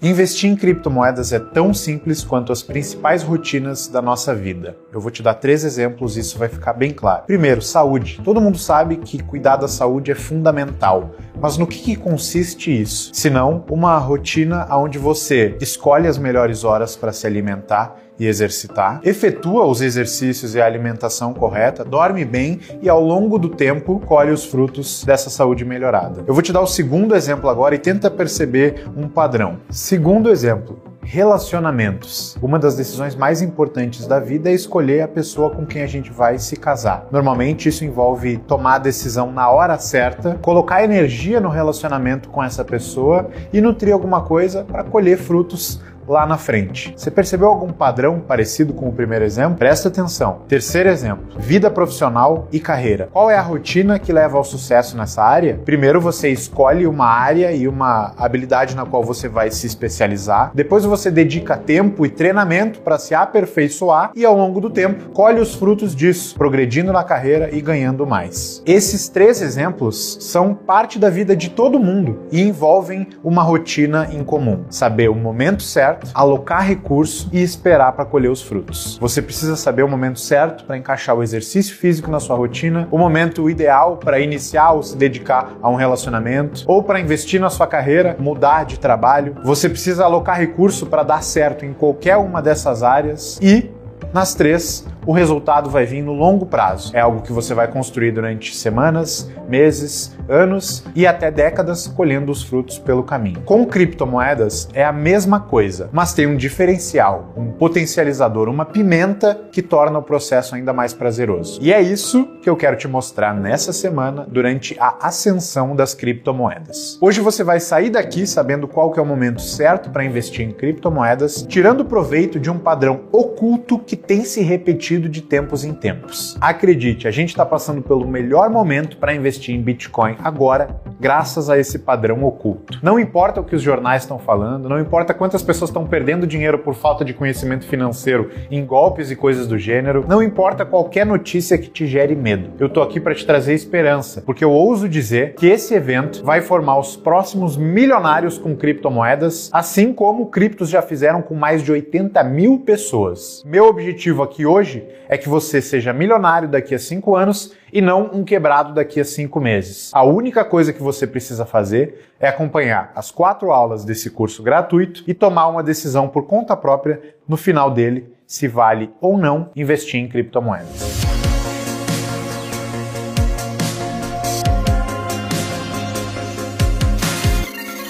Investir em criptomoedas é tão simples quanto as principais rotinas da nossa vida. Eu vou te dar 3 exemplos e isso vai ficar bem claro. Primeiro, saúde. Todo mundo sabe que cuidar da saúde é fundamental. Mas no que consiste isso? Se não, uma rotina onde você escolhe as melhores horas para se alimentar e exercitar, efetua os exercícios e a alimentação correta, dorme bem e ao longo do tempo colhe os frutos dessa saúde melhorada. Eu vou te dar o segundo exemplo agora e tenta perceber um padrão. Segundo exemplo, relacionamentos. Uma das decisões mais importantes da vida é escolher a pessoa com quem a gente vai se casar. Normalmente isso envolve tomar a decisão na hora certa, colocar energia no relacionamento com essa pessoa e nutrir alguma coisa para colher frutos lá na frente. Você percebeu algum padrão parecido com o primeiro exemplo? Presta atenção. Terceiro exemplo, vida profissional e carreira. Qual é a rotina que leva ao sucesso nessa área? Primeiro você escolhe uma área e uma habilidade na qual você vai se especializar. Depois você dedica tempo e treinamento para se aperfeiçoar e ao longo do tempo colhe os frutos disso, progredindo na carreira e ganhando mais. Esses 3 exemplos são parte da vida de todo mundo e envolvem uma rotina em comum. Saber o momento certo, alocar recurso e esperar para colher os frutos. Você precisa saber o momento certo para encaixar o exercício físico na sua rotina, o momento ideal para iniciar ou se dedicar a um relacionamento, ou para investir na sua carreira, mudar de trabalho. Você precisa alocar recurso para dar certo em qualquer uma dessas áreas e, nas 3, o resultado vai vir no longo prazo. É algo que você vai construir durante semanas, meses, anos e até décadas, colhendo os frutos pelo caminho. Com criptomoedas é a mesma coisa, mas tem um diferencial, um potencializador, uma pimenta que torna o processo ainda mais prazeroso. E é isso que eu quero te mostrar nessa semana durante a ascensão das criptomoedas. Hoje você vai sair daqui sabendo qual que é o momento certo para investir em criptomoedas, tirando proveito de um padrão oculto que tem se repetido de tempos em tempos. Acredite, a gente está passando pelo melhor momento para investir em Bitcoin agora, graças a esse padrão oculto. Não importa o que os jornais estão falando, não importa quantas pessoas estão perdendo dinheiro por falta de conhecimento financeiro em golpes e coisas do gênero, não importa qualquer notícia que te gere medo. Eu tô aqui para te trazer esperança, porque eu ouso dizer que esse evento vai formar os próximos milionários com criptomoedas, assim como criptos já fizeram com mais de 80 mil pessoas. Meu objetivo aqui hoje é que você seja milionário daqui a 5 anos e não um quebrado daqui a 5 meses. A única coisa que você precisa fazer é acompanhar as 4 aulas desse curso gratuito e tomar uma decisão por conta própria no final dele, se vale ou não investir em criptomoedas.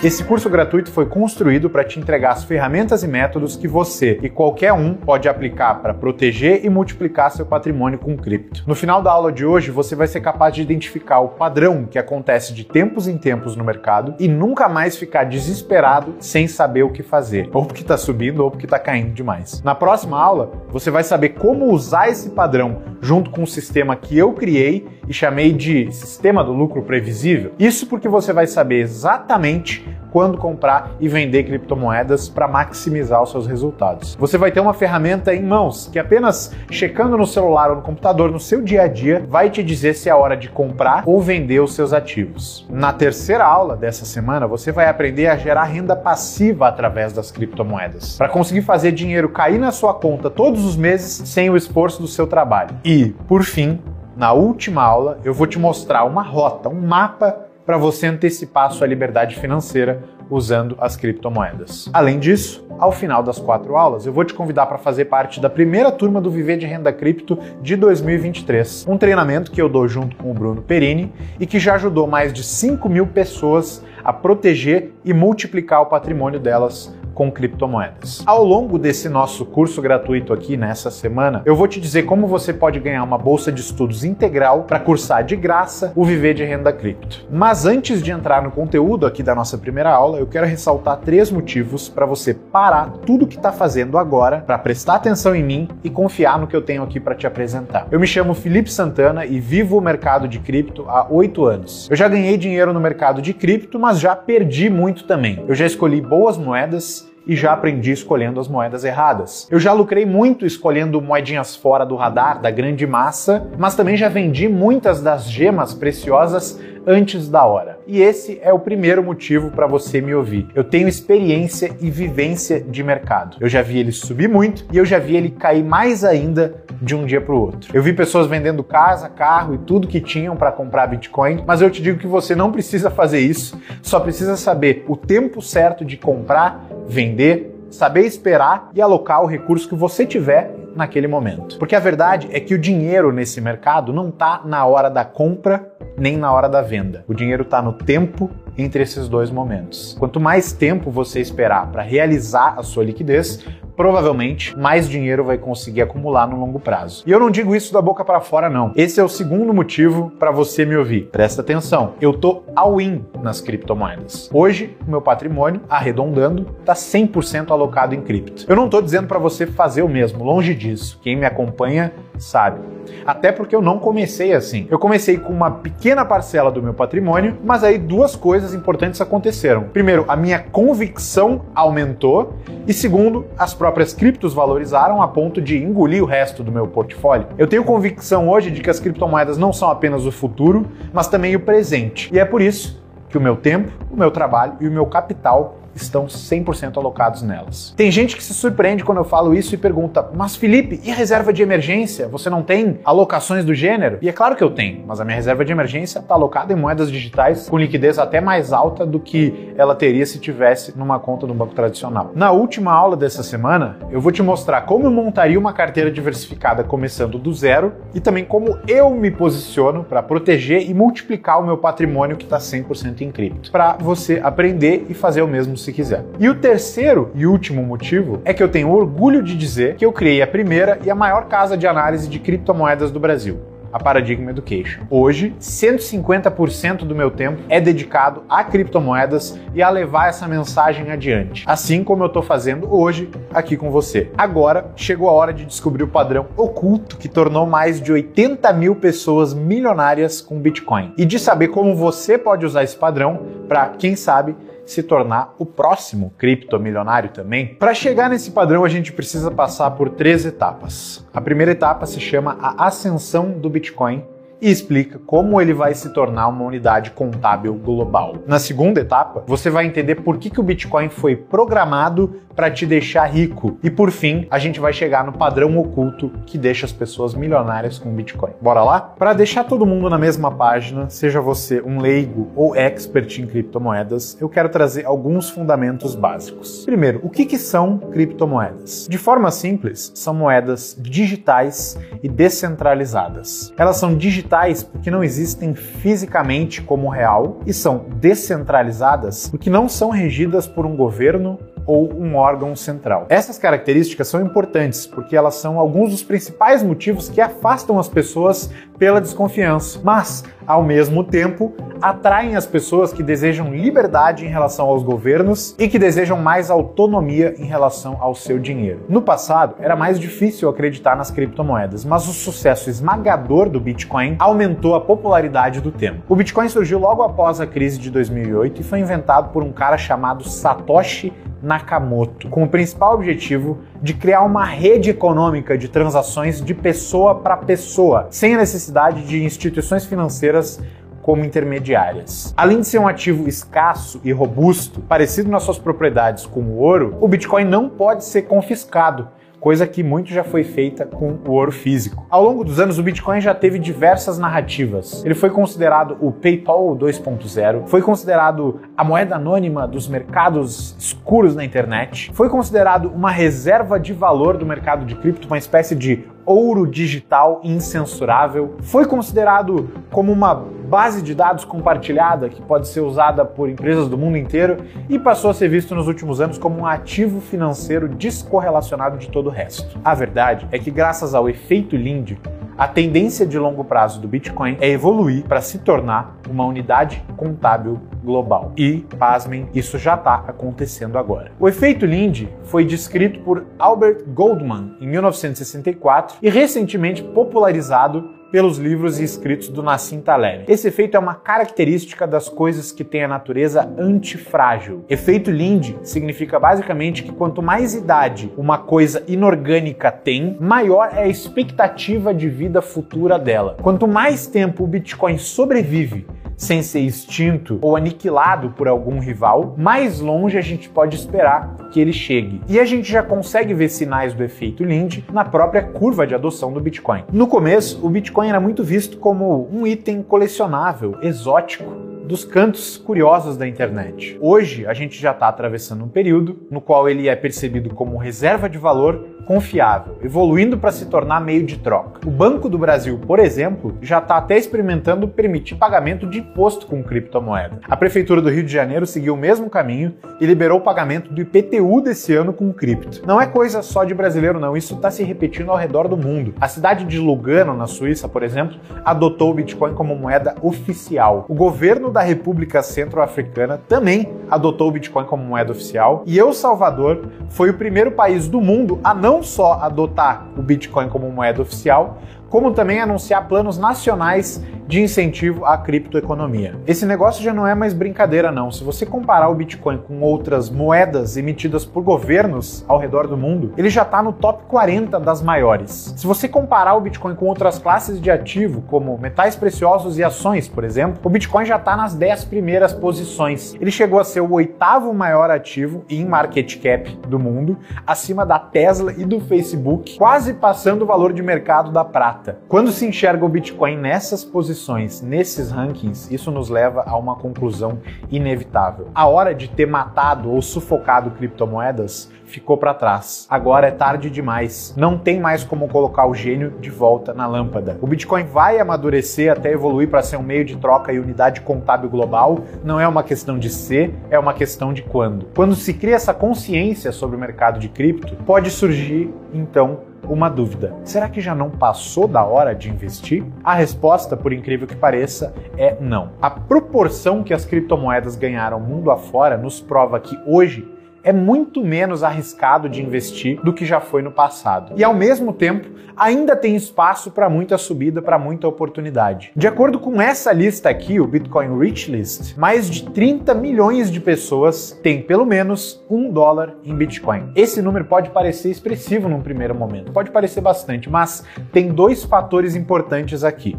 Esse curso gratuito foi construído para te entregar as ferramentas e métodos que você e qualquer um pode aplicar para proteger e multiplicar seu patrimônio com cripto. No final da aula de hoje, você vai ser capaz de identificar o padrão que acontece de tempos em tempos no mercado e nunca mais ficar desesperado sem saber o que fazer, ou porque está subindo ou porque está caindo demais. Na próxima aula, você vai saber como usar esse padrão junto com o sistema que eu criei e chamei de Sistema do Lucro Previsível. Isso porque você vai saber exatamente quando comprar e vender criptomoedas para maximizar os seus resultados. Você vai ter uma ferramenta em mãos que apenas checando no celular ou no computador no seu dia a dia vai te dizer se é hora de comprar ou vender os seus ativos. Na terceira aula dessa semana, você vai aprender a gerar renda passiva através das criptomoedas, para conseguir fazer dinheiro cair na sua conta todos os meses sem o esforço do seu trabalho. E, por fim, na última aula, eu vou te mostrar uma rota, um mapa para você antecipar a sua liberdade financeira usando as criptomoedas. Além disso, ao final das 4 aulas, eu vou te convidar para fazer parte da primeira turma do Viver de Renda Cripto de 2023, um treinamento que eu dou junto com o Bruno Perini e que já ajudou mais de 5 mil pessoas a proteger e multiplicar o patrimônio delas com criptomoedas. Ao longo desse nosso curso gratuito aqui nessa semana, eu vou te dizer como você pode ganhar uma bolsa de estudos integral para cursar de graça o Viver de Renda Cripto. Mas antes de entrar no conteúdo aqui da nossa primeira aula, eu quero ressaltar 3 motivos para você parar tudo que está fazendo agora, para prestar atenção em mim e confiar no que eu tenho aqui para te apresentar. Eu me chamo Felipe Santana e vivo o mercado de cripto há 8 anos. Eu já ganhei dinheiro no mercado de cripto, mas já perdi muito também. Eu já escolhi boas moedas e já aprendi escolhendo as moedas erradas. Eu já lucrei muito escolhendo moedinhas fora do radar, da grande massa, mas também já vendi muitas das gemas preciosas antes da hora. E esse é o primeiro motivo para você me ouvir. Eu tenho experiência e vivência de mercado. Eu já vi ele subir muito e eu já vi ele cair mais ainda de um dia para o outro. Eu vi pessoas vendendo casa, carro e tudo que tinham para comprar Bitcoin, mas eu te digo que você não precisa fazer isso, só precisa saber o tempo certo de comprar, vender, saber esperar e alocar o recurso que você tiver naquele momento. Porque a verdade é que o dinheiro nesse mercado não está na hora da compra nem na hora da venda. O dinheiro está no tempo entre esses dois momentos. Quanto mais tempo você esperar para realizar a sua liquidez, provavelmente mais dinheiro vai conseguir acumular no longo prazo. E eu não digo isso da boca para fora, não. Esse é o segundo motivo para você me ouvir. Presta atenção, eu tô all-in nas criptomoedas. Hoje, o meu patrimônio, arredondando, está 100% alocado em cripto. Eu não tô dizendo para você fazer o mesmo, longe disso. Quem me acompanha sabe. Até porque eu não comecei assim. Eu comecei com uma pequena parcela do meu patrimônio, mas aí duas coisas importantes aconteceram. Primeiro, a minha convicção aumentou e segundo, as próprias criptos valorizaram a ponto de engolir o resto do meu portfólio. Eu tenho convicção hoje de que as criptomoedas não são apenas o futuro, mas também o presente. E é por isso que o meu tempo, o meu trabalho e o meu capital estão 100% alocados nelas. Tem gente que se surpreende quando eu falo isso e pergunta: mas Felipe, e a reserva de emergência? Você não tem alocações do gênero? E é claro que eu tenho, mas a minha reserva de emergência está alocada em moedas digitais com liquidez até mais alta do que ela teria se tivesse numa conta no banco tradicional. Na última aula dessa semana, eu vou te mostrar como eu montaria uma carteira diversificada começando do zero e também como eu me posiciono para proteger e multiplicar o meu patrimônio que está 100% em cripto, para você aprender e fazer o mesmo se quiser. E o terceiro e último motivo é que eu tenho orgulho de dizer que eu criei a primeira e a maior casa de análise de criptomoedas do Brasil, a Paradigm Education. Hoje, 150% do meu tempo é dedicado a criptomoedas e a levar essa mensagem adiante, assim como eu estou fazendo hoje aqui com você. Agora, chegou a hora de descobrir o padrão oculto que tornou mais de 80 mil pessoas milionárias com Bitcoin e de saber como você pode usar esse padrão para, quem sabe, se tornar o próximo criptomilionário também. Para chegar nesse padrão, a gente precisa passar por 3 etapas. A primeira etapa se chama a ascensão do Bitcoin e explica como ele vai se tornar uma unidade contábil global. Na segunda etapa, você vai entender por que o Bitcoin foi programado para te deixar rico. E por fim, a gente vai chegar no padrão oculto que deixa as pessoas milionárias com Bitcoin. Bora lá? Para deixar todo mundo na mesma página, seja você um leigo ou expert em criptomoedas, eu quero trazer alguns fundamentos básicos. Primeiro, o que são criptomoedas? De forma simples, são moedas digitais e descentralizadas. Elas são digitais porque não existem fisicamente como real e são descentralizadas porque não são regidas por um governo ou um órgão central. Essas características são importantes porque elas são alguns dos principais motivos que afastam as pessoas pela desconfiança, mas, ao mesmo tempo, atraem as pessoas que desejam liberdade em relação aos governos e que desejam mais autonomia em relação ao seu dinheiro. No passado, era mais difícil acreditar nas criptomoedas, mas o sucesso esmagador do Bitcoin aumentou a popularidade do tema. O Bitcoin surgiu logo após a crise de 2008 e foi inventado por um cara chamado Satoshi Nakamoto, com o principal objetivo de criar uma rede econômica de transações de pessoa para pessoa, sem a necessidade de instituições financeiras como intermediárias. Além de ser um ativo escasso e robusto, parecido nas suas propriedades com o ouro, o Bitcoin não pode ser confiscado, coisa que muito já foi feita com o ouro físico. Ao longo dos anos, o Bitcoin já teve diversas narrativas. Ele foi considerado o PayPal 2.0, foi considerado a moeda anônima dos mercados escuros na internet, foi considerado uma reserva de valor do mercado de cripto, uma espécie de ouro digital incensurável, foi considerado como uma base de dados compartilhada que pode ser usada por empresas do mundo inteiro e passou a ser visto nos últimos anos como um ativo financeiro descorrelacionado de todo o resto. A verdade é que, graças ao efeito Linde, a tendência de longo prazo do Bitcoin é evoluir para se tornar uma unidade contábil global. E, pasmem, isso já está acontecendo agora. O efeito Linde foi descrito por Albert Goldman em 1964 e recentemente popularizado pelos livros e escritos do Nassim Taleb. Esse efeito é uma característica das coisas que têm a natureza antifrágil. Efeito Linde significa basicamente que quanto mais idade uma coisa inorgânica tem, maior é a expectativa de vida futura dela. Quanto mais tempo o Bitcoin sobrevive sem ser extinto ou aniquilado por algum rival, mais longe a gente pode esperar que ele chegue. E a gente já consegue ver sinais do efeito Linde na própria curva de adoção do Bitcoin. No começo, o Bitcoin era muito visto como um item colecionável, exótico, dos cantos curiosos da internet. Hoje, a gente já está atravessando um período no qual ele é percebido como reserva de valor confiável, evoluindo para se tornar meio de troca. O Banco do Brasil, por exemplo, já está até experimentando permitir pagamento de imposto com criptomoeda. A Prefeitura do Rio de Janeiro seguiu o mesmo caminho e liberou o pagamento do IPTU desse ano com cripto. Não é coisa só de brasileiro não, isso está se repetindo ao redor do mundo. A cidade de Lugano, na Suíça, por exemplo, adotou o Bitcoin como moeda oficial. O governo da República Centro-Africana também adotou o Bitcoin como moeda oficial e El Salvador foi o primeiro país do mundo a não só adotar o Bitcoin como moeda oficial, como também anunciar planos nacionais de incentivo à criptoeconomia. Esse negócio já não é mais brincadeira não. Se você comparar o Bitcoin com outras moedas emitidas por governos ao redor do mundo, ele já está no top 40 das maiores. Se você comparar o Bitcoin com outras classes de ativo, como metais preciosos e ações, por exemplo, o Bitcoin já está nas 10 primeiras posições. Ele chegou a ser o 8º maior ativo em market cap do mundo, acima da Tesla e do Facebook, quase passando o valor de mercado da prata. Quando se enxerga o Bitcoin nessas posições, nesses rankings, isso nos leva a uma conclusão inevitável. A hora de ter matado ou sufocado criptomoedas ficou para trás. Agora é tarde demais. Não tem mais como colocar o gênio de volta na lâmpada. O Bitcoin vai amadurecer até evoluir para ser um meio de troca e unidade contábil global. Não é uma questão de ser, é uma questão de quando. Quando se cria essa consciência sobre o mercado de cripto, pode surgir, então, uma dúvida. Será que já não passou da hora de investir? A resposta, por incrível que pareça, é não. A proporção que as criptomoedas ganharam mundo afora nos prova que hoje é muito menos arriscado de investir do que já foi no passado. E ao mesmo tempo, ainda tem espaço para muita subida, para muita oportunidade. De acordo com essa lista aqui, o Bitcoin Rich List, mais de 30 milhões de pessoas têm pelo menos $1 em Bitcoin. Esse número pode parecer expressivo num primeiro momento, pode parecer bastante, mas tem dois fatores importantes aqui.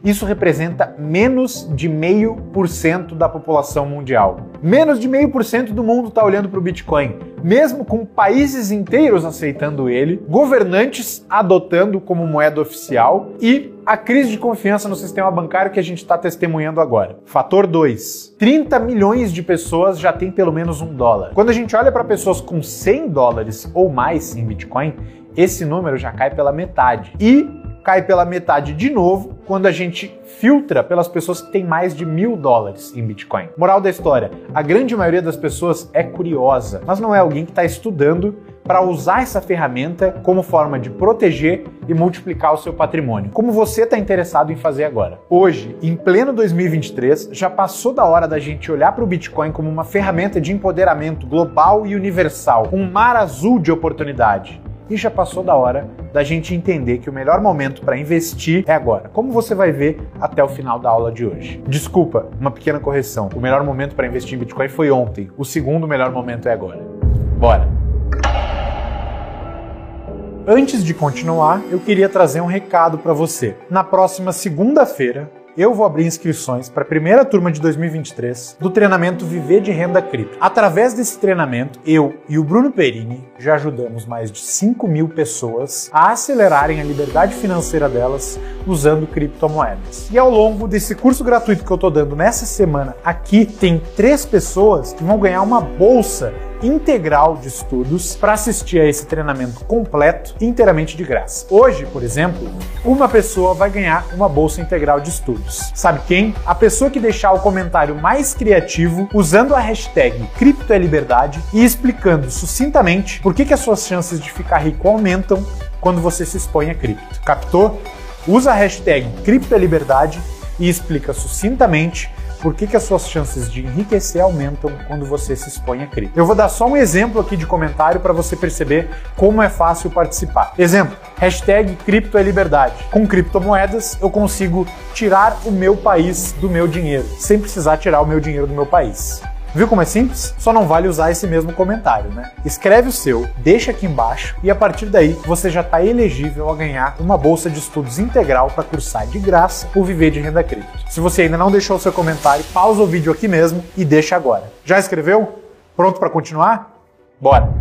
Isso representa menos de 0,5% da população mundial. Menos de 0,5% do mundo está olhando para o Bitcoin, mesmo com países inteiros aceitando ele, governantes adotando como moeda oficial e a crise de confiança no sistema bancário que a gente está testemunhando agora. Fator 2. 30 milhões de pessoas já têm pelo menos $1. Quando a gente olha para pessoas com $100 ou mais em Bitcoin, esse número já cai pela metade. E cai pela metade de novo quando a gente filtra pelas pessoas que têm mais de $1.000 em Bitcoin. Moral da história, a grande maioria das pessoas é curiosa, mas não é alguém que está estudando para usar essa ferramenta como forma de proteger e multiplicar o seu patrimônio, como você está interessado em fazer agora. Hoje, em pleno 2023, já passou da hora da gente olhar para o Bitcoin como uma ferramenta de empoderamento global e universal, um mar azul de oportunidade. E já passou da hora da gente entender que o melhor momento para investir é agora, como você vai ver até o final da aula de hoje. Desculpa, uma pequena correção. O melhor momento para investir em Bitcoin foi ontem. O segundo melhor momento é agora. Bora! Antes de continuar, eu queria trazer um recado para você. Na próxima segunda-feira, eu vou abrir inscrições para a primeira turma de 2023 do treinamento Viver de Renda Cripto. Através desse treinamento, eu e o Bruno Perini já ajudamos mais de 5.000 pessoas a acelerarem a liberdade financeira delas usando criptomoedas. E ao longo desse curso gratuito que eu estou dando nessa semana aqui, tem 3 pessoas que vão ganhar uma bolsa integral de estudos para assistir a esse treinamento completo inteiramente de graça. Hoje, por exemplo, uma pessoa vai ganhar uma bolsa integral de estudos. Sabe quem? A pessoa que deixar o comentário mais criativo usando a hashtag CriptoELiberdade e explicando sucintamente por que as suas chances de ficar rico aumentam quando você se expõe a cripto. Captou? Usa a hashtag CriptoELiberdade e explica sucintamente por que as suas chances de enriquecer aumentam quando você se expõe a cripto. Eu vou dar só um exemplo aqui de comentário para você perceber como é fácil participar. Exemplo, hashtag cripto é liberdade. Com criptomoedas eu consigo tirar o meu país do meu dinheiro, sem precisar tirar o meu dinheiro do meu país. Viu como é simples? Só não vale usar esse mesmo comentário, né? Escreve o seu, deixa aqui embaixo e a partir daí você já está elegível a ganhar uma bolsa de estudos integral para cursar de graça ou viver de renda cripto. Se você ainda não deixou o seu comentário, pausa o vídeo aqui mesmo e deixa agora. Já escreveu? Pronto para continuar? Bora!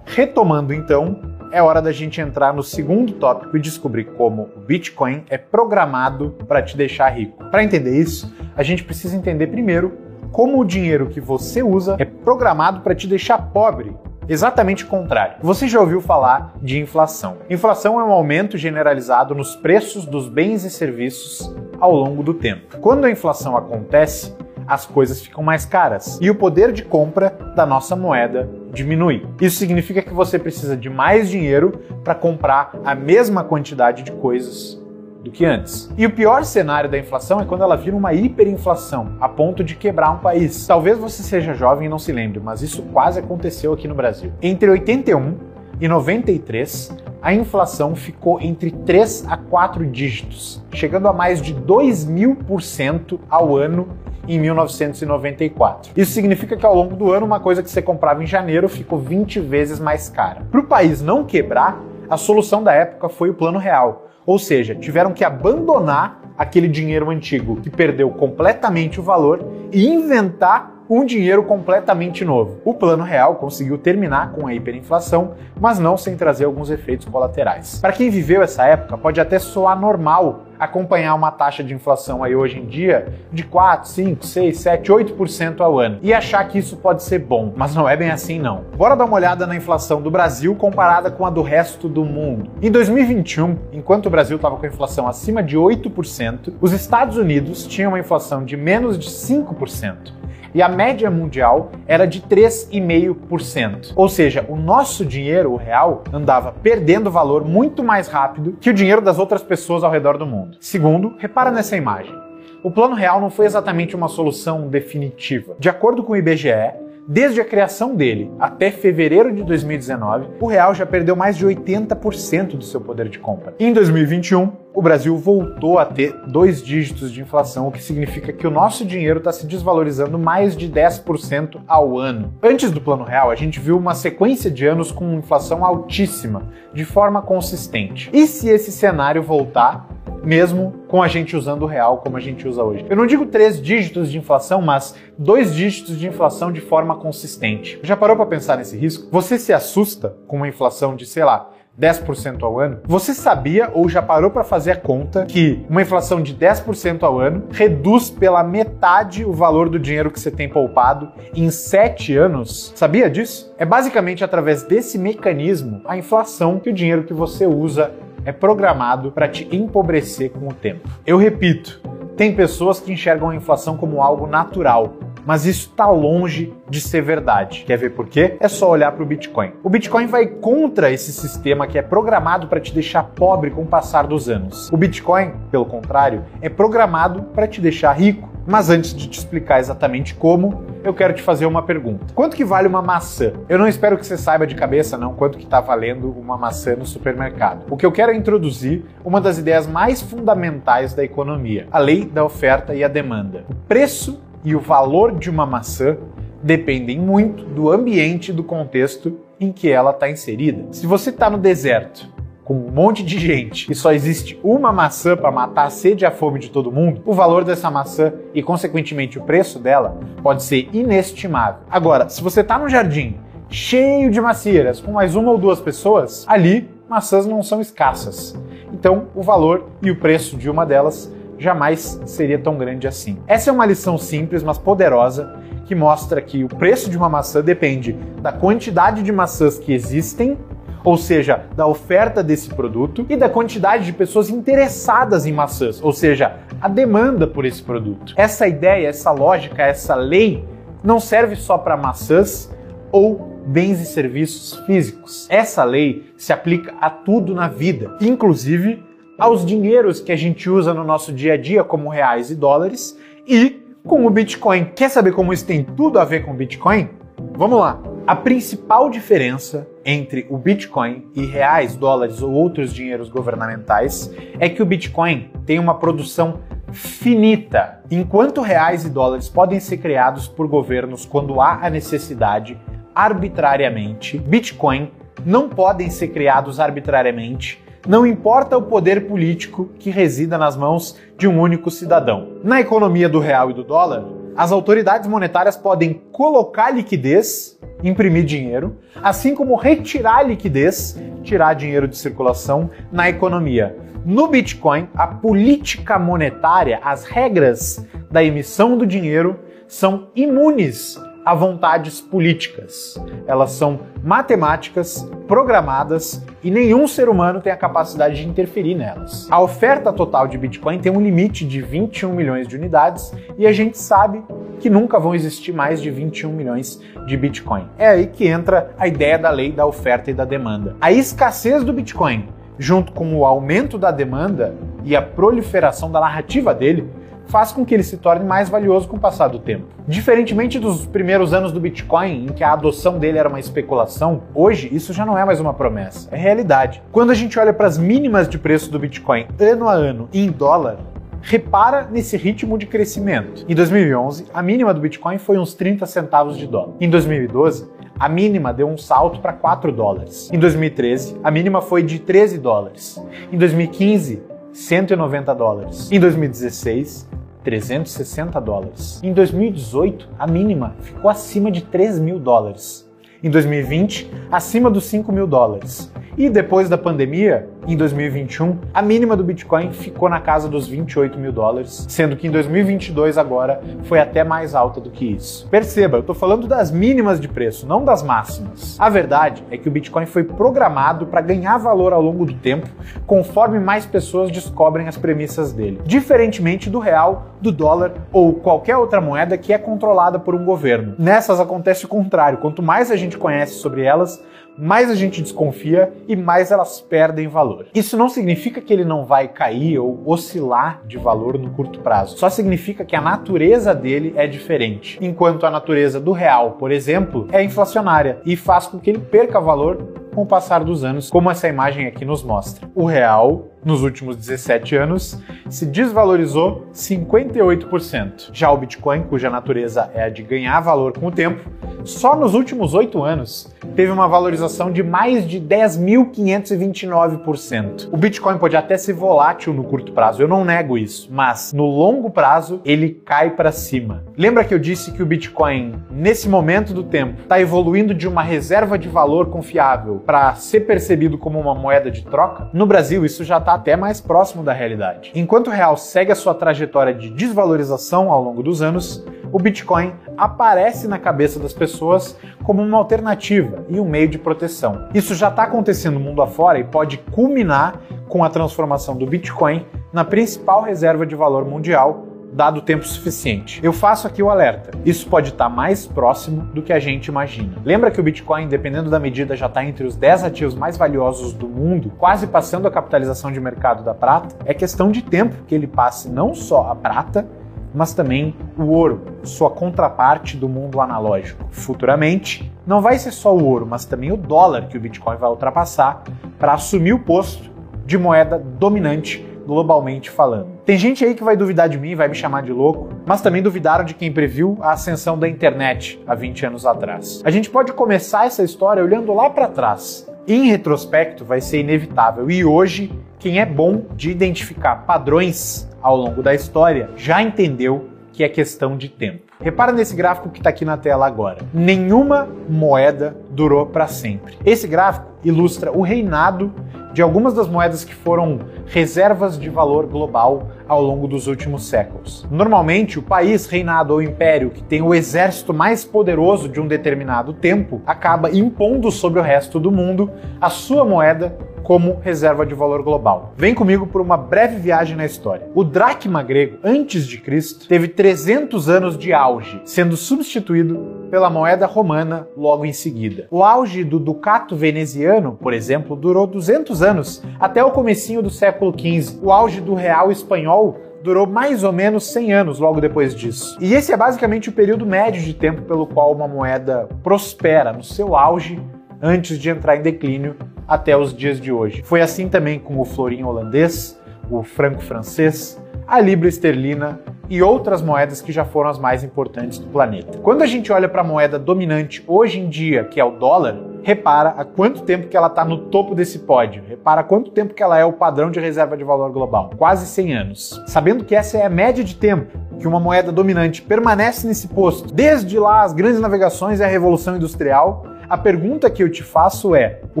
Retomando então, é hora da gente entrar no segundo tópico e descobrir como o Bitcoin é programado para te deixar rico. Para entender isso, a gente precisa entender primeiro como o dinheiro que você usa é programado para te deixar pobre. Exatamente o contrário. Você já ouviu falar de inflação. Inflação é um aumento generalizado nos preços dos bens e serviços ao longo do tempo. Quando a inflação acontece, as coisas ficam mais caras e o poder de compra da nossa moeda diminui. Isso significa que você precisa de mais dinheiro para comprar a mesma quantidade de coisas do que antes. E o pior cenário da inflação é quando ela vira uma hiperinflação, a ponto de quebrar um país. Talvez você seja jovem e não se lembre, mas isso quase aconteceu aqui no Brasil. Entre 81 e 93, a inflação ficou entre 3 a 4 dígitos, chegando a mais de 2.000% ao ano em 1994. Isso significa que ao longo do ano uma coisa que você comprava em janeiro ficou 20 vezes mais cara. Para o país não quebrar, a solução da época foi o Plano Real, ou seja, tiveram que abandonar aquele dinheiro antigo que perdeu completamente o valor e inventar um dinheiro completamente novo. O Plano Real conseguiu terminar com a hiperinflação, mas não sem trazer alguns efeitos colaterais. Para quem viveu essa época, pode até soar normal acompanhar uma taxa de inflação aí hoje em dia de 4, 5, 6, 7, 8% ao ano e achar que isso pode ser bom, mas não é bem assim não. Bora dar uma olhada na inflação do Brasil comparada com a do resto do mundo. Em 2021, enquanto o Brasil estava com a inflação acima de 8%, os Estados Unidos tinham uma inflação de menos de 5%. E a média mundial era de 3,5%. Ou seja, o nosso dinheiro, o real, andava perdendo valor muito mais rápido que o dinheiro das outras pessoas ao redor do mundo. Segundo, repara nessa imagem. O Plano Real não foi exatamente uma solução definitiva. De acordo com o IBGE, desde a criação dele até fevereiro de 2019, o real já perdeu mais de 80% do seu poder de compra. Em 2021, o Brasil voltou a ter 2 dígitos de inflação, o que significa que o nosso dinheiro está se desvalorizando mais de 10% ao ano. Antes do Plano Real, a gente viu uma sequência de anos com inflação altíssima, de forma consistente. E se esse cenário voltar, mesmo com a gente usando o real como a gente usa hoje? Eu não digo 3 dígitos de inflação, mas 2 dígitos de inflação de forma consistente. Já parou para pensar nesse risco? Você se assusta com uma inflação de, sei lá, 10% ao ano? Você sabia ou já parou para fazer a conta que uma inflação de 10% ao ano reduz pela metade o valor do dinheiro que você tem poupado em 7 anos? Sabia disso? É basicamente através desse mecanismo, a inflação, que o dinheiro que você usa é programado para te empobrecer com o tempo. Eu repito, tem pessoas que enxergam a inflação como algo natural, mas isso está longe de ser verdade. Quer ver por quê? É só olhar para o Bitcoin. O Bitcoin vai contra esse sistema que é programado para te deixar pobre com o passar dos anos. O Bitcoin, pelo contrário, é programado para te deixar rico. Mas antes de te explicar exatamente como, eu quero te fazer uma pergunta. Quanto que vale uma maçã? Eu não espero que você saiba de cabeça não quanto que está valendo uma maçã no supermercado. O que eu quero é introduzir uma das ideias mais fundamentais da economia, a lei da oferta e a demanda. O preço e o valor de uma maçã dependem muito do ambiente e do contexto em que ela está inserida. Se você está no deserto, com um monte de gente e só existe uma maçã para matar a sede e a fome de todo mundo, o valor dessa maçã e, consequentemente, o preço dela pode ser inestimável. Agora, se você está num jardim cheio de macieiras com mais 1 ou 2 pessoas, ali maçãs não são escassas. Então, o valor e o preço de uma delas jamais seria tão grande assim. Essa é uma lição simples, mas poderosa, que mostra que o preço de uma maçã depende da quantidade de maçãs que existem, ou seja, da oferta desse produto, e da quantidade de pessoas interessadas em maçãs, ou seja, a demanda por esse produto. Essa ideia, essa lógica, essa lei não serve só para maçãs ou bens e serviços físicos. Essa lei se aplica a tudo na vida, inclusive aos dinheiros que a gente usa no nosso dia a dia, como reais e dólares, e com o Bitcoin. Quer saber como isso tem tudo a ver com o Bitcoin? Vamos lá! A principal diferença entre o Bitcoin e reais, dólares ou outros dinheiros governamentais é que o Bitcoin tem uma produção finita. Enquanto reais e dólares podem ser criados por governos quando há a necessidade, arbitrariamente, Bitcoin não podem ser criados arbitrariamente, não importa o poder político que resida nas mãos de um único cidadão. Na economia do real e do dólar, as autoridades monetárias podem colocar liquidez, imprimir dinheiro, assim como retirar liquidez, tirar dinheiro de circulação na economia. No Bitcoin, a política monetária, as regras da emissão do dinheiro são imunes a vontades políticas. Elas são matemáticas, programadas e nenhum ser humano tem a capacidade de interferir nelas. A oferta total de Bitcoin tem um limite de 21 milhões de unidades e a gente sabe que nunca vão existir mais de 21 milhões de Bitcoin. É aí que entra a ideia da lei da oferta e da demanda. A escassez do Bitcoin, junto com o aumento da demanda e a proliferação da narrativa dele, faz com que ele se torne mais valioso com o passar do tempo. Diferentemente dos primeiros anos do Bitcoin, em que a adoção dele era uma especulação, hoje isso já não é mais uma promessa, é realidade. Quando a gente olha para as mínimas de preço do Bitcoin ano a ano em dólar, repara nesse ritmo de crescimento. Em 2011, a mínima do Bitcoin foi uns 30 centavos de dólar. Em 2012, a mínima deu um salto para 4 dólares. Em 2013, a mínima foi de 13 dólares. Em 2015, 190 dólares. Em 2016, 360 dólares. Em 2018, a mínima ficou acima de 3 mil dólares. Em 2020, acima dos 5 mil dólares. E depois da pandemia, em 2021, a mínima do Bitcoin ficou na casa dos 28 mil dólares, sendo que em 2022 agora foi até mais alta do que isso. Perceba, eu tô falando das mínimas de preço, não das máximas. A verdade é que o Bitcoin foi programado para ganhar valor ao longo do tempo, conforme mais pessoas descobrem as premissas dele. Diferentemente do real, do dólar ou qualquer outra moeda que é controlada por um governo. Nessas acontece o contrário, quanto mais a gente conhece sobre elas, mais a gente desconfia e mais elas perdem valor. Isso não significa que ele não vai cair ou oscilar de valor no curto prazo. Só significa que a natureza dele é diferente. Enquanto a natureza do real, por exemplo, é inflacionária e faz com que ele perca valor com o passar dos anos, como essa imagem aqui nos mostra. O real, nos últimos 17 anos, se desvalorizou 58%. Já o Bitcoin, cuja natureza é a de ganhar valor com o tempo, só nos últimos 8 anos teve uma valorização de mais de 10.529%. O Bitcoin pode até ser volátil no curto prazo, eu não nego isso, mas no longo prazo ele cai para cima. Lembra que eu disse que o Bitcoin, nesse momento do tempo, está evoluindo de uma reserva de valor confiável para ser percebido como uma moeda de troca? No Brasil, isso já está até mais próximo da realidade. Enquanto o real segue a sua trajetória de desvalorização ao longo dos anos, o Bitcoin aparece na cabeça das pessoas como uma alternativa e um meio de proteção. Isso já está acontecendo mundo afora e pode culminar com a transformação do Bitcoin na principal reserva de valor mundial, dado o tempo suficiente. Eu faço aqui o alerta. Isso pode estar mais próximo do que a gente imagina. Lembra que o Bitcoin, dependendo da medida, já está entre os 10 ativos mais valiosos do mundo, quase passando a capitalização de mercado da prata? É questão de tempo que ele passe não só a prata, mas também o ouro, sua contraparte do mundo analógico. Futuramente, não vai ser só o ouro, mas também o dólar que o Bitcoin vai ultrapassar para assumir o posto de moeda dominante globalmente falando. Tem gente aí que vai duvidar de mim, vai me chamar de louco, mas também duvidaram de quem previu a ascensão da internet há 20 anos atrás. A gente pode começar essa história olhando lá para trás. Em retrospecto, vai ser inevitável. E hoje, quem é bom de identificar padrões ao longo da história já entendeu que é questão de tempo. Repara nesse gráfico que está aqui na tela agora. Nenhuma moeda durou para sempre. Esse gráfico ilustra o reinado de algumas das moedas que foram reservas de valor global ao longo dos últimos séculos. Normalmente, o país, reinado ou império que tem o exército mais poderoso de um determinado tempo acaba impondo sobre o resto do mundo a sua moeda como reserva de valor global. Vem comigo por uma breve viagem na história. O dracma grego, antes de Cristo, teve 300 anos de auge, sendo substituído pela moeda romana logo em seguida. O auge do ducato veneziano, por exemplo, durou 200 anos, até o comecinho do século XV. O auge do real espanhol durou mais ou menos 100 anos logo depois disso. E esse é basicamente o período médio de tempo pelo qual uma moeda prospera no seu auge antes de entrar em declínio até os dias de hoje. Foi assim também com o florim holandês, o franco francês, a libra esterlina e outras moedas que já foram as mais importantes do planeta. Quando a gente olha para a moeda dominante hoje em dia, que é o dólar, repara há quanto tempo que ela está no topo desse pódio. Repara há quanto tempo que ela é o padrão de reserva de valor global. Quase 100 anos. Sabendo que essa é a média de tempo que uma moeda dominante permanece nesse posto, desde lá as grandes navegações e a Revolução Industrial, a pergunta que eu te faço é: o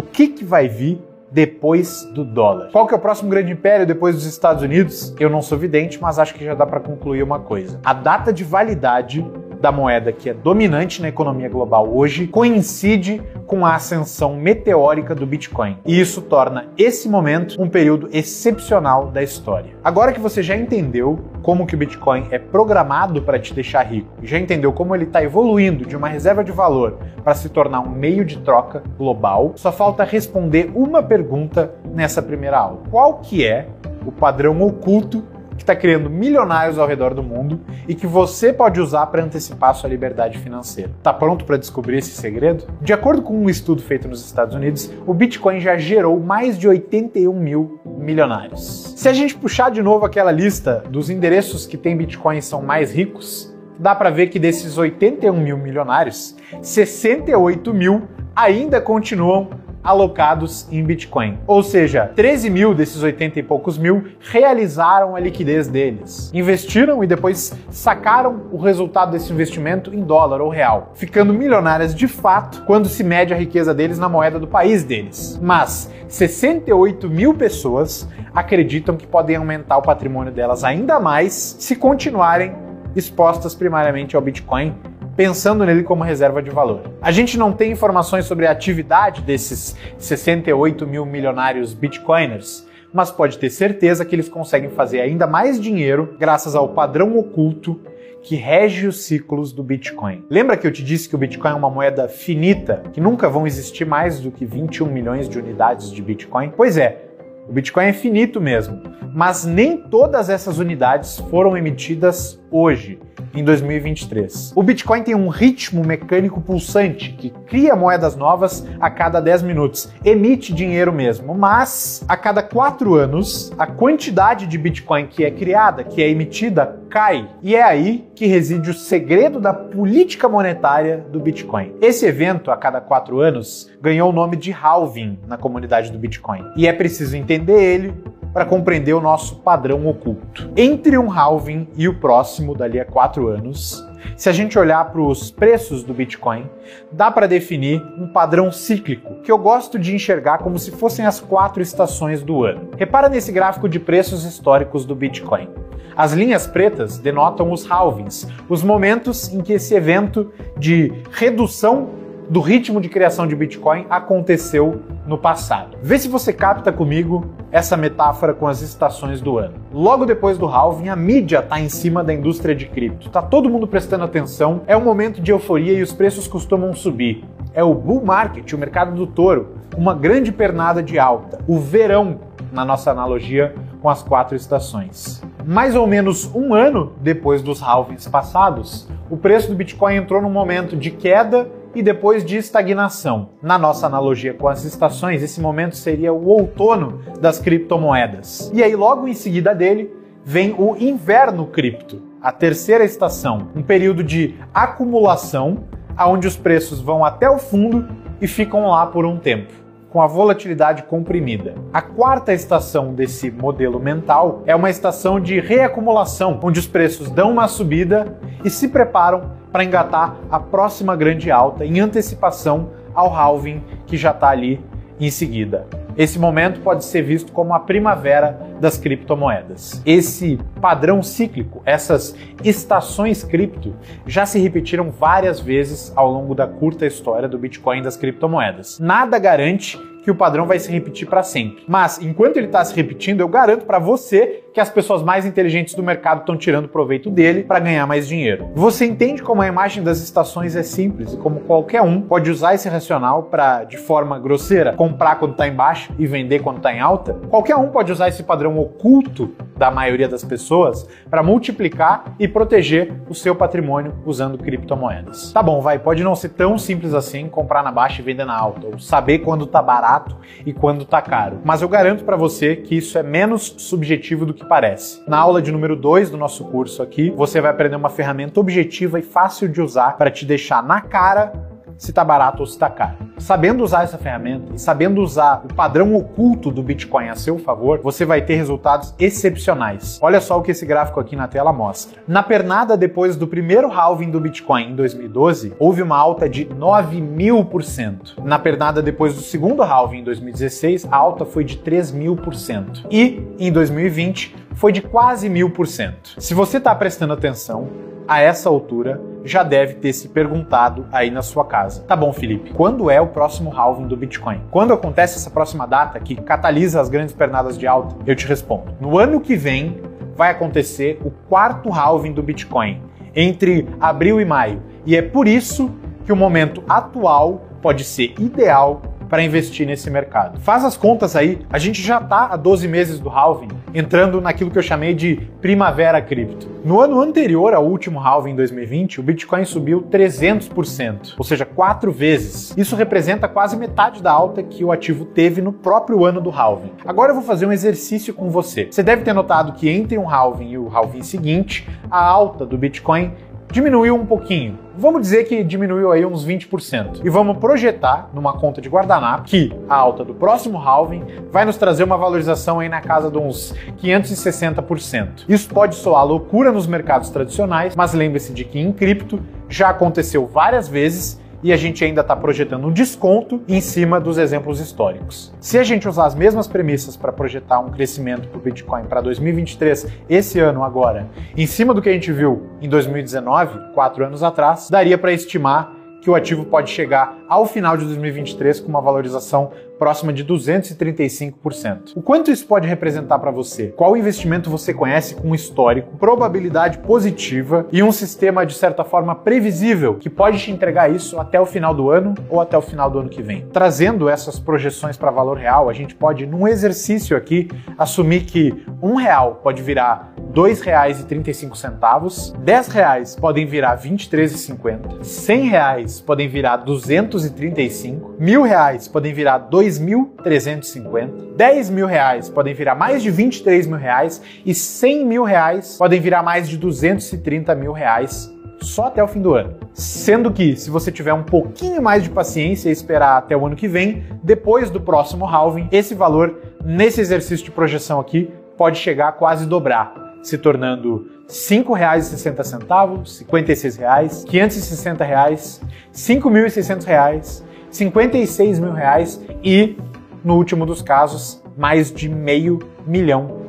que vai vir depois do dólar? Qual que é o próximo grande império depois dos Estados Unidos? Eu não sou vidente, mas acho que já dá para concluir uma coisa. A data de validade da moeda que é dominante na economia global hoje coincide com a ascensão meteórica do Bitcoin. E isso torna esse momento um período excepcional da história. Agora que você já entendeu como que o Bitcoin é programado para te deixar rico, já entendeu como ele está evoluindo de uma reserva de valor para se tornar um meio de troca global, só falta responder uma pergunta nessa primeira aula. Qual que é o padrão oculto que está criando milionários ao redor do mundo e que você pode usar para antecipar sua liberdade financeira? Tá pronto para descobrir esse segredo? De acordo com um estudo feito nos Estados Unidos, o Bitcoin já gerou mais de 81 mil milionários. Se a gente puxar de novo aquela lista dos endereços que tem Bitcoin são mais ricos, dá para ver que desses 81 mil milionários, 68 mil ainda continuam alocados em Bitcoin. Ou seja, 13 mil desses 80 e poucos mil realizaram a liquidez deles. Investiram e depois sacaram o resultado desse investimento em dólar ou real, ficando milionárias de fato quando se mede a riqueza deles na moeda do país deles. Mas 68 mil pessoas acreditam que podem aumentar o patrimônio delas ainda mais se continuarem expostas primariamente ao Bitcoin, pensando nele como reserva de valor. A gente não tem informações sobre a atividade desses 68 mil milionários bitcoiners, mas pode ter certeza que eles conseguem fazer ainda mais dinheiro graças ao padrão oculto que rege os ciclos do Bitcoin. Lembra que eu te disse que o Bitcoin é uma moeda finita, que nunca vão existir mais do que 21 milhões de unidades de Bitcoin? Pois é, o Bitcoin é finito mesmo, mas nem todas essas unidades foram emitidas hoje, em 2023. O Bitcoin tem um ritmo mecânico pulsante que cria moedas novas a cada 10 minutos, emite dinheiro mesmo, mas a cada 4 anos a quantidade de Bitcoin que é criada, que é emitida, cai. E é aí que reside o segredo da política monetária do Bitcoin. Esse evento, a cada 4 anos, ganhou o nome de halving na comunidade do Bitcoin. E é preciso entender ele para compreender o nosso padrão oculto. Entre um halving e o próximo, dali a 4 anos, se a gente olhar para os preços do Bitcoin, dá para definir um padrão cíclico, que eu gosto de enxergar como se fossem as 4 estações do ano. Repara nesse gráfico de preços históricos do Bitcoin. As linhas pretas denotam os halvings, os momentos em que esse evento de redução do ritmo de criação de Bitcoin aconteceu no passado. Vê se você capta comigo essa metáfora com as estações do ano. Logo depois do halving, a mídia está em cima da indústria de cripto. Tá todo mundo prestando atenção, é um momento de euforia e os preços costumam subir. É o bull market, o mercado do touro, uma grande pernada de alta. O verão, na nossa analogia com as 4 estações. Mais ou menos um ano depois dos halvings passados, o preço do Bitcoin entrou num momento de queda e depois de estagnação. Na nossa analogia com as estações, esse momento seria o outono das criptomoedas. E aí, logo em seguida dele, vem o inverno cripto, a terceira estação, um período de acumulação, onde os preços vão até o fundo e ficam lá por um tempo, com a volatilidade comprimida. A quarta estação desse modelo mental é uma estação de reacumulação, onde os preços dão uma subida e se preparam para engatar a próxima grande alta em antecipação ao halving que já está ali em seguida. Esse momento pode ser visto como a primavera das criptomoedas. Esse padrão cíclico, essas estações cripto, já se repetiram várias vezes ao longo da curta história do Bitcoin e das criptomoedas. Nada garante que o padrão vai se repetir para sempre. Mas, enquanto ele está se repetindo, eu garanto para você que as pessoas mais inteligentes do mercado estão tirando proveito dele para ganhar mais dinheiro. Você entende como a imagem das estações é simples e como qualquer um pode usar esse racional para, de forma grosseira, comprar quando está em baixa e vender quando está em alta? Qualquer um pode usar esse padrão oculto da maioria das pessoas para multiplicar e proteger o seu patrimônio usando criptomoedas. Tá bom, pode não ser tão simples assim comprar na baixa e vender na alta, ou saber quando tá barato e quando tá caro. Mas eu garanto para você que isso é menos subjetivo do que parece. Na aula de número 2 do nosso curso aqui, você vai aprender uma ferramenta objetiva e fácil de usar para te deixar na cara se tá barato ou se tá caro. Sabendo usar essa ferramenta e sabendo usar o padrão oculto do Bitcoin a seu favor, você vai ter resultados excepcionais. Olha só o que esse gráfico aqui na tela mostra. Na pernada depois do primeiro halving do Bitcoin em 2012, houve uma alta de 9.000%. Na pernada depois do segundo halving em 2016, a alta foi de 3.000%. E em 2020 foi de quase 1.000%. Se você está prestando atenção, a essa altura já deve ter se perguntado aí na sua casa. Tá bom, Felipe, quando é o próximo halving do Bitcoin? Quando acontece essa próxima data que catalisa as grandes pernadas de alta? Eu te respondo. No ano que vem vai acontecer o quarto halving do Bitcoin, entre abril e maio. E é por isso que o momento atual pode ser ideal para investir nesse mercado. Faz as contas aí, a gente já está há 12 meses do halving, entrando naquilo que eu chamei de primavera cripto. No ano anterior ao último halving em 2020, o Bitcoin subiu 300%, ou seja, 4 vezes. Isso representa quase metade da alta que o ativo teve no próprio ano do halving. Agora eu vou fazer um exercício com você. Você deve ter notado que entre um halving e o halving seguinte, a alta do Bitcoin diminuiu um pouquinho. Vamos dizer que diminuiu aí uns 20%. E vamos projetar numa conta de guardanapo que a alta do próximo halving vai nos trazer uma valorização aí na casa de uns 560%. Isso pode soar loucura nos mercados tradicionais, mas lembre-se de que em cripto já aconteceu várias vezes e a gente ainda está projetando um desconto em cima dos exemplos históricos. Se a gente usar as mesmas premissas para projetar um crescimento para o Bitcoin para 2023, esse ano agora, em cima do que a gente viu em 2019, 4 anos atrás, daria para estimar que o ativo pode chegar ao final de 2023 com uma valorização próxima de 235%. O quanto isso pode representar para você? Qual investimento você conhece com histórico, probabilidade positiva e um sistema de certa forma previsível que pode te entregar isso até o final do ano ou até o final do ano que vem? Trazendo essas projeções para valor real, a gente pode, num exercício aqui, assumir que R$1 pode virar R$2,35, R$10 podem virar R$23,50, R$100 podem virar R$235, R$1.000 podem virar R$2.350, R$10.000 podem virar mais de R$23.000 e R$100.000 podem virar mais de R$230.000 só até o fim do ano. Sendo que, se você tiver um pouquinho mais de paciência e esperar até o ano que vem, depois do próximo halving, esse valor, nesse exercício de projeção aqui, pode chegar a quase dobrar, se tornando R$5,60, R$56, R$560, R$5.600, R$56.000 e, no último dos casos, mais de R$500 mil.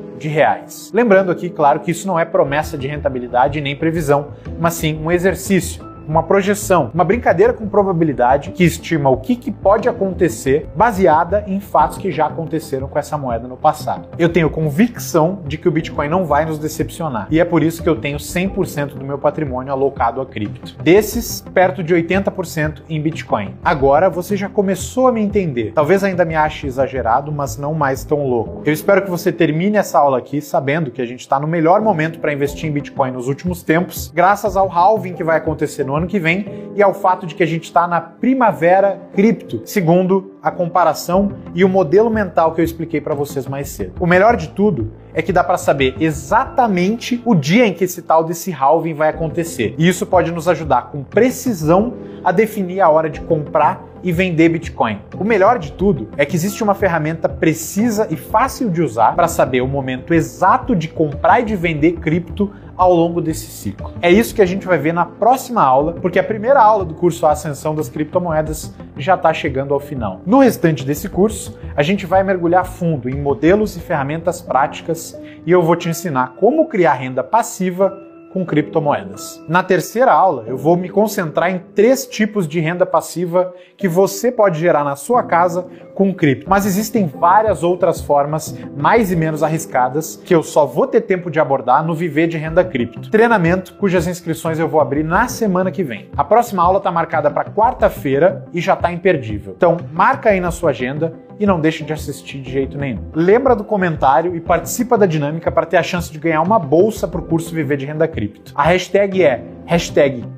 Lembrando aqui, claro, que isso não é promessa de rentabilidade nem previsão, mas sim um exercício, uma projeção, uma brincadeira com probabilidade que estima o que pode acontecer baseada em fatos que já aconteceram com essa moeda no passado. Eu tenho convicção de que o Bitcoin não vai nos decepcionar e é por isso que eu tenho 100% do meu patrimônio alocado a cripto. Desses, perto de 80% em Bitcoin. Agora você já começou a me entender. Talvez ainda me ache exagerado, mas não mais tão louco. Eu espero que você termine essa aula aqui sabendo que a gente está no melhor momento para investir em Bitcoin nos últimos tempos, graças ao halving que vai acontecer no ano que vem e ao fato de que a gente está na primavera cripto, segundo a comparação e o modelo mental que eu expliquei para vocês mais cedo. O melhor de tudo é que dá para saber exatamente o dia em que esse tal desse halving vai acontecer. E isso pode nos ajudar com precisão a definir a hora de comprar e vender Bitcoin. O melhor de tudo é que existe uma ferramenta precisa e fácil de usar para saber o momento exato de comprar e de vender cripto ao longo desse ciclo. É isso que a gente vai ver na próxima aula, porque a primeira aula do curso A Ascensão das Criptomoedas já está chegando ao final. No restante desse curso, a gente vai mergulhar fundo em modelos e ferramentas práticas e eu vou te ensinar como criar renda passiva com criptomoedas. Na terceira aula, eu vou me concentrar em 3 tipos de renda passiva que você pode gerar na sua casa com cripto. Mas existem várias outras formas, mais e menos arriscadas, que eu só vou ter tempo de abordar no Viver de Renda Cripto. Treinamento cujas inscrições eu vou abrir na semana que vem. A próxima aula está marcada para quarta-feira e já está imperdível. Então, marca aí na sua agenda e não deixe de assistir de jeito nenhum. Lembra do comentário e participa da dinâmica para ter a chance de ganhar uma bolsa para o curso Viver de Renda Cripto. A hashtag é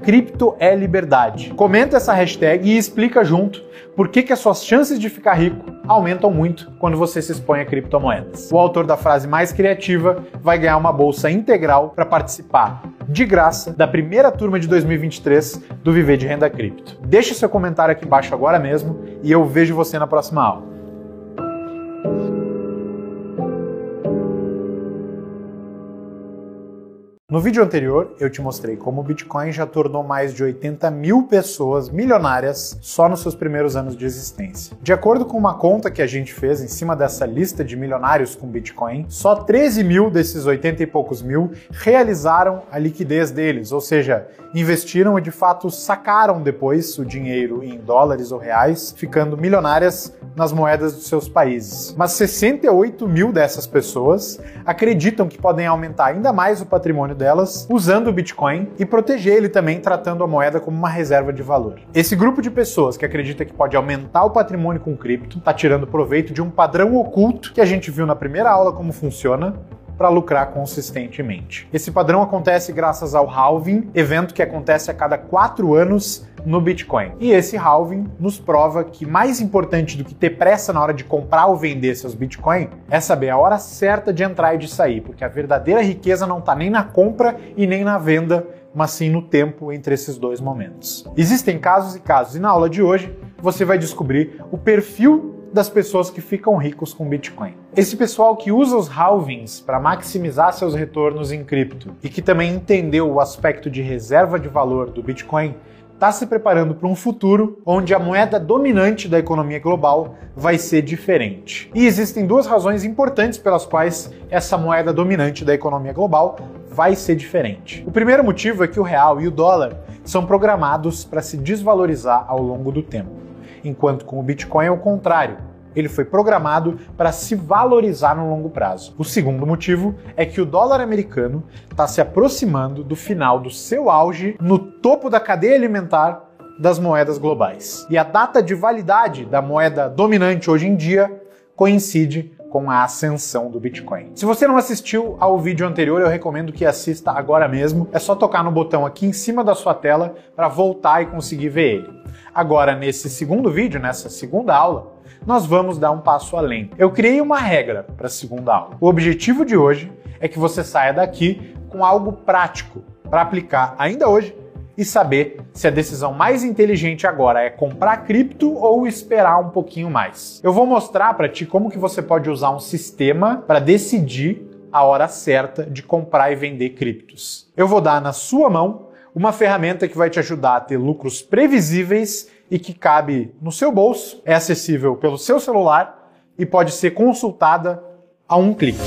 #CriptoELiberdade. Comenta essa hashtag e explica junto por que as suas chances de ficar rico aumentam muito quando você se expõe a criptomoedas. O autor da frase mais criativa vai ganhar uma bolsa integral para participar de graça da primeira turma de 2023 do Viver de Renda Cripto. Deixe seu comentário aqui embaixo agora mesmo e eu vejo você na próxima aula. No vídeo anterior, eu te mostrei como o Bitcoin já tornou mais de 80 mil pessoas milionárias só nos seus primeiros anos de existência. De acordo com uma conta que a gente fez em cima dessa lista de milionários com Bitcoin, só 13 mil desses 80 e poucos mil realizaram a liquidez deles, ou seja, investiram e de fato sacaram depois o dinheiro em dólares ou reais, ficando milionárias nas moedas dos seus países. Mas 68 mil dessas pessoas acreditam que podem aumentar ainda mais o patrimônio delas usando o Bitcoin e proteger ele também tratando a moeda como uma reserva de valor. Esse grupo de pessoas que acredita que pode aumentar o patrimônio com cripto está tirando proveito de um padrão oculto que a gente viu na primeira aula como funciona para lucrar consistentemente. Esse padrão acontece graças ao halving, evento que acontece a cada 4 anos no Bitcoin. E esse halving nos prova que mais importante do que ter pressa na hora de comprar ou vender seus Bitcoin é saber a hora certa de entrar e de sair, porque a verdadeira riqueza não está nem na compra e nem na venda, mas sim no tempo entre esses dois momentos. Existem casos e casos, e na aula de hoje você vai descobrir o perfil das pessoas que ficam ricos com Bitcoin. Esse pessoal que usa os halvings para maximizar seus retornos em cripto e que também entendeu o aspecto de reserva de valor do Bitcoin está se preparando para um futuro onde a moeda dominante da economia global vai ser diferente. E existem 2 razões importantes pelas quais essa moeda dominante da economia global vai ser diferente. O primeiro motivo é que o real e o dólar são programados para se desvalorizar ao longo do tempo, enquanto com o Bitcoin é o contrário. Ele foi programado para se valorizar no longo prazo. O segundo motivo é que o dólar americano está se aproximando do final do seu auge no topo da cadeia alimentar das moedas globais. E a data de validade da moeda dominante hoje em dia coincide com a ascensão do Bitcoin. Se você não assistiu ao vídeo anterior, eu recomendo que assista agora mesmo. É só tocar no botão aqui em cima da sua tela para voltar e conseguir ver ele. Agora, nesse segundo vídeo, nessa segunda aula, nós vamos dar um passo além. Eu criei uma regra para a segunda aula. O objetivo de hoje é que você saia daqui com algo prático para aplicar ainda hoje e saber se a decisão mais inteligente agora é comprar cripto ou esperar um pouquinho mais. Eu vou mostrar para ti como que você pode usar um sistema para decidir a hora certa de comprar e vender criptos. Eu vou dar na sua mão uma ferramenta que vai te ajudar a ter lucros previsíveis e que cabe no seu bolso, é acessível pelo seu celular e pode ser consultada a um clique.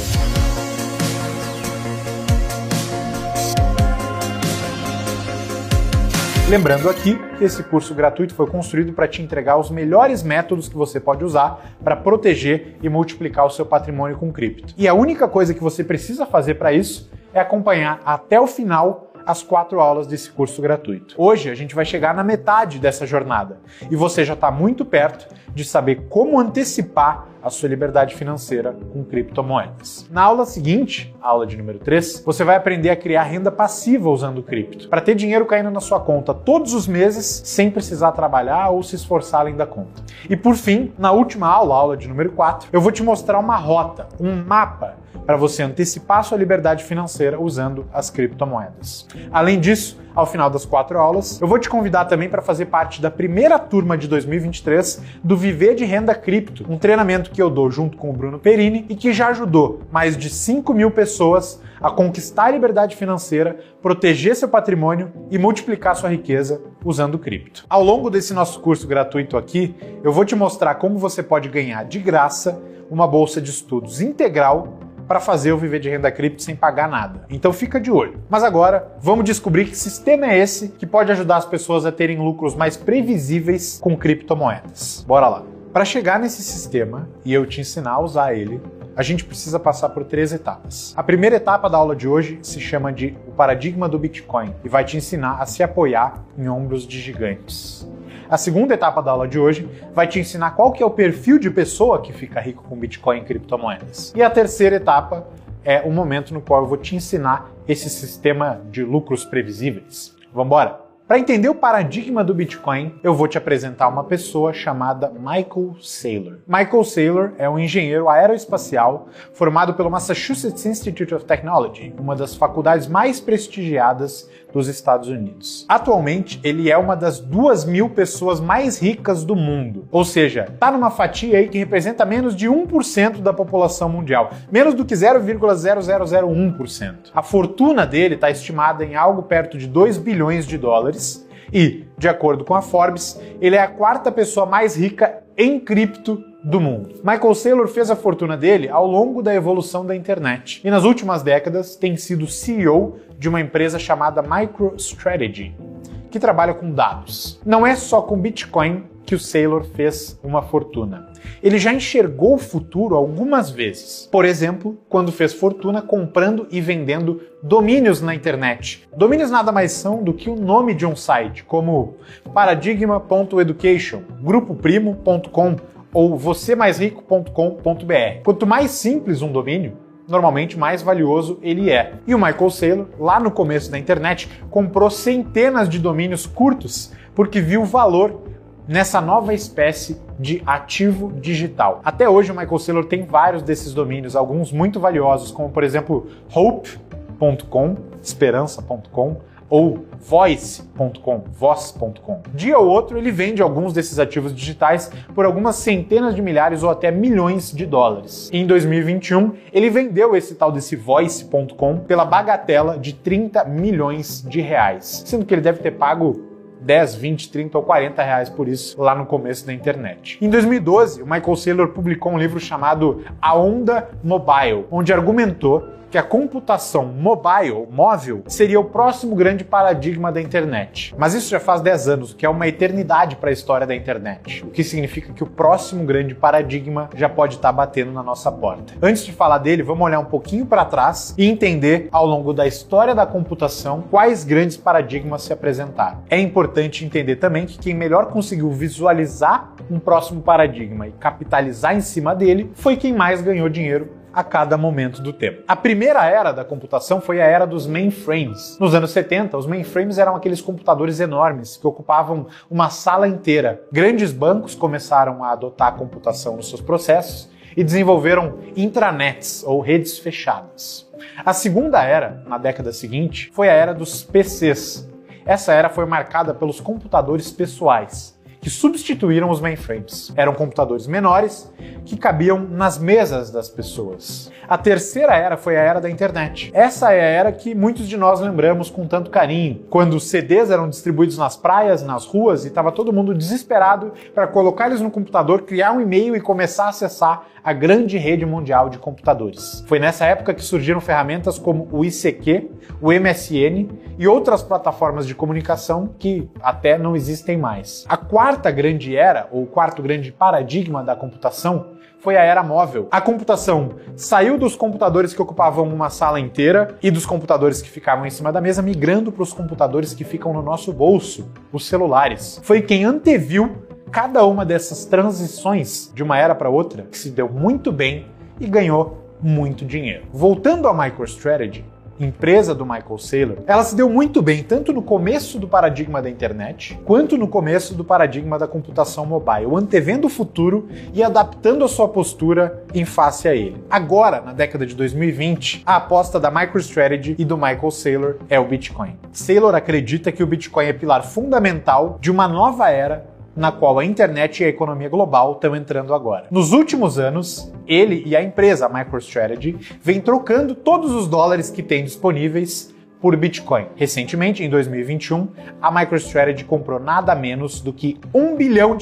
Lembrando aqui que esse curso gratuito foi construído para te entregar os melhores métodos que você pode usar para proteger e multiplicar o seu patrimônio com cripto. E a única coisa que você precisa fazer para isso é acompanhar até o final as 4 aulas desse curso gratuito. Hoje a gente vai chegar na metade dessa jornada e você já está muito perto de saber como antecipar a sua liberdade financeira com criptomoedas. Na aula seguinte, a aula de número 3, você vai aprender a criar renda passiva usando cripto, para ter dinheiro caindo na sua conta todos os meses sem precisar trabalhar ou se esforçar além da conta. E por fim, na última aula, a aula de número 4, eu vou te mostrar uma rota, um mapa para você antecipar sua liberdade financeira usando as criptomoedas. Além disso, ao final das 4 aulas, eu vou te convidar também para fazer parte da primeira turma de 2023 do Viver de Renda Cripto, um treinamento que eu dou junto com o Bruno Perini e que já ajudou mais de 5 mil pessoas a conquistar a liberdade financeira, proteger seu patrimônio e multiplicar sua riqueza usando cripto. Ao longo desse nosso curso gratuito aqui, eu vou te mostrar como você pode ganhar de graça uma bolsa de estudos integral para fazer eu viver de renda cripto sem pagar nada. Então fica de olho. Mas agora, vamos descobrir que sistema é esse que pode ajudar as pessoas a terem lucros mais previsíveis com criptomoedas. Bora lá. Para chegar nesse sistema e eu te ensinar a usar ele, a gente precisa passar por 3 etapas. A primeira etapa da aula de hoje se chama de o paradigma do Bitcoin e vai te ensinar a se apoiar em ombros de gigantes. A segunda etapa da aula de hoje vai te ensinar qual que é o perfil de pessoa que fica rico com Bitcoin e criptomoedas. E a terceira etapa é o momento no qual eu vou te ensinar esse sistema de lucros previsíveis. Vamos embora? Para entender o paradigma do Bitcoin, eu vou te apresentar uma pessoa chamada Michael Saylor. Michael Saylor é um engenheiro aeroespacial formado pelo Massachusetts Institute of Technology, uma das faculdades mais prestigiadas dos Estados Unidos. Atualmente, ele é uma das 2.000 pessoas mais ricas do mundo. Ou seja, tá numa fatia aí que representa menos de 1% da população mundial. Menos do que 0,0001%. A fortuna dele está estimada em algo perto de 2 bilhões de dólares. E, de acordo com a Forbes, ele é a 4ª pessoa mais rica em cripto do mundo. Michael Saylor fez a fortuna dele ao longo da evolução da internet e nas últimas décadas tem sido CEO de uma empresa chamada MicroStrategy, que trabalha com dados. Não é só com Bitcoin que o Saylor fez uma fortuna. Ele já enxergou o futuro algumas vezes. Por exemplo, quando fez fortuna comprando e vendendo domínios na internet. Domínios nada mais são do que o nome de um site, como paradigma.education, grupoprimo.com ou vocêmaisrico.com.br. Quanto mais simples um domínio, normalmente mais valioso ele é. E o Michael Saylor, lá no começo da internet, comprou centenas de domínios curtos porque viu valor nessa nova espécie de ativo digital. Até hoje o Michael Saylor tem vários desses domínios, alguns muito valiosos, como por exemplo hope.com, esperança.com, ou voice.com, voz.com. Dia ou outro ele vende alguns desses ativos digitais por algumas centenas de milhares ou até milhões de dólares. E em 2021 ele vendeu esse tal desse voice.com pela bagatela de 30 milhões de reais, sendo que ele deve ter pago 10, 20, 30 ou 40 reais por isso lá no começo da internet. Em 2012, o Michael Saylor publicou um livro chamado A Onda Mobile, onde argumentou que a computação móvel, seria o próximo grande paradigma da internet. Mas isso já faz 10 anos, o que é uma eternidade para a história da internet. O que significa que o próximo grande paradigma já pode estar batendo na nossa porta. Antes de falar dele, vamos olhar um pouquinho para trás e entender, ao longo da história da computação, quais grandes paradigmas se apresentaram. É importante entender também que quem melhor conseguiu visualizar um próximo paradigma e capitalizar em cima dele foi quem mais ganhou dinheiro a cada momento do tempo. A primeira era da computação foi a era dos mainframes. Nos anos 70, os mainframes eram aqueles computadores enormes que ocupavam uma sala inteira. Grandes bancos começaram a adotar a computação nos seus processos e desenvolveram intranets, ou redes fechadas. A segunda era, na década seguinte, foi a era dos PCs. Essa era foi marcada pelos computadores pessoais, que substituíram os mainframes. Eram computadores menores que cabiam nas mesas das pessoas. A terceira era foi a era da internet. Essa é a era que muitos de nós lembramos com tanto carinho, quando os CDs eram distribuídos nas praias, nas ruas, e estava todo mundo desesperado para colocar eles no computador, criar um e-mail e começar a acessar a grande rede mundial de computadores. Foi nessa época que surgiram ferramentas como o ICQ, o MSN e outras plataformas de comunicação que até não existem mais. A quarta grande era, ou quarto grande paradigma da computação, foi a era móvel. A computação saiu dos computadores que ocupavam uma sala inteira e dos computadores que ficavam em cima da mesa, migrando para os computadores que ficam no nosso bolso, os celulares. Foi quem anteviu cada uma dessas transições de uma era para outra, que se deu muito bem e ganhou muito dinheiro. Voltando à MicroStrategy, empresa do Michael Saylor, ela se deu muito bem tanto no começo do paradigma da internet, quanto no começo do paradigma da computação mobile, antevendo o futuro e adaptando a sua postura em face a ele. Agora, na década de 2020, a aposta da MicroStrategy e do Michael Saylor é o Bitcoin. Saylor acredita que o Bitcoin é pilar fundamental de uma nova era na qual a internet e a economia global estão entrando agora. Nos últimos anos, ele e a empresa, a MicroStrategy, vem trocando todos os dólares que tem disponíveis por Bitcoin. Recentemente, em 2021, a MicroStrategy comprou nada menos do que $1 bilhão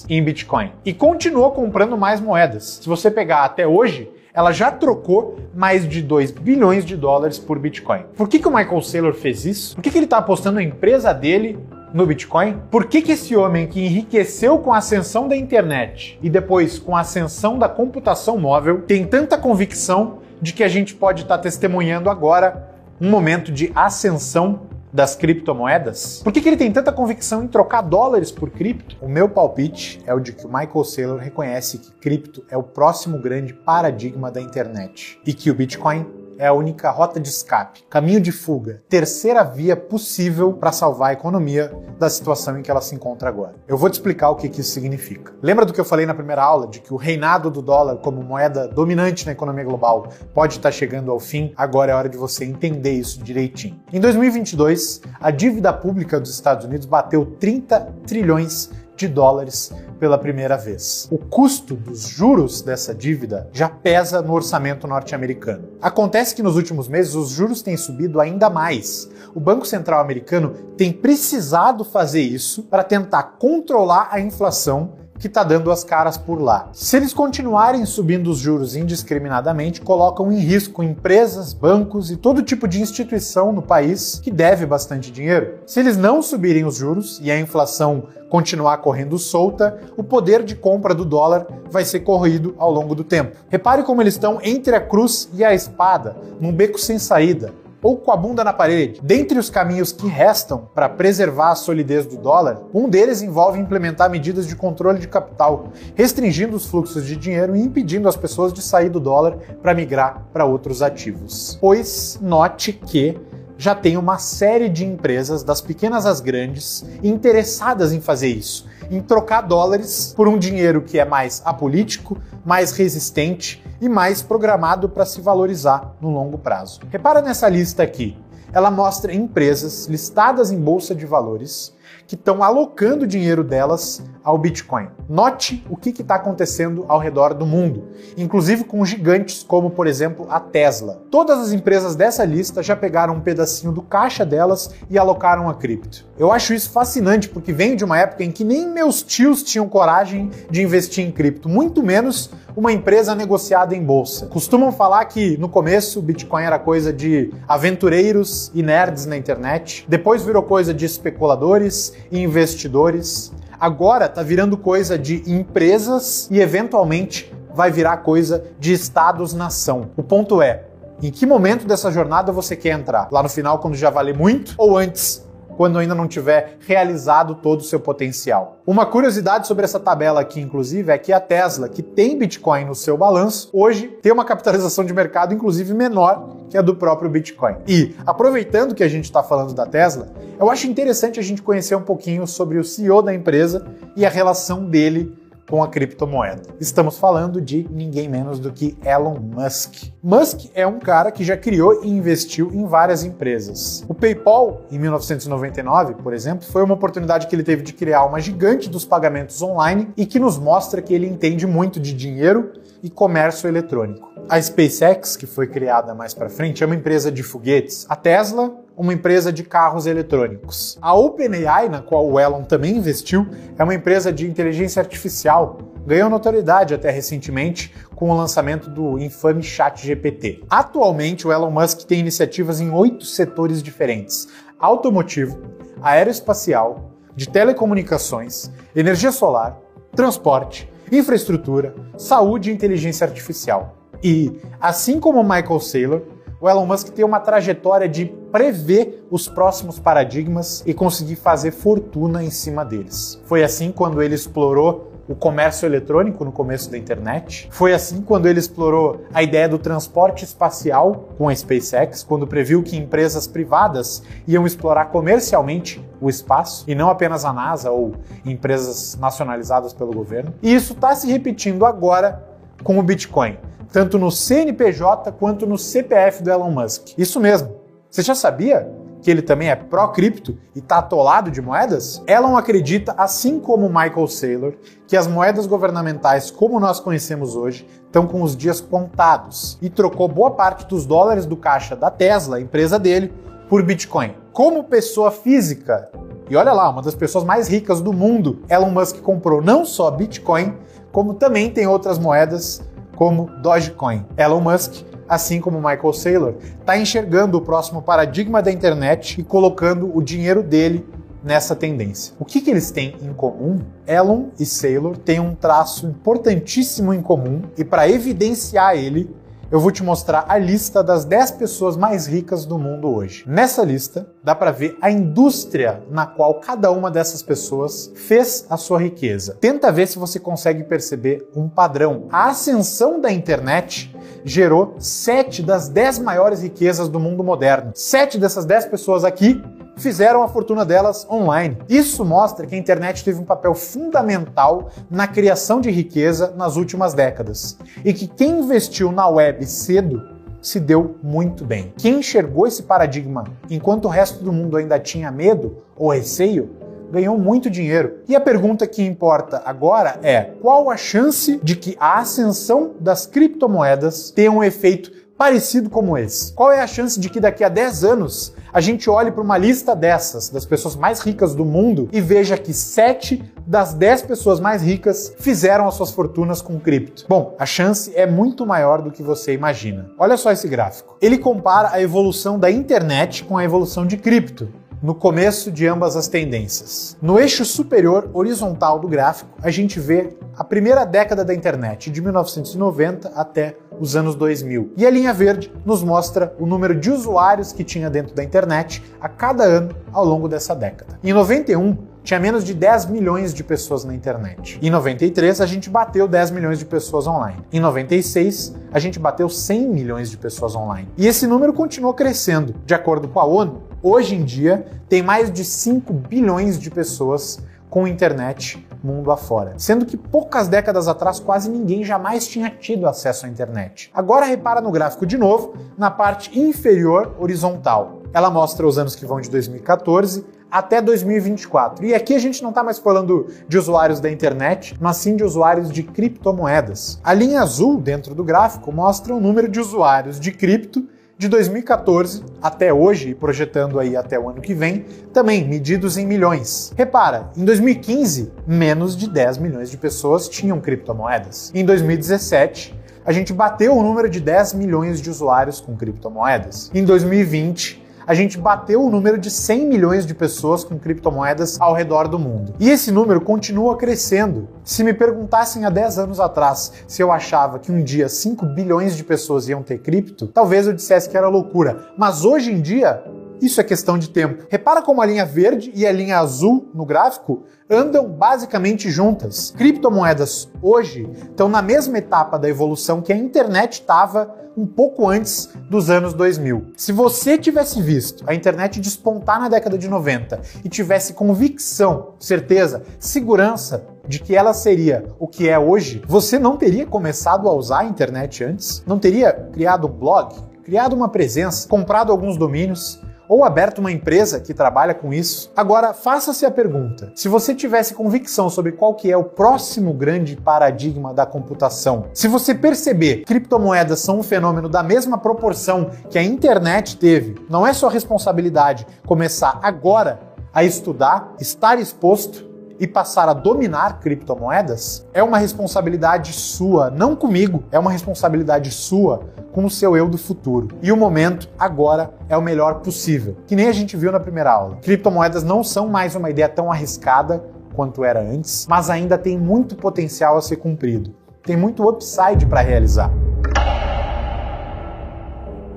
em Bitcoin e continuou comprando mais moedas. Se você pegar até hoje, ela já trocou mais de 2 bilhões de dólares por Bitcoin. Por que o Michael Saylor fez isso? Por que ele está apostando a empresa dele no Bitcoin? Por que esse homem que enriqueceu com a ascensão da internet e depois com a ascensão da computação móvel tem tanta convicção de que a gente pode estar testemunhando agora um momento de ascensão das criptomoedas? Por que ele tem tanta convicção em trocar dólares por cripto? O meu palpite é o de que o Michael Saylor reconhece que cripto é o próximo grande paradigma da internet e que o Bitcoin é a única rota de escape, caminho de fuga, terceira via possível para salvar a economia da situação em que ela se encontra agora. Eu vou te explicar o que isso significa. Lembra do que eu falei na primeira aula, de que o reinado do dólar como moeda dominante na economia global pode estar chegando ao fim? Agora é hora de você entender isso direitinho. Em 2022, a dívida pública dos Estados Unidos bateu 30 trilhões de dólares pela primeira vez. O custo dos juros dessa dívida já pesa no orçamento norte-americano. Acontece que nos últimos meses os juros têm subido ainda mais. O Banco Central americano tem precisado fazer isso para tentar controlar a inflação que está dando as caras por lá. Se eles continuarem subindo os juros indiscriminadamente, colocam em risco empresas, bancos e todo tipo de instituição no país que deve bastante dinheiro. Se eles não subirem os juros e a inflação continuar correndo solta, o poder de compra do dólar vai ser corroído ao longo do tempo. Repare como eles estão entre a cruz e a espada, num beco sem saída, ou com a bunda na parede. Dentre os caminhos que restam para preservar a solidez do dólar, um deles envolve implementar medidas de controle de capital, restringindo os fluxos de dinheiro e impedindo as pessoas de sair do dólar para migrar para outros ativos. Pois note que já tem uma série de empresas, das pequenas às grandes, interessadas em fazer isso, em trocar dólares por um dinheiro que é mais apolítico, mais resistente e mais programado para se valorizar no longo prazo. Repara nessa lista aqui. Ela mostra empresas listadas em bolsa de valores que estão alocando o dinheiro delas ao Bitcoin. Note o que está acontecendo ao redor do mundo, inclusive com gigantes como, por exemplo, a Tesla. Todas as empresas dessa lista já pegaram um pedacinho do caixa delas e alocaram a cripto. Eu acho isso fascinante porque vem de uma época em que nem meus tios tinham coragem de investir em cripto, muito menos uma empresa negociada em bolsa. Costumam falar que no começo o Bitcoin era coisa de aventureiros e nerds na internet, depois virou coisa de especuladores e investidores, agora tá virando coisa de empresas e eventualmente vai virar coisa de estados-nação. O ponto é, em que momento dessa jornada você quer entrar? Lá no final, quando já valer muito, ou antes, quando ainda não tiver realizado todo o seu potencial? Uma curiosidade sobre essa tabela aqui, inclusive, é que a Tesla, que tem Bitcoin no seu balanço, hoje tem uma capitalização de mercado, inclusive, menor que a do próprio Bitcoin. E, aproveitando que a gente está falando da Tesla, eu acho interessante a gente conhecer um pouquinho sobre o CEO da empresa e a relação dele com a criptomoeda. Estamos falando de ninguém menos do que Elon Musk. Musk é um cara que já criou e investiu em várias empresas. O PayPal, em 1999, por exemplo, foi uma oportunidade que ele teve de criar uma gigante dos pagamentos online e que nos mostra que ele entende muito de dinheiro e comércio eletrônico. A SpaceX, que foi criada mais para frente, é uma empresa de foguetes. A Tesla, uma empresa de carros eletrônicos. A OpenAI, na qual o Elon também investiu, é uma empresa de inteligência artificial. Ganhou notoriedade até recentemente com o lançamento do infame ChatGPT. Atualmente, o Elon Musk tem iniciativas em 8 setores diferentes: automotivo, aeroespacial, de telecomunicações, energia solar, transporte, infraestrutura, saúde e inteligência artificial. E, assim como o Michael Saylor, o Elon Musk tem uma trajetória de prever os próximos paradigmas e conseguir fazer fortuna em cima deles. Foi assim quando ele explorou o comércio eletrônico no começo da internet. Foi assim quando ele explorou a ideia do transporte espacial com a SpaceX, quando previu que empresas privadas iam explorar comercialmente o espaço e não apenas a NASA ou empresas nacionalizadas pelo governo. E isso está se repetindo agora com o Bitcoin, tanto no CNPJ quanto no CPF do Elon Musk. Isso mesmo. Você já sabia que ele também é pró-cripto e está atolado de moedas? Elon acredita, assim como Michael Saylor, que as moedas governamentais, como nós conhecemos hoje, estão com os dias contados e trocou boa parte dos dólares do caixa da Tesla, a empresa dele, por Bitcoin. Como pessoa física, e olha lá, uma das pessoas mais ricas do mundo, Elon Musk comprou não só Bitcoin, como também tem outras moedas como Dogecoin. Elon Musk, assim como Michael Saylor, está enxergando o próximo paradigma da internet e colocando o dinheiro dele nessa tendência. O que eles têm em comum? Elon e Saylor têm um traço importantíssimo em comum e para evidenciar ele, eu vou te mostrar a lista das 10 pessoas mais ricas do mundo hoje. Nessa lista, dá para ver a indústria na qual cada uma dessas pessoas fez a sua riqueza. Tenta ver se você consegue perceber um padrão. A ascensão da internet gerou 7 das 10 maiores riquezas do mundo moderno. 7 dessas 10 pessoas aqui fizeram a fortuna delas online. Isso mostra que a internet teve um papel fundamental na criação de riqueza nas últimas décadas e que quem investiu na web cedo se deu muito bem. Quem enxergou esse paradigma enquanto o resto do mundo ainda tinha medo ou receio, ganhou muito dinheiro. E a pergunta que importa agora é: qual a chance de que a ascensão das criptomoedas tenha um efeito parecido como esse? Qual é a chance de que daqui a 10 anos a gente olhe para uma lista dessas, das pessoas mais ricas do mundo, e veja que 7 das 10 pessoas mais ricas fizeram as suas fortunas com cripto? Bom, a chance é muito maior do que você imagina. Olha só esse gráfico. Ele compara a evolução da internet com a evolução de cripto no começo de ambas as tendências. No eixo superior horizontal do gráfico, a gente vê a primeira década da internet, de 1990 até os anos 2000. E a linha verde nos mostra o número de usuários que tinha dentro da internet a cada ano ao longo dessa década. Em 91, tinha menos de 10 milhões de pessoas na internet. Em 93, a gente bateu 10 milhões de pessoas online. Em 96, a gente bateu 100 milhões de pessoas online. E esse número continuou crescendo. De acordo com a ONU, hoje em dia, tem mais de 5 bilhões de pessoas com internet mundo afora. Sendo que poucas décadas atrás quase ninguém jamais tinha tido acesso à internet. Agora repara no gráfico de novo, na parte inferior horizontal. Ela mostra os anos que vão de 2014 até 2024. E aqui a gente não está mais falando de usuários da internet, mas sim de usuários de criptomoedas. A linha azul dentro do gráfico mostra o número de usuários de cripto de 2014 até hoje, e projetando aí até o ano que vem, também medidos em milhões. Repara, em 2015, menos de 10 milhões de pessoas tinham criptomoedas. Em 2017, a gente bateu o número de 10 milhões de usuários com criptomoedas. Em 2020, a gente bateu o número de 100 milhões de pessoas com criptomoedas ao redor do mundo. E esse número continua crescendo. Se me perguntassem há 10 anos atrás se eu achava que um dia 5 bilhões de pessoas iam ter cripto, talvez eu dissesse que era loucura. Mas hoje em dia, isso é questão de tempo. Repara como a linha verde e a linha azul no gráfico andam basicamente juntas. Criptomoedas hoje estão na mesma etapa da evolução que a internet estava um pouco antes dos anos 2000. Se você tivesse visto a internet despontar na década de 90 e tivesse convicção, certeza, segurança de que ela seria o que é hoje, você não teria começado a usar a internet antes? Não teria criado um blog, criado uma presença, comprado alguns domínios, ou aberto uma empresa que trabalha com isso? Agora, faça-se a pergunta: se você tivesse convicção sobre qual que é o próximo grande paradigma da computação, se você perceber que criptomoedas são um fenômeno da mesma proporção que a internet teve, não é sua responsabilidade começar agora a estudar, estar exposto e passar a dominar criptomoedas? É uma responsabilidade sua, não comigo, é uma responsabilidade sua com o seu eu do futuro. E o momento agora é o melhor possível. Que nem a gente viu na primeira aula. Criptomoedas não são mais uma ideia tão arriscada quanto era antes, mas ainda tem muito potencial a ser cumprido. Tem muito upside para realizar.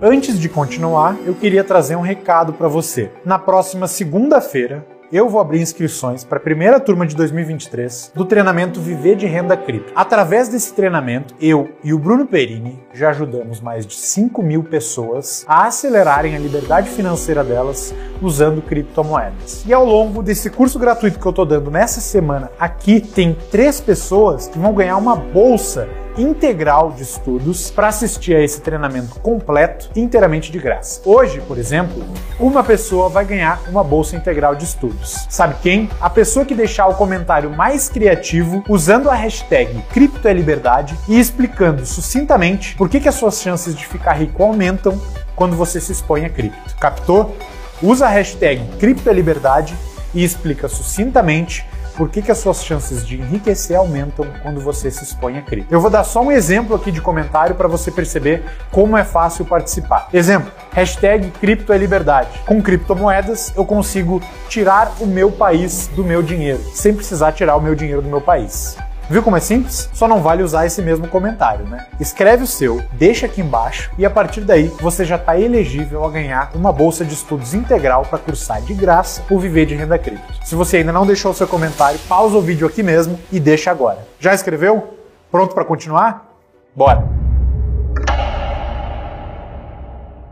Antes de continuar, eu queria trazer um recado para você. Na próxima segunda-feira, eu vou abrir inscrições para a primeira turma de 2023 do treinamento Viver de Renda Cripto. Através desse treinamento, eu e o Bruno Perini já ajudamos mais de 5 mil pessoas a acelerarem a liberdade financeira delas usando criptomoedas. E ao longo desse curso gratuito que eu estou dando nessa semana aqui, tem 3 pessoas que vão ganhar uma bolsa integral de estudos para assistir a esse treinamento completo inteiramente de graça. Hoje, por exemplo, uma pessoa vai ganhar uma bolsa integral de estudos. Sabe quem? A pessoa que deixar o comentário mais criativo usando a hashtag CriptoELiberdade e explicando sucintamente por que as suas chances de ficar rico aumentam quando você se expõe a cripto. Captou? Usa a hashtag CriptoELiberdade e explica sucintamente por que as suas chances de enriquecer aumentam quando você se expõe a cripto. Eu vou dar só um exemplo aqui de comentário para você perceber como é fácil participar. Exemplo, hashtag cripto é liberdade. Com criptomoedas eu consigo tirar o meu país do meu dinheiro, sem precisar tirar o meu dinheiro do meu país. Viu como é simples? Só não vale usar esse mesmo comentário, né? Escreve o seu, deixa aqui embaixo e a partir daí você já está elegível a ganhar uma bolsa de estudos integral para cursar de graça ou viver de renda cripto. Se você ainda não deixou o seu comentário, pausa o vídeo aqui mesmo e deixa agora. Já escreveu? Pronto para continuar? Bora!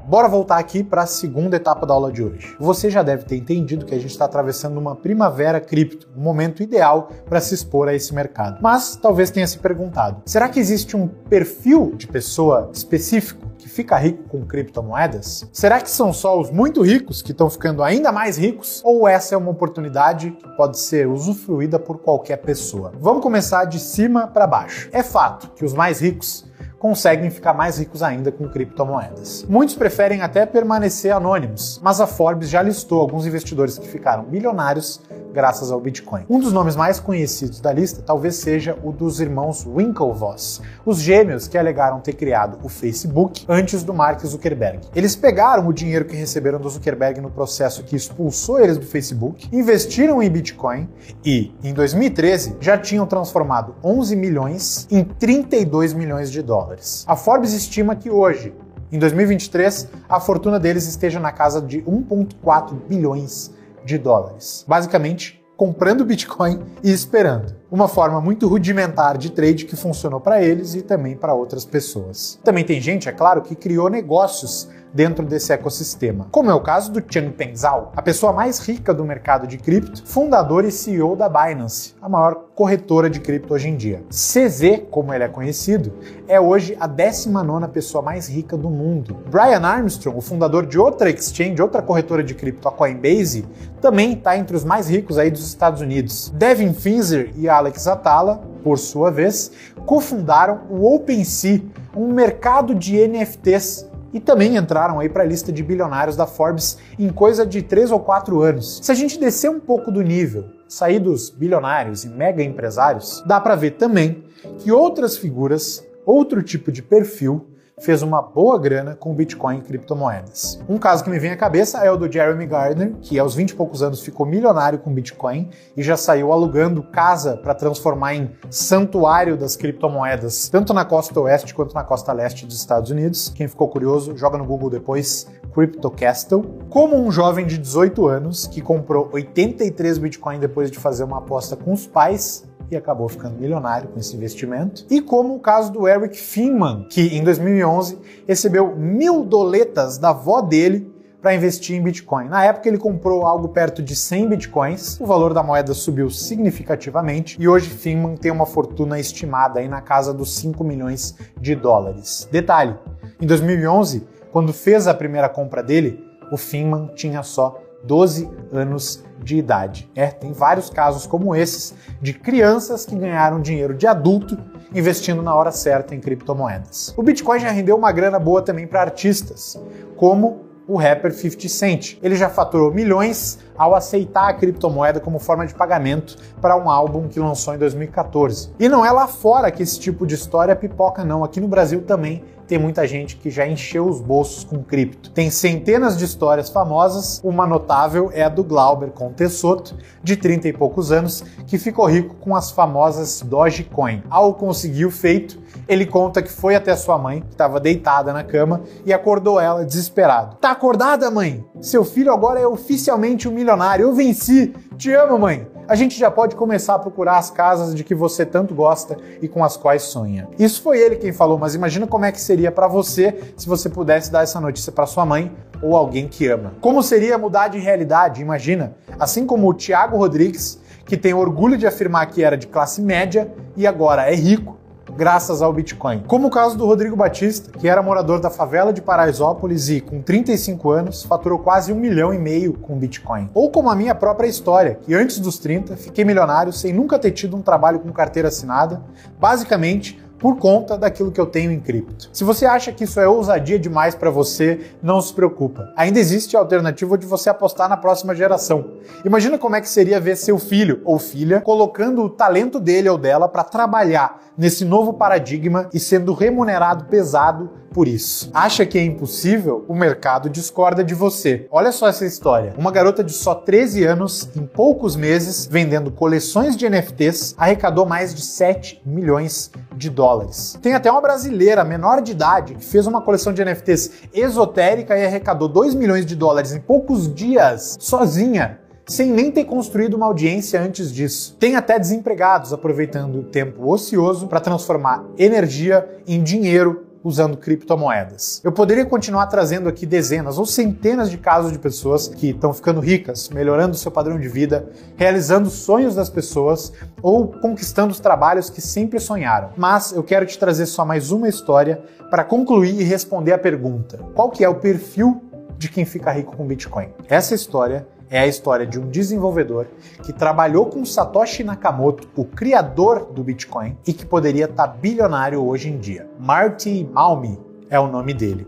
Bora voltar aqui para a segunda etapa da aula de hoje. Você já deve ter entendido que a gente está atravessando uma primavera cripto, um momento ideal para se expor a esse mercado. Mas talvez tenha se perguntado, será que existe um perfil de pessoa específico que fica rico com criptomoedas? Será que são só os muito ricos que estão ficando ainda mais ricos? Ou essa é uma oportunidade que pode ser usufruída por qualquer pessoa? Vamos começar de cima para baixo. É fato que os mais ricos conseguem ficar mais ricos ainda com criptomoedas. Muitos preferem até permanecer anônimos, mas a Forbes já listou alguns investidores que ficaram bilionários graças ao Bitcoin. Um dos nomes mais conhecidos da lista talvez seja o dos irmãos Winklevoss, os gêmeos que alegaram ter criado o Facebook antes do Mark Zuckerberg. Eles pegaram o dinheiro que receberam do Zuckerberg no processo que expulsou eles do Facebook, investiram em Bitcoin e, em 2013, já tinham transformado 11 milhões em 32 milhões de dólares. A Forbes estima que hoje, em 2023, a fortuna deles esteja na casa de 1,4 bilhões de dólares. Basicamente, comprando Bitcoin e esperando. Uma forma muito rudimentar de trade que funcionou para eles e também para outras pessoas. Também tem gente, é claro, que criou negócios dentro desse ecossistema, como é o caso do Changpeng Zhao, a pessoa mais rica do mercado de cripto, fundador e CEO da Binance, a maior corretora de cripto hoje em dia. CZ, como ele é conhecido, é hoje a 19ª pessoa mais rica do mundo. Brian Armstrong, o fundador de outra exchange, outra corretora de cripto, a Coinbase, também está entre os mais ricos aí dos Estados Unidos. Devin Finzer e Alex Atala, por sua vez, cofundaram o OpenSea, um mercado de NFTs, e também entraram aí para a lista de bilionários da Forbes em coisa de 3 ou 4 anos. Se a gente descer um pouco do nível, sair dos bilionários e mega empresários, dá para ver também que outras figuras, outro tipo de perfil, fez uma boa grana com Bitcoin e criptomoedas. Um caso que me vem à cabeça é o do Jeremy Gardner, que aos 20 e poucos anos ficou milionário com Bitcoin e já saiu alugando casa para transformar em santuário das criptomoedas, tanto na costa oeste quanto na costa leste dos Estados Unidos. Quem ficou curioso, joga no Google depois CryptoCastle. Como um jovem de 18 anos que comprou 83 Bitcoin depois de fazer uma aposta com os pais e acabou ficando milionário com esse investimento. E como o caso do Eric Finman, que em 2011 recebeu 1000 doletas da avó dele para investir em Bitcoin. Na época ele comprou algo perto de 100 Bitcoins, o valor da moeda subiu significativamente e hoje Finman tem uma fortuna estimada aí na casa dos 5 milhões de dólares. Detalhe, em 2011, quando fez a primeira compra dele, o Finman tinha só 12 anos de idade. Tem vários casos como esses de crianças que ganharam dinheiro de adulto investindo na hora certa em criptomoedas. O Bitcoin já rendeu uma grana boa também para artistas, como o rapper 50 Cent. Ele já faturou milhões ao aceitar a criptomoeda como forma de pagamento para um álbum que lançou em 2014. E não é lá fora que esse tipo de história pipoca não. Aqui no Brasil também tem muita gente que já encheu os bolsos com cripto. Tem centenas de histórias famosas, uma notável é a do Glauber Contesotto, de 30 e poucos anos, que ficou rico com as famosas Dogecoin. Ao conseguir o feito, ele conta que foi até sua mãe, que estava deitada na cama, e acordou ela desesperado. Tá acordada, mãe? Seu filho agora é oficialmente um milionário. Eu venci! Te amo, mãe! A gente já pode começar a procurar as casas de que você tanto gosta e com as quais sonha. Isso foi ele quem falou, mas imagina como é que seria para você se você pudesse dar essa notícia para sua mãe ou alguém que ama. Como seria mudar de realidade? Imagina, assim como o Thiago Rodrigues, que tem orgulho de afirmar que era de classe média e agora é rico, graças ao Bitcoin. Como o caso do Rodrigo Batista, que era morador da favela de Paraisópolis e, com 35 anos, faturou quase 1,5 milhão com Bitcoin. Ou como a minha própria história, que antes dos 30 fiquei milionário sem nunca ter tido um trabalho com carteira assinada, basicamente por conta daquilo que eu tenho em cripto. Se você acha que isso é ousadia demais para você, não se preocupa. Ainda existe a alternativa de você apostar na próxima geração. Imagina como é que seria ver seu filho ou filha colocando o talento dele ou dela para trabalhar nesse novo paradigma e sendo remunerado pesado por isso. Acha que é impossível? O mercado discorda de você. Olha só essa história. Uma garota de só 13 anos, em poucos meses, vendendo coleções de NFTs, arrecadou mais de 7 milhões de dólares. Tem até uma brasileira, menor de idade, que fez uma coleção de NFTs esotérica e arrecadou 2 milhões de dólares em poucos dias, sozinha, sem nem ter construído uma audiência antes disso. Tem até desempregados aproveitando o tempo ocioso para transformar energia em dinheiro usando criptomoedas. Eu poderia continuar trazendo aqui dezenas ou centenas de casos de pessoas que estão ficando ricas, melhorando seu padrão de vida, realizando sonhos das pessoas ou conquistando os trabalhos que sempre sonharam. Mas eu quero te trazer só mais uma história para concluir e responder a pergunta: qual que é o perfil de quem fica rico com Bitcoin? Essa história é a história de um desenvolvedor que trabalhou com Satoshi Nakamoto, o criador do Bitcoin, e que poderia estar bilionário hoje em dia. Marty Malmi é o nome dele.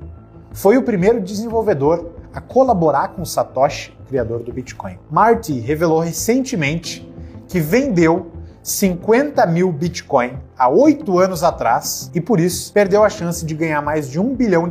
Foi o primeiro desenvolvedor a colaborar com Satoshi, criador do Bitcoin. Marty revelou recentemente que vendeu 50 mil Bitcoin há 8 anos atrás e por isso perdeu a chance de ganhar mais de $1 bilhão,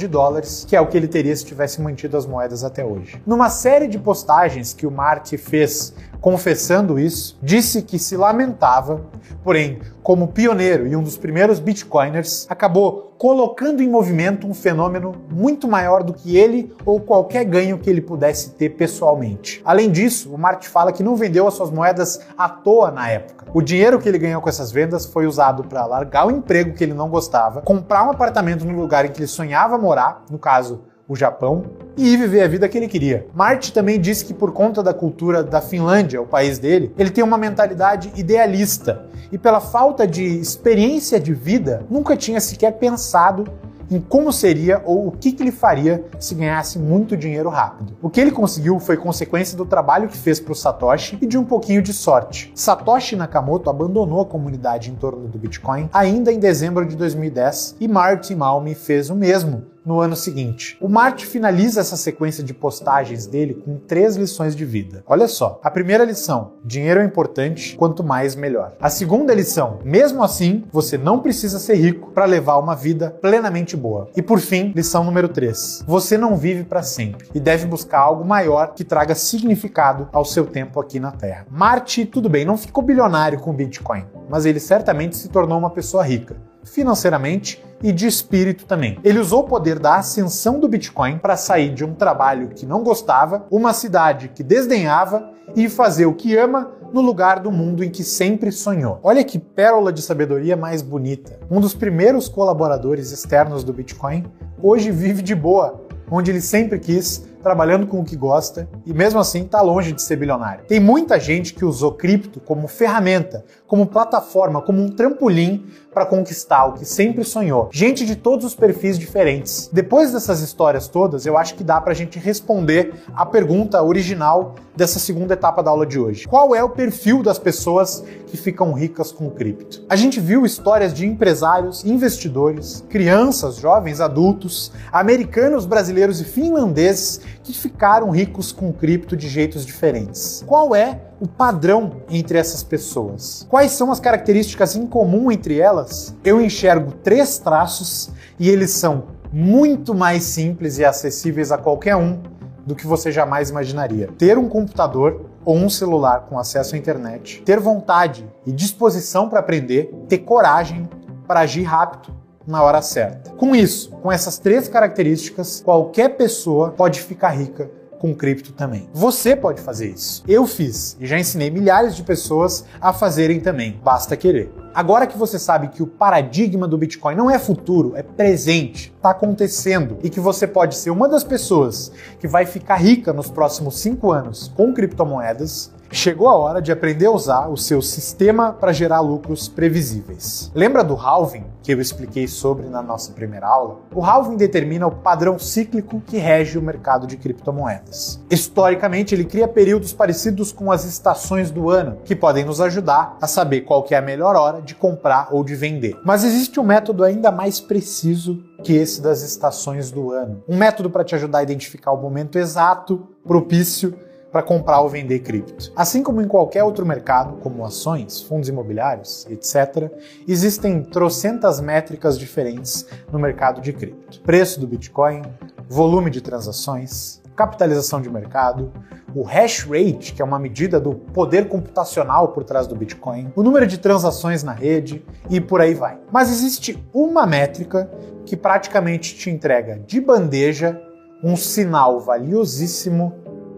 que é o que ele teria se tivesse mantido as moedas até hoje. Numa série de postagens que o Marty fez confessando isso, disse que se lamentava, porém, como pioneiro e um dos primeiros Bitcoiners, acabou colocando em movimento um fenômeno muito maior do que ele ou qualquer ganho que ele pudesse ter pessoalmente. Além disso, o Marty fala que não vendeu as suas moedas à toa na época. O dinheiro que ele ganhou com essas vendas foi usado para largar o emprego que ele não gostava, comprar um apartamento no lugar em que ele sonhava morar, no caso, o Japão, e viver a vida que ele queria. Marty também disse que por conta da cultura da Finlândia, o país dele, ele tem uma mentalidade idealista e pela falta de experiência de vida, nunca tinha sequer pensado em como seria ou o que ele faria se ganhasse muito dinheiro rápido. O que ele conseguiu foi consequência do trabalho que fez para o Satoshi e de um pouquinho de sorte. Satoshi Nakamoto abandonou a comunidade em torno do Bitcoin ainda em dezembro de 2010 e Marty Malmi fez o mesmo no ano seguinte. O Marty finaliza essa sequência de postagens dele com 3 lições de vida. Olha só. A primeira lição: dinheiro é importante, quanto mais melhor. A segunda lição: mesmo assim, você não precisa ser rico para levar uma vida plenamente boa. E por fim, lição número 3: você não vive para sempre e deve buscar algo maior que traga significado ao seu tempo aqui na Terra. Marty, tudo bem, não ficou bilionário com o Bitcoin, mas ele certamente se tornou uma pessoa rica, financeiramente e de espírito também. Ele usou o poder da ascensão do Bitcoin para sair de um trabalho que não gostava, uma cidade que desdenhava e fazer o que ama no lugar do mundo em que sempre sonhou. Olha que pérola de sabedoria mais bonita. Um dos primeiros colaboradores externos do Bitcoin hoje vive de boa, onde ele sempre quis, trabalhando com o que gosta e mesmo assim está longe de ser bilionário. Tem muita gente que usou cripto como ferramenta, como plataforma, como um trampolim para conquistar o que sempre sonhou. Gente de todos os perfis diferentes. Depois dessas histórias todas, eu acho que dá pra gente responder a pergunta original dessa segunda etapa da aula de hoje. Qual é o perfil das pessoas que ficam ricas com cripto? A gente viu histórias de empresários, investidores, crianças, jovens, adultos, americanos, brasileiros e finlandeses que ficaram ricos com cripto de jeitos diferentes. Qual é o padrão entre essas pessoas? Quais são as características em comum entre elas? Eu enxergo 3 traços e eles são muito mais simples e acessíveis a qualquer um do que você jamais imaginaria. Ter um computador ou um celular com acesso à internet, ter vontade e disposição para aprender, ter coragem para agir rápido na hora certa. Com isso, com essas 3 características, qualquer pessoa pode ficar rica com cripto também. Você pode fazer isso. Eu fiz e já ensinei milhares de pessoas a fazerem também. Basta querer. Agora que você sabe que o paradigma do Bitcoin não é futuro, é presente, está acontecendo e que você pode ser uma das pessoas que vai ficar rica nos próximos 5 anos com criptomoedas, Chegou a hora de aprender a usar o seu sistema para gerar lucros previsíveis. Lembra do halving que eu expliquei sobre na nossa primeira aula? O halving determina o padrão cíclico que rege o mercado de criptomoedas. Historicamente, ele cria períodos parecidos com as estações do ano, que podem nos ajudar a saber qual que é a melhor hora de comprar ou de vender. Mas existe um método ainda mais preciso que esse das estações do ano. Um método para te ajudar a identificar o momento exato, propício, para comprar ou vender cripto. Assim como em qualquer outro mercado, como ações, fundos imobiliários, etc., existem trocentas métricas diferentes no mercado de cripto. Preço do Bitcoin, volume de transações, capitalização de mercado, o hash rate, que é uma medida do poder computacional por trás do Bitcoin, o número de transações na rede e por aí vai. Mas existe uma métrica que praticamente te entrega de bandeja um sinal valiosíssimo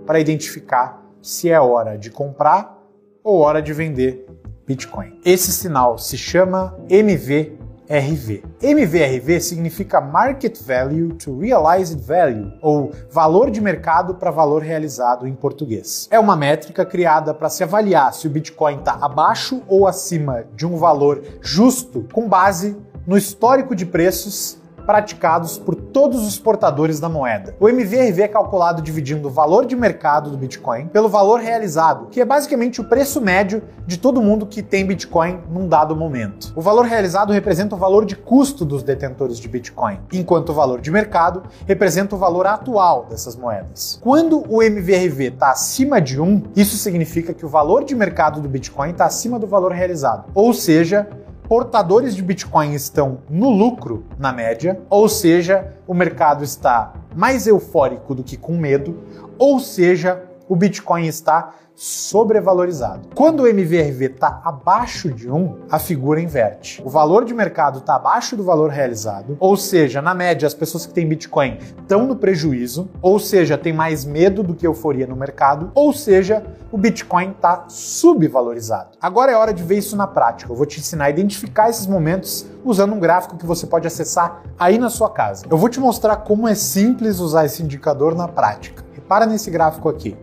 para identificar se é hora de comprar ou hora de vender Bitcoin. Esse sinal se chama MVRV. MVRV significa Market Value to Realized Value, ou valor de mercado para valor realizado em português. É uma métrica criada para se avaliar se o Bitcoin está abaixo ou acima de um valor justo com base no histórico de preços praticados por todos os portadores da moeda. O MVRV é calculado dividindo o valor de mercado do Bitcoin pelo valor realizado, que é basicamente o preço médio de todo mundo que tem Bitcoin num dado momento. O valor realizado representa o valor de custo dos detentores de Bitcoin, enquanto o valor de mercado representa o valor atual dessas moedas. Quando o MVRV está acima de 1, isso significa que o valor de mercado do Bitcoin está acima do valor realizado, ou seja, portadores de Bitcoin estão no lucro, na média, ou seja, o mercado está mais eufórico do que com medo, ou seja, o Bitcoin está sobrevalorizado. Quando o MVRV está abaixo de 1, a figura inverte. O valor de mercado está abaixo do valor realizado, ou seja, na média, as pessoas que têm Bitcoin estão no prejuízo, ou seja, tem mais medo do que euforia no mercado, ou seja, o Bitcoin está subvalorizado. Agora é hora de ver isso na prática. Eu vou te ensinar a identificar esses momentos usando um gráfico que você pode acessar aí na sua casa. Eu vou te mostrar como é simples usar esse indicador na prática. Repara nesse gráfico aqui.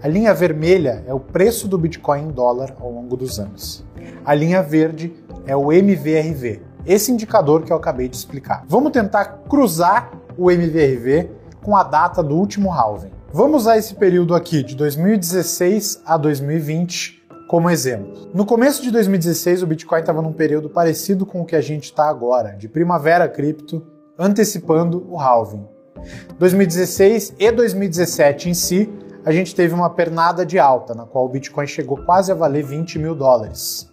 A linha vermelha é o preço do Bitcoin em dólar ao longo dos anos. A linha verde é o MVRV, esse indicador que eu acabei de explicar. Vamos tentar cruzar o MVRV com a data do último halving. Vamos usar esse período aqui de 2016 a 2020 como exemplo. No começo de 2016, o Bitcoin estava num período parecido com o que a gente está agora, de primavera cripto, antecipando o halving. 2016 e 2017 em si, a gente teve uma pernada de alta, na qual o Bitcoin chegou quase a valer 20 mil dólares.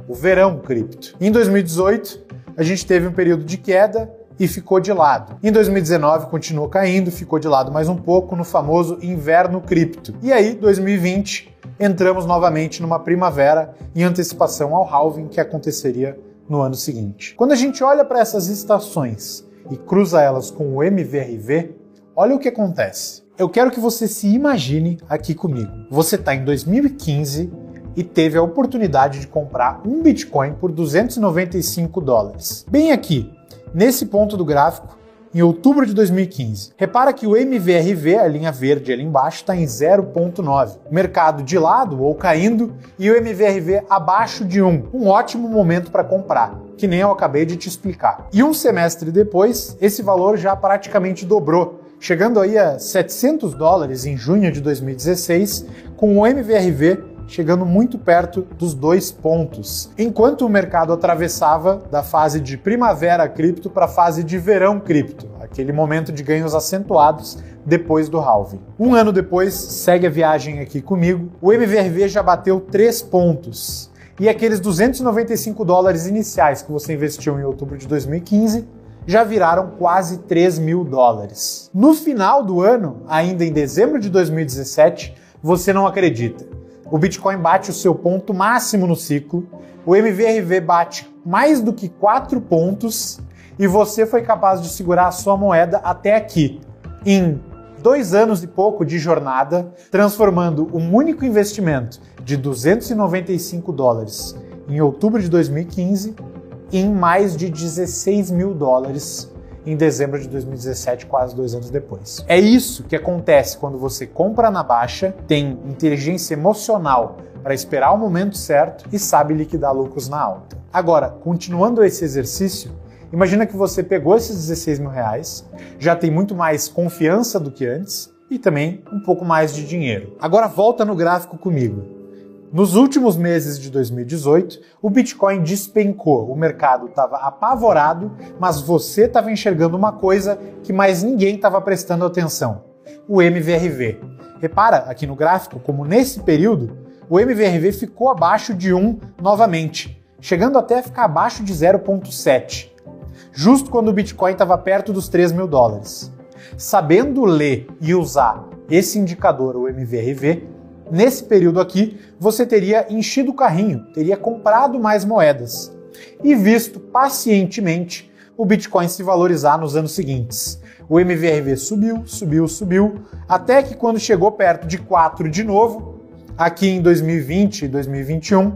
O verão cripto. Em 2018, a gente teve um período de queda e ficou de lado. Em 2019, continuou caindo, ficou de lado mais um pouco no famoso inverno cripto. E aí, 2020, entramos novamente numa primavera em antecipação ao halving que aconteceria no ano seguinte. Quando a gente olha para essas estações e cruza elas com o MVRV, olha o que acontece. Eu quero que você se imagine aqui comigo. Você está em 2015 e teve a oportunidade de comprar um Bitcoin por 295 dólares. Bem aqui, nesse ponto do gráfico, em outubro de 2015. Repara que o MVRV, a linha verde ali embaixo, está em 0,9. Mercado de lado ou caindo e o MVRV abaixo de 1. Um ótimo momento para comprar, que nem eu acabei de te explicar. E um semestre depois, esse valor já praticamente dobrou, chegando aí a 700 dólares em junho de 2016, com o MVRV chegando muito perto dos 2 pontos, enquanto o mercado atravessava da fase de primavera cripto para a fase de verão cripto, aquele momento de ganhos acentuados depois do halving. Um ano depois, segue a viagem aqui comigo, o MVRV já bateu 3 pontos, e aqueles 295 dólares iniciais que você investiu em outubro de 2015 já viraram quase 3 mil dólares. No final do ano, ainda em dezembro de 2017, você não acredita. O Bitcoin bate o seu ponto máximo no ciclo, o MVRV bate mais do que 4 pontos e você foi capaz de segurar a sua moeda até aqui, em 2 anos e pouco de jornada, transformando um único investimento de 295 dólares em outubro de 2015 em mais de 16 mil dólares em dezembro de 2017, quase 2 anos depois. É isso que acontece quando você compra na baixa, tem inteligência emocional para esperar o momento certo e sabe liquidar lucros na alta. Agora, continuando esse exercício, imagina que você pegou esses 16 mil reais, já tem muito mais confiança do que antes e também um pouco mais de dinheiro. Agora volta no gráfico comigo. Nos últimos meses de 2018, o Bitcoin despencou, o mercado estava apavorado, mas você estava enxergando uma coisa que mais ninguém estava prestando atenção, o MVRV. Repara aqui no gráfico como nesse período, o MVRV ficou abaixo de 1 novamente, chegando até a ficar abaixo de 0,7, justo quando o Bitcoin estava perto dos 3 mil dólares. Sabendo ler e usar esse indicador, o MVRV, nesse período aqui, você teria enchido o carrinho, teria comprado mais moedas e visto pacientemente o Bitcoin se valorizar nos anos seguintes. O MVRV subiu, subiu, subiu, até que quando chegou perto de 4 de novo, aqui em 2020 e 2021,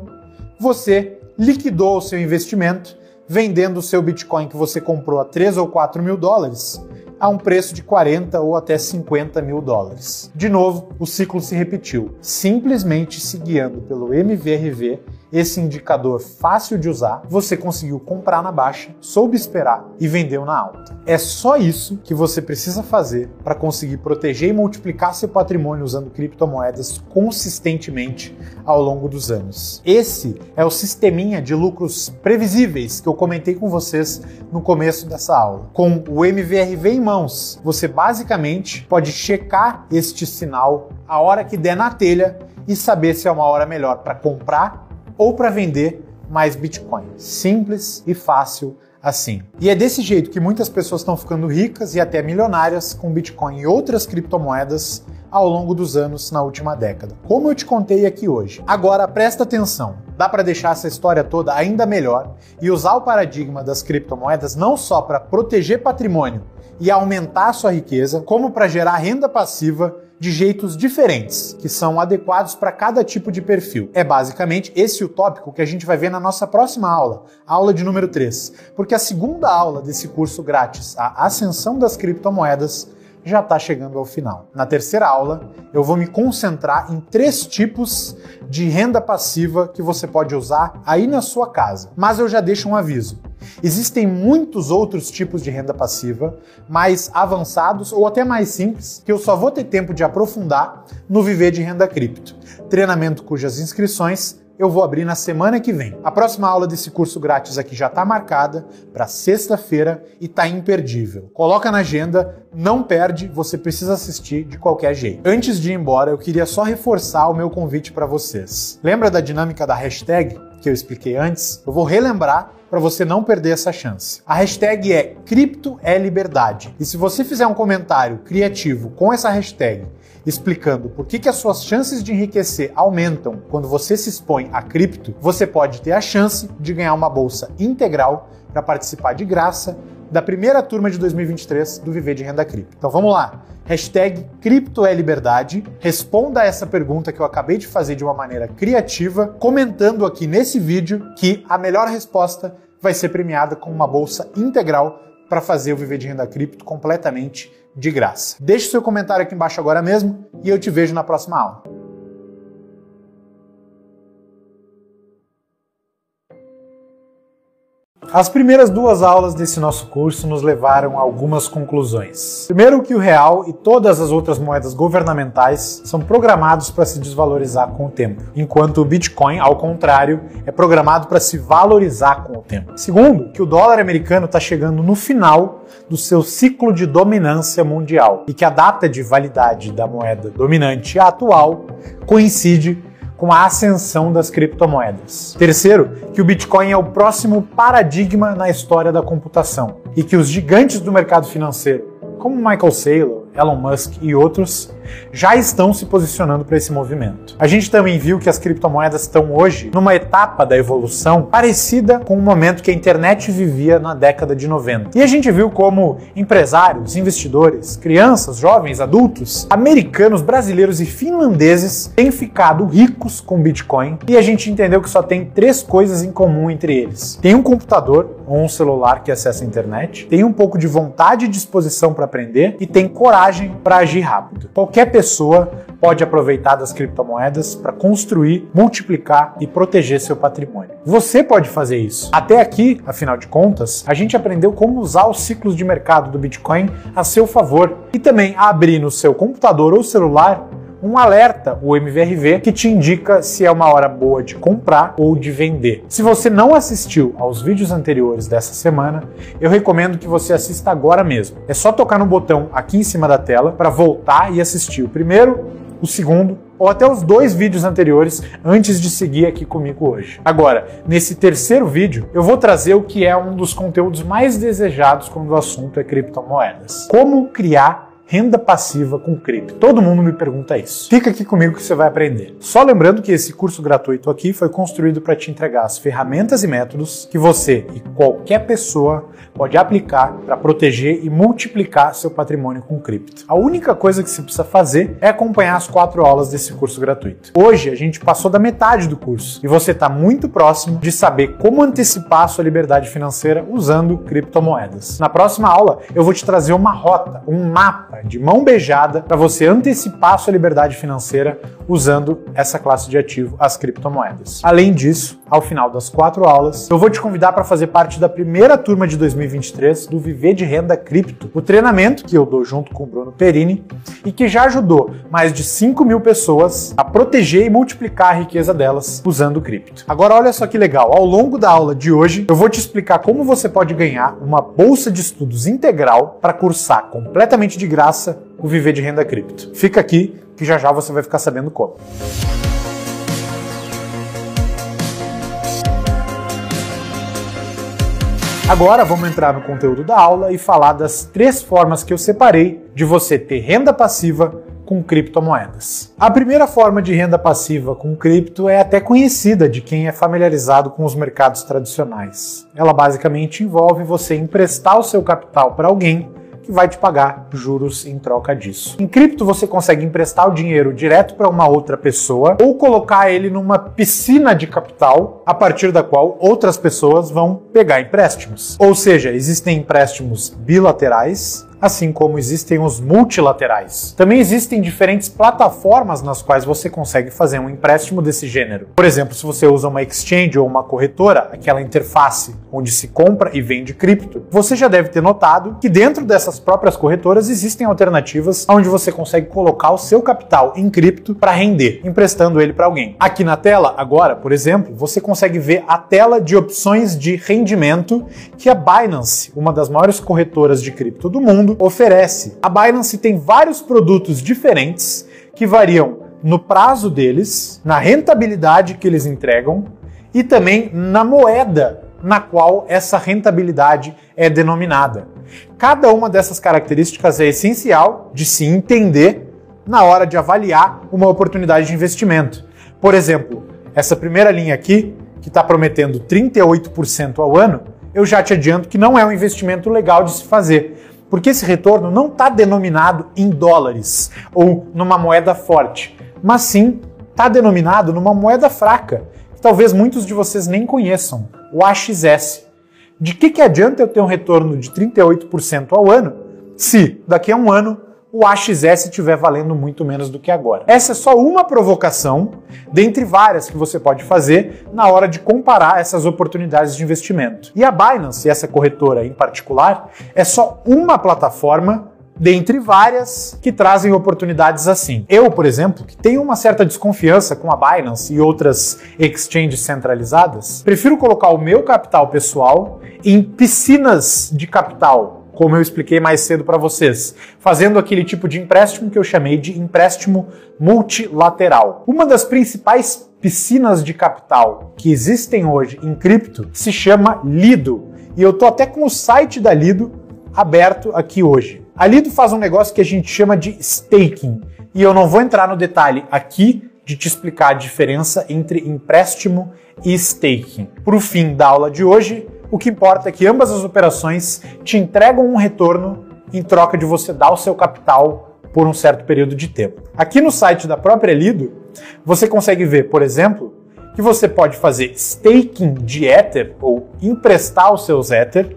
você liquidou o seu investimento, vendendo o seu Bitcoin que você comprou a 3 ou 4 mil dólares a um preço de 40 ou até 50 mil dólares. De novo, o ciclo se repetiu, simplesmente se guiando pelo MVRV, esse indicador fácil de usar, você conseguiu comprar na baixa, soube esperar e vendeu na alta. É só isso que você precisa fazer para conseguir proteger e multiplicar seu patrimônio usando criptomoedas consistentemente ao longo dos anos. Esse é o sisteminha de lucros previsíveis que eu comentei com vocês no começo dessa aula. Com o MVRV em mãos, você basicamente pode checar este sinal a hora que der na telha e saber se é uma hora melhor para comprar ou para vender mais Bitcoin. Simples e fácil assim. E é desse jeito que muitas pessoas estão ficando ricas e até milionárias com Bitcoin e outras criptomoedas ao longo dos anos na última década, como eu te contei aqui hoje. Agora presta atenção, dá para deixar essa história toda ainda melhor e usar o paradigma das criptomoedas não só para proteger patrimônio e aumentar a sua riqueza, como para gerar renda passiva de jeitos diferentes, que são adequados para cada tipo de perfil. É basicamente esse o tópico que a gente vai ver na nossa próxima aula, a aula de número 3, porque a segunda aula desse curso grátis, a Ascensão das Criptomoedas, já está chegando ao final. Na terceira aula, eu vou me concentrar em 3 tipos de renda passiva que você pode usar aí na sua casa. Mas eu já deixo um aviso. Existem muitos outros tipos de renda passiva, mais avançados ou até mais simples, que eu só vou ter tempo de aprofundar no Viver de Renda Cripto, treinamento cujas inscrições eu vou abrir na semana que vem. A próxima aula desse curso grátis aqui já está marcada para sexta-feira e está imperdível. Coloca na agenda, não perde, você precisa assistir de qualquer jeito. Antes de ir embora, eu queria só reforçar o meu convite para vocês. Lembra da dinâmica da hashtag que eu expliquei antes? Eu vou relembrar para você não perder essa chance. A hashtag é CriptoELiberdade. E se você fizer um comentário criativo com essa hashtag, explicando por que as suas chances de enriquecer aumentam quando você se expõe a cripto, você pode ter a chance de ganhar uma bolsa integral para participar de graça da primeira turma de 2023 do Viver de Renda Cripto. Então vamos lá, hashtag CriptoELiberdade, responda essa pergunta que eu acabei de fazer de uma maneira criativa, comentando aqui nesse vídeo que a melhor resposta vai ser premiada com uma bolsa integral para fazer o Viver de Renda Cripto completamente de graça. Deixe seu comentário aqui embaixo agora mesmo e eu te vejo na próxima aula. As primeiras 2 aulas desse nosso curso nos levaram a algumas conclusões. Primeiro, que o real e todas as outras moedas governamentais são programados para se desvalorizar com o tempo, enquanto o Bitcoin, ao contrário, é programado para se valorizar com o tempo. Segundo, que o dólar americano está chegando no final do seu ciclo de dominância mundial e que a data de validade da moeda dominante atual coincide com a ascensão das criptomoedas. Terceiro, que o Bitcoin é o próximo paradigma na história da computação e que os gigantes do mercado financeiro, como Michael Saylor, Elon Musk e outros, já estão se posicionando para esse movimento. A gente também viu que as criptomoedas estão hoje numa etapa da evolução parecida com o momento que a internet vivia na década de 90. E a gente viu como empresários, investidores, crianças, jovens, adultos, americanos, brasileiros e finlandeses têm ficado ricos com Bitcoin, e a gente entendeu que só tem 3 coisas em comum entre eles. Tem um computador ou um celular que acessa a internet, tem um pouco de vontade e disposição para aprender e tem coragem para agir rápido. Qualquer pessoa pode aproveitar das criptomoedas para construir, multiplicar e proteger seu patrimônio. Você pode fazer isso. Até aqui, afinal de contas, a gente aprendeu como usar os ciclos de mercado do Bitcoin a seu favor e também a abrir no seu computador ou celular um alerta, o MVRV, que te indica se é uma hora boa de comprar ou de vender. Se você não assistiu aos vídeos anteriores dessa semana, eu recomendo que você assista agora mesmo. É só tocar no botão aqui em cima da tela para voltar e assistir o primeiro, o segundo ou até os 2 vídeos anteriores antes de seguir aqui comigo hoje. Agora, nesse terceiro vídeo, eu vou trazer o que é um dos conteúdos mais desejados quando o assunto é criptomoedas. Como criar renda passiva com cripto. Todo mundo me pergunta isso. Fica aqui comigo que você vai aprender. Só lembrando que esse curso gratuito aqui foi construído para te entregar as ferramentas e métodos que você e qualquer pessoa pode aplicar para proteger e multiplicar seu patrimônio com cripto. A única coisa que você precisa fazer é acompanhar as 4 aulas desse curso gratuito. Hoje a gente passou da metade do curso e você está muito próximo de saber como antecipar a sua liberdade financeira usando criptomoedas. Na próxima aula eu vou te trazer uma rota, um mapa de mão beijada para você antecipar a sua liberdade financeira usando essa classe de ativo, as criptomoedas. Além disso, ao final das 4 aulas, eu vou te convidar para fazer parte da primeira turma de 2023 do Viver de Renda Cripto, o treinamento que eu dou junto com o Bruno Perini e que já ajudou mais de 5.000 pessoas a proteger e multiplicar a riqueza delas usando cripto. Agora olha só que legal, ao longo da aula de hoje eu vou te explicar como você pode ganhar uma bolsa de estudos integral para cursar completamente de graça o Viver de Renda Cripto. Fica aqui que já já você vai ficar sabendo como. Agora vamos entrar no conteúdo da aula e falar das 3 formas que eu separei de você ter renda passiva com criptomoedas. A primeira forma de renda passiva com cripto é até conhecida de quem é familiarizado com os mercados tradicionais. Ela basicamente envolve você emprestar o seu capital para alguém que vai te pagar juros em troca disso. Em cripto você consegue emprestar o dinheiro direto para uma outra pessoa ou colocar ele numa piscina de capital a partir da qual outras pessoas vão pegar empréstimos. Ou seja, existem empréstimos bilaterais, assim como existem os multilaterais. Também existem diferentes plataformas nas quais você consegue fazer um empréstimo desse gênero. Por exemplo, se você usa uma exchange ou uma corretora, aquela interface onde se compra e vende cripto, você já deve ter notado que dentro dessas próprias corretoras existem alternativas onde você consegue colocar o seu capital em cripto para render, emprestando ele para alguém. Aqui na tela, agora, por exemplo, você consegue ver a tela de opções de rendimento que a Binance, uma das maiores corretoras de cripto do mundo, oferece. A Binance tem vários produtos diferentes que variam no prazo deles, na rentabilidade que eles entregam e também na moeda na qual essa rentabilidade é denominada. Cada uma dessas características é essencial de se entender na hora de avaliar uma oportunidade de investimento. Por exemplo, essa primeira linha aqui, que está prometendo 38% ao ano, eu já te adianto que não é um investimento legal de se fazer, porque esse retorno não está denominado em dólares ou numa moeda forte, mas sim está denominado numa moeda fraca, que talvez muitos de vocês nem conheçam, o AXS. De que adianta eu ter um retorno de 38% ao ano se daqui a um ano o AXS estiver valendo muito menos do que agora? Essa é só uma provocação dentre várias que você pode fazer na hora de comparar essas oportunidades de investimento. E a Binance, essa corretora em particular, é só uma plataforma dentre várias que trazem oportunidades assim. Eu, por exemplo, que tenho uma certa desconfiança com a Binance e outras exchanges centralizadas, prefiro colocar o meu capital pessoal em piscinas de capital, como eu expliquei mais cedo para vocês, fazendo aquele tipo de empréstimo que eu chamei de empréstimo multilateral. Uma das principais piscinas de capital que existem hoje em cripto se chama Lido, e eu tô até com o site da Lido aberto aqui hoje. A Lido faz um negócio que a gente chama de staking, e eu não vou entrar no detalhe aqui de te explicar a diferença entre empréstimo e staking. Para o fim da aula de hoje, o que importa é que ambas as operações te entregam um retorno em troca de você dar o seu capital por um certo período de tempo. Aqui no site da própria Lido, você consegue ver, por exemplo, que que você pode fazer staking de Ether, ou emprestar os seus Ether,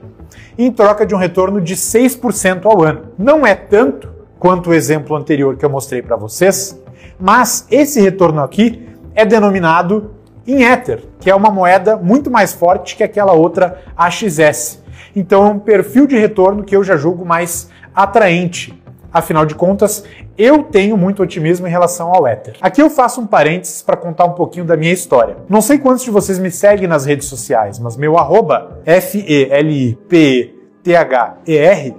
em troca de um retorno de 6% ao ano. Não é tanto quanto o exemplo anterior que eu mostrei para vocês, mas esse retorno aqui é denominado em Ether, que é uma moeda muito mais forte que aquela outra AXS. Então é um perfil de retorno que eu já julgo mais atraente. Afinal de contas, eu tenho muito otimismo em relação ao Ether. Aqui eu faço um parênteses para contar um pouquinho da minha história. Não sei quantos de vocês me seguem nas redes sociais, mas meu @FELIPETHER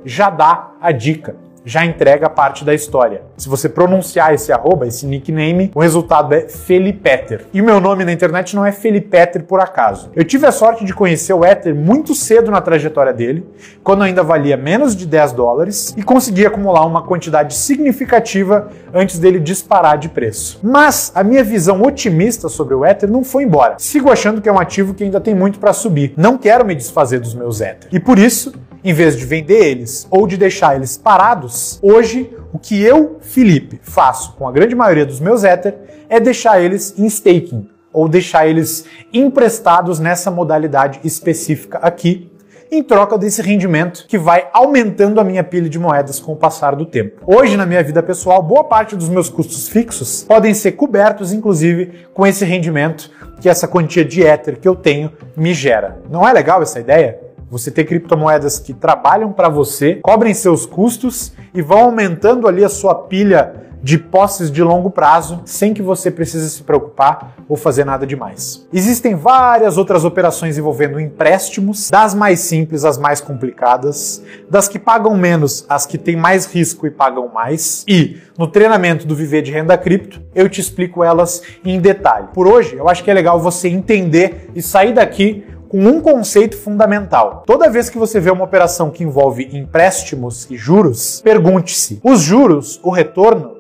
já dá a dica, já entrega parte da história. Se você pronunciar esse arroba, esse nickname, o resultado é Felipeter. E o meu nome na internet não é Felipeter por acaso. Eu tive a sorte de conhecer o Ether muito cedo na trajetória dele, quando ainda valia menos de $10, e consegui acumular uma quantidade significativa antes dele disparar de preço. Mas a minha visão otimista sobre o Ether não foi embora. Sigo achando que é um ativo que ainda tem muito para subir. Não quero me desfazer dos meus Ether. E por isso, em vez de vender eles ou de deixar eles parados, hoje o que eu, Felipe, faço com a grande maioria dos meus Ether é deixar eles em staking, ou deixar eles emprestados nessa modalidade específica aqui, em troca desse rendimento que vai aumentando a minha pilha de moedas com o passar do tempo. Hoje, na minha vida pessoal, boa parte dos meus custos fixos podem ser cobertos, inclusive, com esse rendimento que essa quantia de Ether que eu tenho me gera. Não é legal essa ideia? Você ter criptomoedas que trabalham para você, cobrem seus custos e vão aumentando ali a sua pilha de posses de longo prazo, sem que você precise se preocupar ou fazer nada demais. Existem várias outras operações envolvendo empréstimos, das mais simples às mais complicadas, das que pagam menos às que têm mais risco e pagam mais. E no treinamento do Viver de Renda Cripto, eu te explico elas em detalhe. Por hoje, eu acho que é legal você entender e sair daqui com um conceito fundamental. Toda vez que você vê uma operação que envolve empréstimos e juros, pergunte-se: os juros, o retorno,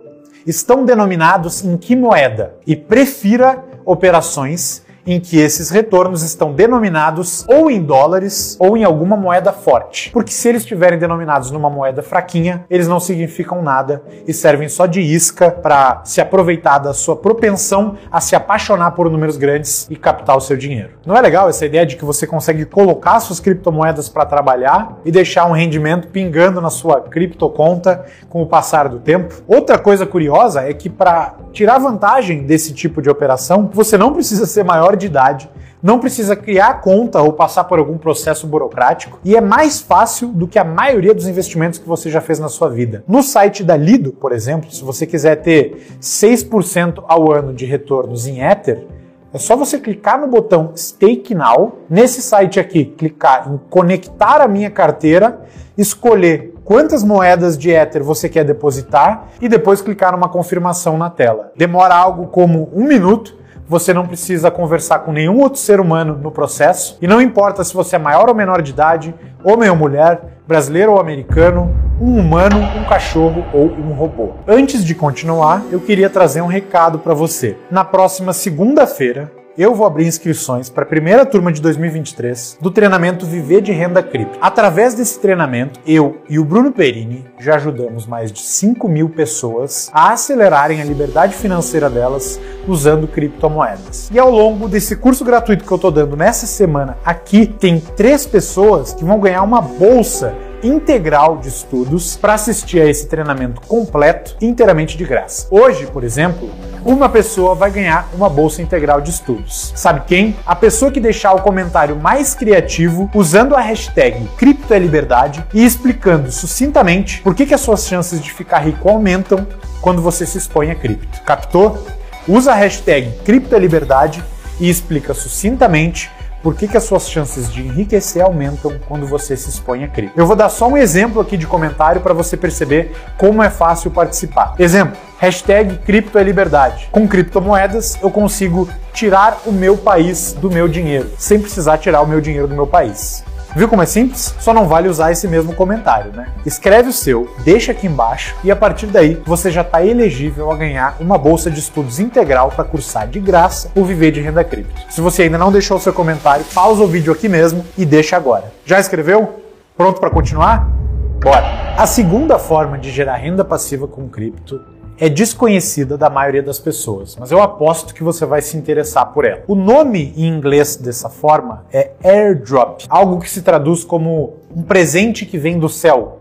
estão denominados em que moeda? E prefira operações em que esses retornos estão denominados ou em dólares ou em alguma moeda forte. Porque se eles estiverem denominados numa moeda fraquinha, eles não significam nada e servem só de isca para se aproveitar da sua propensão a se apaixonar por números grandes e captar o seu dinheiro. Não é legal essa ideia de que você consegue colocar suas criptomoedas para trabalhar e deixar um rendimento pingando na sua criptoconta com o passar do tempo? Outra coisa curiosa é que para tirar vantagem desse tipo de operação, você não precisa ser maior de idade, não precisa criar conta ou passar por algum processo burocrático, e é mais fácil do que a maioria dos investimentos que você já fez na sua vida. No site da Lido, por exemplo, se você quiser ter 6% ao ano de retornos em Ether, é só você clicar no botão Stake Now, nesse site aqui, clicar em conectar a minha carteira, escolher quantas moedas de Ether você quer depositar e depois clicar numa confirmação na tela. Demora algo como 1 minuto, você não precisa conversar com nenhum outro ser humano no processo, e não importa se você é maior ou menor de idade, homem ou mulher, brasileiro ou americano, um humano, um cachorro ou um robô. Antes de continuar, eu queria trazer um recado para você. Na próxima segunda-feira, eu vou abrir inscrições para a primeira turma de 2023 do treinamento Viver de Renda Cripto. Através desse treinamento, eu e o Bruno Perini já ajudamos mais de 5.000 pessoas a acelerarem a liberdade financeira delas usando criptomoedas. E ao longo desse curso gratuito que eu estou dando nessa semana aqui, tem 3 pessoas que vão ganhar uma bolsa integral de estudos para assistir a esse treinamento completo, inteiramente de graça. Hoje, por exemplo, uma pessoa vai ganhar uma bolsa integral de estudos. Sabe quem? A pessoa que deixar o comentário mais criativo usando a hashtag CriptoELiberdade e explicando sucintamente por que as suas chances de ficar rico aumentam quando você se expõe a cripto. Captou? Usa a hashtag CriptoELiberdade e explica sucintamente por que as suas chances de enriquecer aumentam quando você se expõe a cripto. Eu vou dar só um exemplo aqui de comentário para você perceber como é fácil participar. Exemplo, hashtag CriptoELiberdade. Com criptomoedas eu consigo tirar o meu país do meu dinheiro, sem precisar tirar o meu dinheiro do meu país. Viu como é simples? Só não vale usar esse mesmo comentário, né? Escreve o seu, deixa aqui embaixo e a partir daí você já está elegível a ganhar uma bolsa de estudos integral para cursar de graça o Viver de Renda Cripto. Se você ainda não deixou o seu comentário, pausa o vídeo aqui mesmo e deixa agora. Já escreveu? Pronto para continuar? Bora! A segunda forma de gerar renda passiva com cripto é desconhecida da maioria das pessoas, mas eu aposto que você vai se interessar por ela. O nome em inglês dessa forma é airdrop, algo que se traduz como um presente que vem do céu,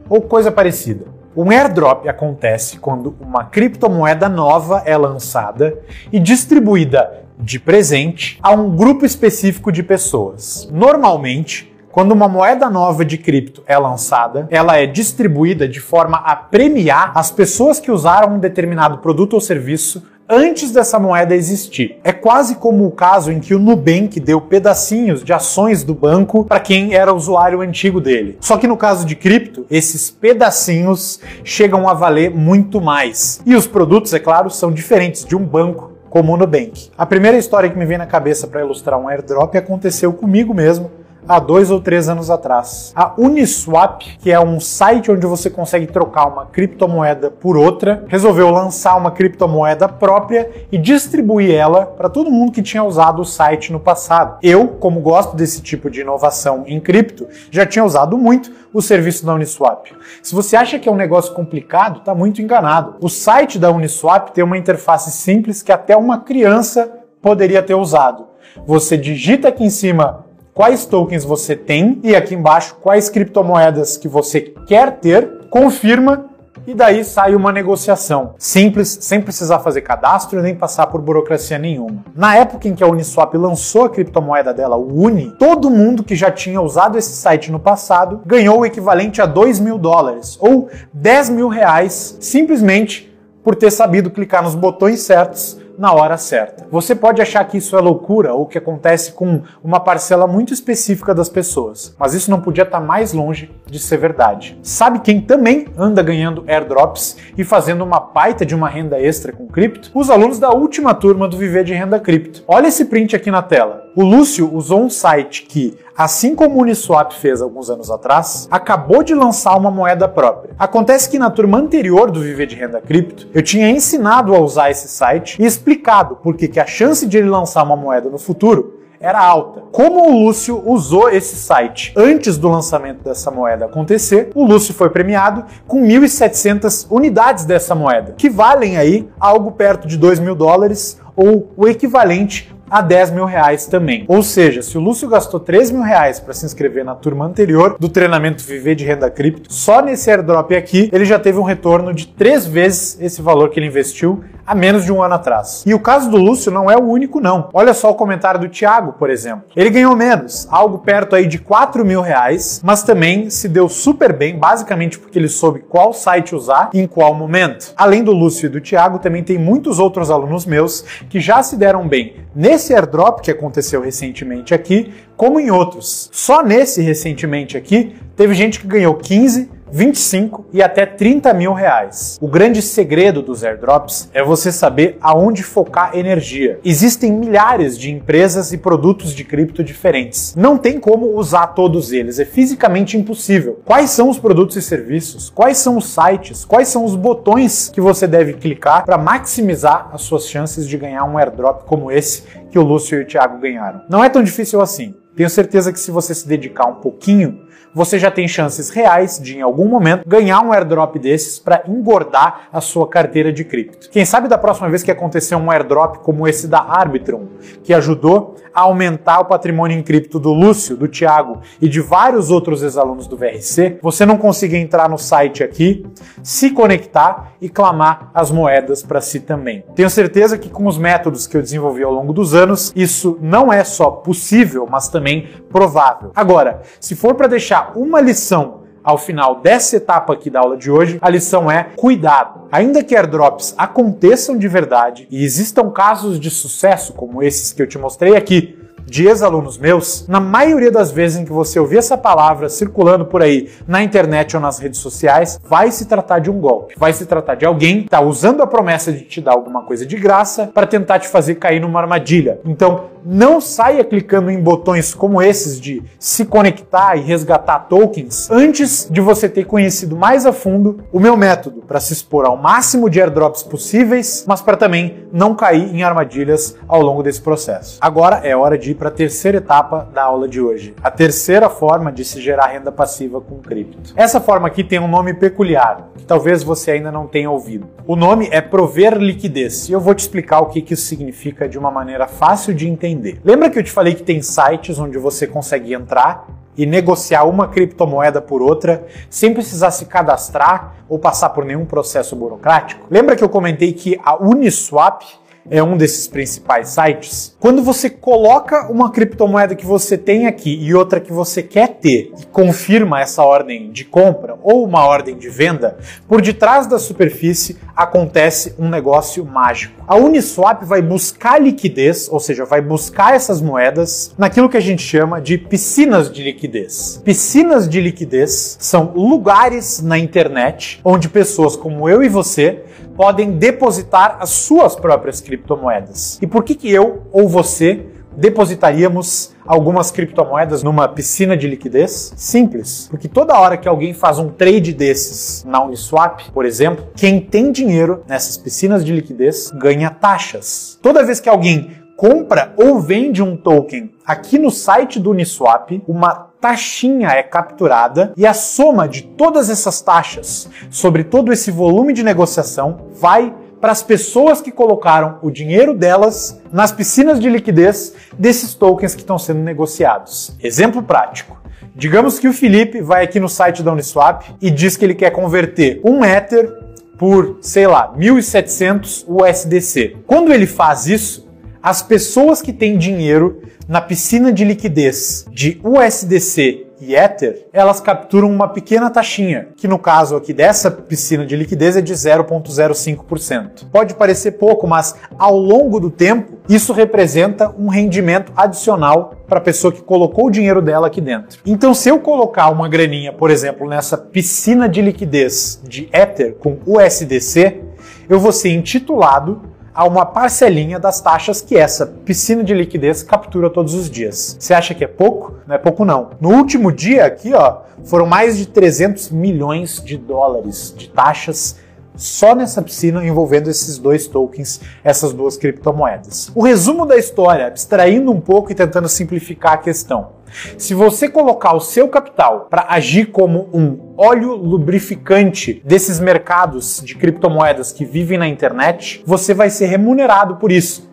ou coisa parecida. Um airdrop acontece quando uma criptomoeda nova é lançada e distribuída de presente a um grupo específico de pessoas. Normalmente, quando uma moeda nova de cripto é lançada, ela é distribuída de forma a premiar as pessoas que usaram um determinado produto ou serviço antes dessa moeda existir. É quase como o caso em que o Nubank deu pedacinhos de ações do banco para quem era usuário antigo dele. Só que no caso de cripto, esses pedacinhos chegam a valer muito mais. E os produtos, é claro, são diferentes de um banco como o Nubank. A primeira história que me vem na cabeça para ilustrar um airdrop aconteceu comigo mesmo, há 2 ou 3 anos atrás. A Uniswap, que é um site onde você consegue trocar uma criptomoeda por outra, resolveu lançar uma criptomoeda própria e distribuir ela para todo mundo que tinha usado o site no passado. Eu, como gosto desse tipo de inovação em cripto, já tinha usado muito o serviço da Uniswap. Se você acha que é um negócio complicado, está muito enganado. O site da Uniswap tem uma interface simples que até uma criança poderia ter usado. Você digita aqui em cima quais tokens você tem e aqui embaixo quais criptomoedas que você quer ter, confirma e daí sai uma negociação. Simples, sem precisar fazer cadastro e nem passar por burocracia nenhuma. Na época em que a Uniswap lançou a criptomoeda dela, o Uni, todo mundo que já tinha usado esse site no passado ganhou o equivalente a $2.000 ou R$10.000 simplesmente por ter sabido clicar nos botões certos na hora certa. Você pode achar que isso é loucura ou que acontece com uma parcela muito específica das pessoas, mas isso não podia estar mais longe de ser verdade. Sabe quem também anda ganhando airdrops e fazendo uma baita de uma renda extra com cripto? Os alunos da última turma do Viver de Renda Cripto. Olha esse print aqui na tela. O Lúcio usou um site que, assim como o Uniswap fez alguns anos atrás, acabou de lançar uma moeda própria. Acontece que na turma anterior do Viver de Renda Cripto, eu tinha ensinado a usar esse site e explicado por que a chance de ele lançar uma moeda no futuro era alta. Como o Lúcio usou esse site antes do lançamento dessa moeda acontecer, o Lúcio foi premiado com 1.700 unidades dessa moeda, que valem aí algo perto de $2.000 ou o equivalente a R$10.000 também. Ou seja, se o Lúcio gastou R$3.000 para se inscrever na turma anterior do treinamento Viver de Renda Cripto, só nesse airdrop aqui ele já teve um retorno de 3 vezes esse valor que ele investiu há menos de um ano atrás. E o caso do Lúcio não é o único não. Olha só o comentário do Thiago, por exemplo. Ele ganhou menos, algo perto aí de R$4.000, mas também se deu super bem, basicamente porque ele soube qual site usar e em qual momento. Além do Lúcio e do Thiago, também tem muitos outros alunos meus que já se deram bem nesse airdrop que aconteceu recentemente aqui, como em outros. Só nesse recentemente aqui, teve gente que ganhou 15, 25 e até R$30.000. O grande segredo dos airdrops é você saber aonde focar energia. Existem milhares de empresas e produtos de cripto diferentes. Não tem como usar todos eles, é fisicamente impossível. Quais são os produtos e serviços? Quais são os sites? Quais são os botões que você deve clicar para maximizar as suas chances de ganhar um airdrop como esse que o Lúcio e o Thiago ganharam? Não é tão difícil assim. Tenho certeza que se você se dedicar um pouquinho, você já tem chances reais de, em algum momento, ganhar um airdrop desses para engordar a sua carteira de cripto. Quem sabe da próxima vez que acontecer um airdrop como esse da Arbitrum, que ajudou a aumentar o patrimônio em cripto do Lúcio, do Thiago e de vários outros ex-alunos do VRC, você não consiga entrar no site aqui, se conectar e clamar as moedas para si também. Tenho certeza que com os métodos que eu desenvolvi ao longo dos anos, isso não é só possível, mas também provável. Agora, se for para deixar uma lição ao final dessa etapa aqui da aula de hoje, a lição é cuidado. Ainda que airdrops aconteçam de verdade e existam casos de sucesso como esses que eu te mostrei aqui, de ex-alunos meus, na maioria das vezes em que você ouvir essa palavra circulando por aí na internet ou nas redes sociais, vai se tratar de um golpe. Vai se tratar de alguém que está usando a promessa de te dar alguma coisa de graça para tentar te fazer cair numa armadilha. Então, não saia clicando em botões como esses de se conectar e resgatar tokens antes de você ter conhecido mais a fundo o meu método para se expor ao máximo de airdrops possíveis, mas para também não cair em armadilhas ao longo desse processo. Agora é hora de ir para a terceira etapa da aula de hoje, a terceira forma de se gerar renda passiva com cripto. Essa forma aqui tem um nome peculiar, que talvez você ainda não tenha ouvido. O nome é prover liquidez, e eu vou te explicar o que isso significa de uma maneira fácil de entender. Lembra que eu te falei que tem sites onde você consegue entrar e negociar uma criptomoeda por outra sem precisar se cadastrar ou passar por nenhum processo burocrático? Lembra que eu comentei que a Uniswap é um desses principais sites? Quando você coloca uma criptomoeda que você tem aqui e outra que você quer ter e confirma essa ordem de compra ou uma ordem de venda, por detrás da superfície acontece um negócio mágico. A Uniswap vai buscar liquidez, ou seja, vai buscar essas moedas naquilo que a gente chama de piscinas de liquidez. Piscinas de liquidez são lugares na internet onde pessoas como eu e você podem depositar as suas próprias criptomoedas. E por que eu ou você depositaríamos algumas criptomoedas numa piscina de liquidez? Simples, porque toda hora que alguém faz um trade desses na Uniswap, por exemplo, quem tem dinheiro nessas piscinas de liquidez ganha taxas. Toda vez que alguém compra ou vende um token aqui no site do Uniswap, uma taxinha é capturada e a soma de todas essas taxas sobre todo esse volume de negociação vai para as pessoas que colocaram o dinheiro delas nas piscinas de liquidez desses tokens que estão sendo negociados. Exemplo prático. Digamos que o Felipe vai aqui no site da Uniswap e diz que ele quer converter um Ether por, sei lá, 1.700 USDC. Quando ele faz isso, as pessoas que têm dinheiro na piscina de liquidez de USDC e Ether, elas capturam uma pequena taxinha, que no caso aqui dessa piscina de liquidez é de 0,05%. Pode parecer pouco, mas ao longo do tempo, isso representa um rendimento adicional para a pessoa que colocou o dinheiro dela aqui dentro. Então, se eu colocar uma graninha, por exemplo, nessa piscina de liquidez de Ether com USDC, eu vou ser intitulado a uma parcelinha das taxas que essa piscina de liquidez captura todos os dias. Você acha que é pouco? Não é pouco não. No último dia aqui, ó, foram mais de 300 milhões de dólares de taxas só nessa piscina envolvendo esses dois tokens, essas duas criptomoedas. O resumo da história, abstraindo um pouco e tentando simplificar a questão. Se você colocar o seu capital para agir como um óleo lubrificante desses mercados de criptomoedas que vivem na internet, você vai ser remunerado por isso.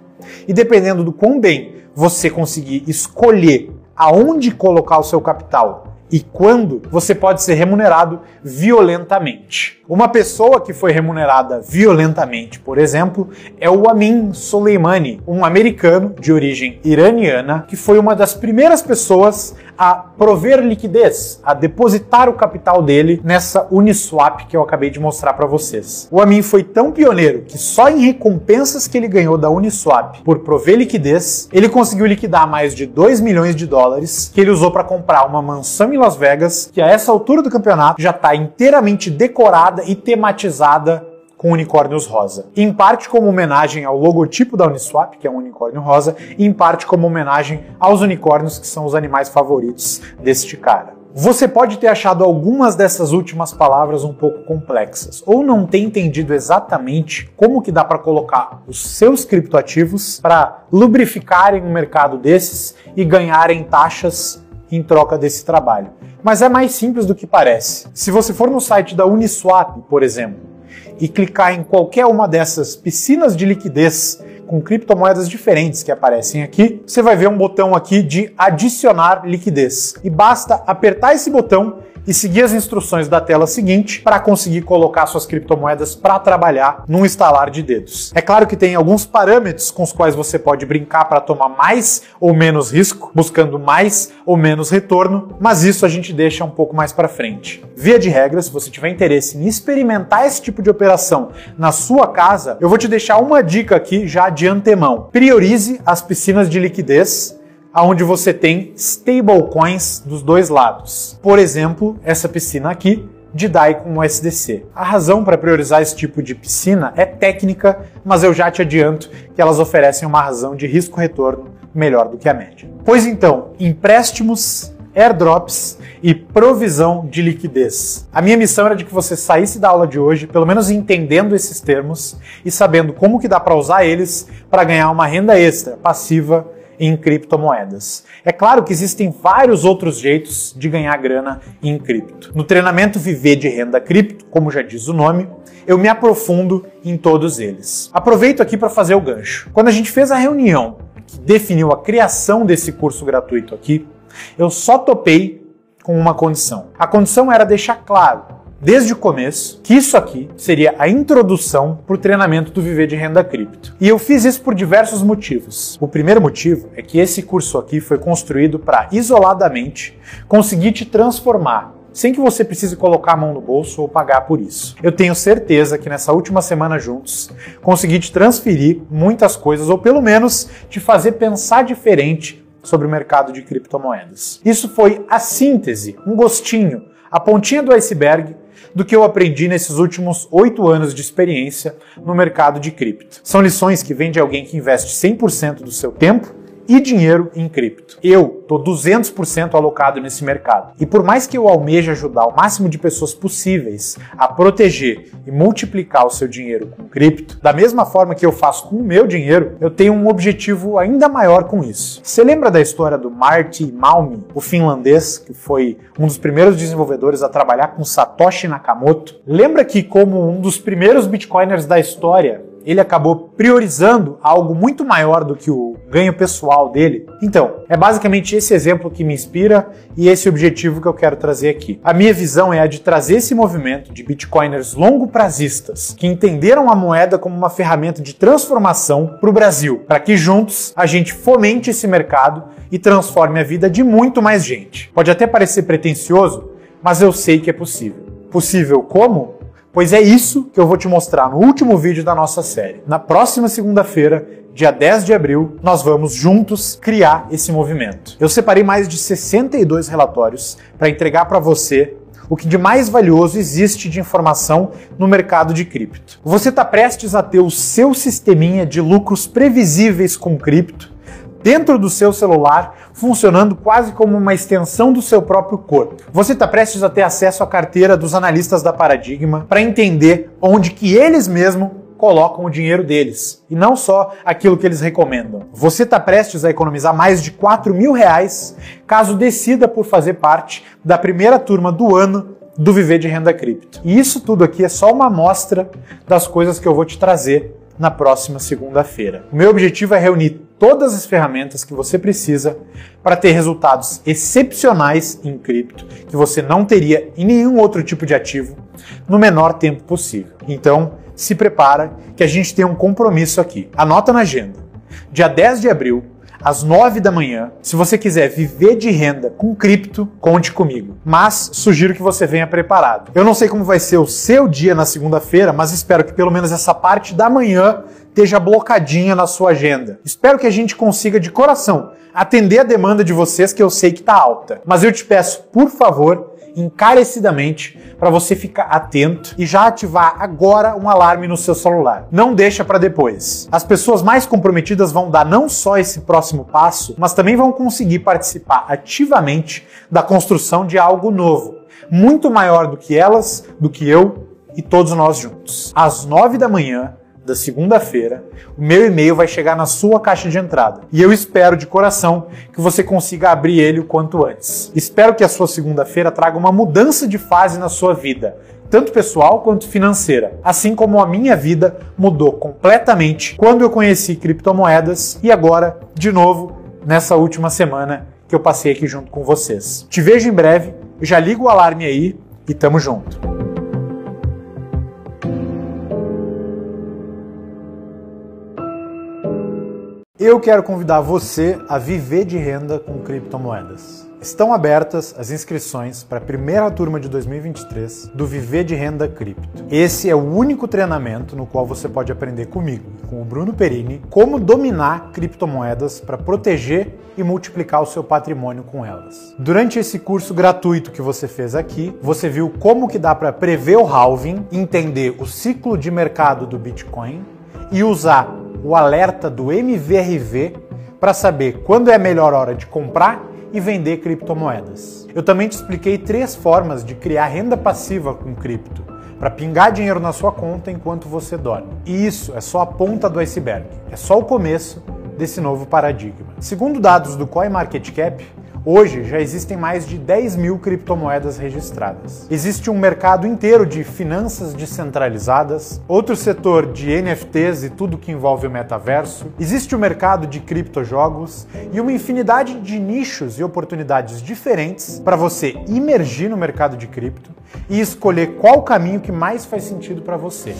E dependendo do quão bem você conseguir escolher aonde colocar o seu capital e quando, você pode ser remunerado violentamente. Uma pessoa que foi remunerada violentamente, por exemplo, é o Amin Soleimani, um americano de origem iraniana, que foi uma das primeiras pessoas a prover liquidez, a depositar o capital dele nessa Uniswap que eu acabei de mostrar para vocês. O Amin foi tão pioneiro que só em recompensas que ele ganhou da Uniswap por prover liquidez, ele conseguiu liquidar mais de 2 milhões de dólares que ele usou para comprar uma mansão em Las Vegas, que a essa altura do campeonato já está inteiramente decorada e tematizada com unicórnios rosa. Em parte como homenagem ao logotipo da Uniswap, que é um unicórnio rosa, e em parte como homenagem aos unicórnios, que são os animais favoritos deste cara. Você pode ter achado algumas dessas últimas palavras um pouco complexas, ou não ter entendido exatamente como que dá para colocar os seus criptoativos para lubrificarem um mercado desses e ganharem taxas em troca desse trabalho. Mas é mais simples do que parece. Se você for no site da Uniswap, por exemplo, e clicar em qualquer uma dessas piscinas de liquidez com criptomoedas diferentes que aparecem aqui, você vai ver um botão aqui de adicionar liquidez. E basta apertar esse botão e seguir as instruções da tela seguinte para conseguir colocar suas criptomoedas para trabalhar num estalar de dedos. É claro que tem alguns parâmetros com os quais você pode brincar para tomar mais ou menos risco, buscando mais ou menos retorno, mas isso a gente deixa um pouco mais para frente. Via de regra, se você tiver interesse em experimentar esse tipo de operação na sua casa, eu vou te deixar uma dica aqui já de antemão. Priorize as piscinas de liquidez onde você tem stablecoins dos dois lados. Por exemplo, essa piscina aqui de DAI com USDC. A razão para priorizar esse tipo de piscina é técnica, mas eu já te adianto que elas oferecem uma razão de risco-retorno melhor do que a média. Pois então, empréstimos, airdrops e provisão de liquidez. A minha missão era de que você saísse da aula de hoje, pelo menos entendendo esses termos e sabendo como que dá para usar eles para ganhar uma renda extra, passiva, em criptomoedas. É claro que existem vários outros jeitos de ganhar grana em cripto. No treinamento Viver de Renda Cripto, como já diz o nome, eu me aprofundo em todos eles. Aproveito aqui para fazer o gancho. Quando a gente fez a reunião que definiu a criação desse curso gratuito aqui, eu só topei com uma condição. A condição era deixar claro, desde o começo, que isso aqui seria a introdução para o treinamento do Viver de Renda Cripto. E eu fiz isso por diversos motivos. O primeiro motivo é que esse curso aqui foi construído para, isoladamente, conseguir te transformar, sem que você precise colocar a mão no bolso ou pagar por isso. Eu tenho certeza que nessa última semana juntos, consegui te transferir muitas coisas, ou pelo menos te fazer pensar diferente sobre o mercado de criptomoedas. Isso foi a síntese, um gostinho, a pontinha do iceberg do que eu aprendi nesses últimos 8 anos de experiência no mercado de cripto. São lições que vêm de alguém que investe 100% do seu tempo e dinheiro em cripto. Eu tô 200% alocado nesse mercado. E por mais que eu almeje ajudar o máximo de pessoas possíveis a proteger e multiplicar o seu dinheiro com cripto, da mesma forma que eu faço com o meu dinheiro, eu tenho um objetivo ainda maior com isso. Você lembra da história do Martti Malmi, o finlandês, que foi um dos primeiros desenvolvedores a trabalhar com Satoshi Nakamoto? Lembra que, como um dos primeiros bitcoiners da história, ele acabou priorizando algo muito maior do que o ganho pessoal dele? Então, é basicamente esse exemplo que me inspira e esse objetivo que eu quero trazer aqui. A minha visão é a de trazer esse movimento de bitcoiners longo-prazistas que entenderam a moeda como uma ferramenta de transformação para o Brasil, para que juntos a gente fomente esse mercado e transforme a vida de muito mais gente. Pode até parecer pretensioso, mas eu sei que é possível. Possível como? Pois é isso que eu vou te mostrar no último vídeo da nossa série. Na próxima segunda-feira, dia 10 de abril, nós vamos juntos criar esse movimento. Eu separei mais de 62 relatórios para entregar para você o que de mais valioso existe de informação no mercado de cripto. Você está prestes a ter o seu sisteminha de lucros previsíveis com cripto dentro do seu celular, funcionando quase como uma extensão do seu próprio corpo. Você está prestes a ter acesso à carteira dos analistas da Paradigma para entender onde que eles mesmos colocam o dinheiro deles, e não só aquilo que eles recomendam. Você está prestes a economizar mais de R$4.000 caso decida por fazer parte da primeira turma do ano do Viver de Renda Cripto. E isso tudo aqui é só uma amostra das coisas que eu vou te trazer na próxima segunda-feira. O meu objetivo é reunir todas as ferramentas que você precisa para ter resultados excepcionais em cripto, que você não teria em nenhum outro tipo de ativo, no menor tempo possível. Então, se prepara que a gente tem um compromisso aqui. Anota na agenda. Dia 10 de abril, às 9 da manhã, se você quiser viver de renda com cripto, conte comigo. Mas sugiro que você venha preparado. Eu não sei como vai ser o seu dia na segunda-feira, mas espero que pelo menos essa parte da manhã esteja blocadinha na sua agenda. Espero que a gente consiga de coração atender a demanda de vocês, que eu sei que está alta. Mas eu te peço, por favor, encarecidamente, para você ficar atento e já ativar agora um alarme no seu celular. Não deixa para depois. As pessoas mais comprometidas vão dar não só esse próximo passo, mas também vão conseguir participar ativamente da construção de algo novo, muito maior do que elas, do que eu e todos nós juntos. Às 9 da manhã da segunda-feira, o meu e-mail vai chegar na sua caixa de entrada. E eu espero de coração que você consiga abrir ele o quanto antes. Espero que a sua segunda-feira traga uma mudança de fase na sua vida, tanto pessoal quanto financeira, assim como a minha vida mudou completamente quando eu conheci criptomoedas e agora, de novo, nessa última semana que eu passei aqui junto com vocês. Te vejo em breve, já liga o alarme aí e tamo junto. Eu quero convidar você a viver de renda com criptomoedas. Estão abertas as inscrições para a primeira turma de 2023 do Viver de Renda Cripto. Esse é o único treinamento no qual você pode aprender comigo, com o Bruno Perini, como dominar criptomoedas para proteger e multiplicar o seu patrimônio com elas. Durante esse curso gratuito que você fez aqui, você viu como que dá para prever o halving, entender o ciclo de mercado do Bitcoin e usar o alerta do MVRV para saber quando é a melhor hora de comprar e vender criptomoedas. Eu também te expliquei 3 formas de criar renda passiva com cripto, para pingar dinheiro na sua conta enquanto você dorme. E isso é só a ponta do iceberg, é só o começo desse novo paradigma. Segundo dados do CoinMarketCap, hoje já existem mais de 10 mil criptomoedas registradas. Existe um mercado inteiro de finanças descentralizadas, outro setor de NFTs e tudo que envolve o metaverso, existe o mercado de criptojogos e uma infinidade de nichos e oportunidades diferentes para você imergir no mercado de cripto e escolher qual caminho que mais faz sentido para você.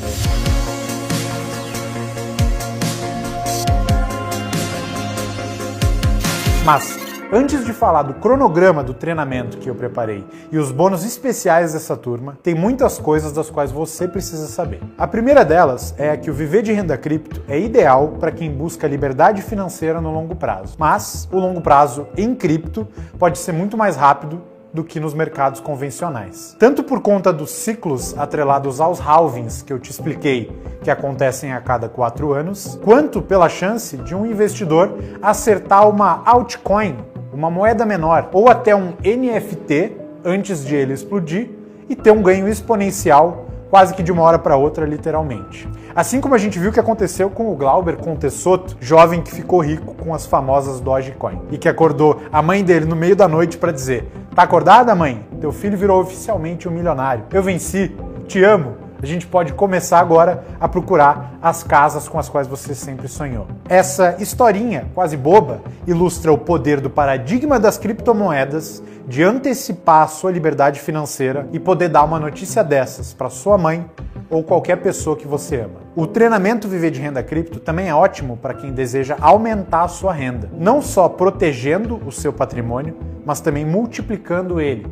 Mas antes de falar do cronograma do treinamento que eu preparei e os bônus especiais dessa turma, tem muitas coisas das quais você precisa saber. A primeira delas é que o Viver de Renda Cripto é ideal para quem busca liberdade financeira no longo prazo. Mas o longo prazo em cripto pode ser muito mais rápido do que nos mercados convencionais. Tanto por conta dos ciclos atrelados aos halvings que eu te expliquei, que acontecem a cada 4 anos, quanto pela chance de um investidor acertar uma altcoin, uma moeda menor, ou até um NFT antes de ele explodir e ter um ganho exponencial quase que de uma hora para outra, literalmente. Assim como a gente viu que aconteceu com o Glauber Contessotto, jovem que ficou rico com as famosas Dogecoin, e que acordou a mãe dele no meio da noite para dizer: "Tá acordada, mãe? Teu filho virou oficialmente um milionário. Eu venci, te amo." A gente pode começar agora a procurar as casas com as quais você sempre sonhou. Essa historinha, quase boba, ilustra o poder do paradigma das criptomoedas de antecipar a sua liberdade financeira e poder dar uma notícia dessas para sua mãe ou qualquer pessoa que você ama. O treinamento Viver de Renda Cripto também é ótimo para quem deseja aumentar a sua renda, não só protegendo o seu patrimônio, mas também multiplicando ele,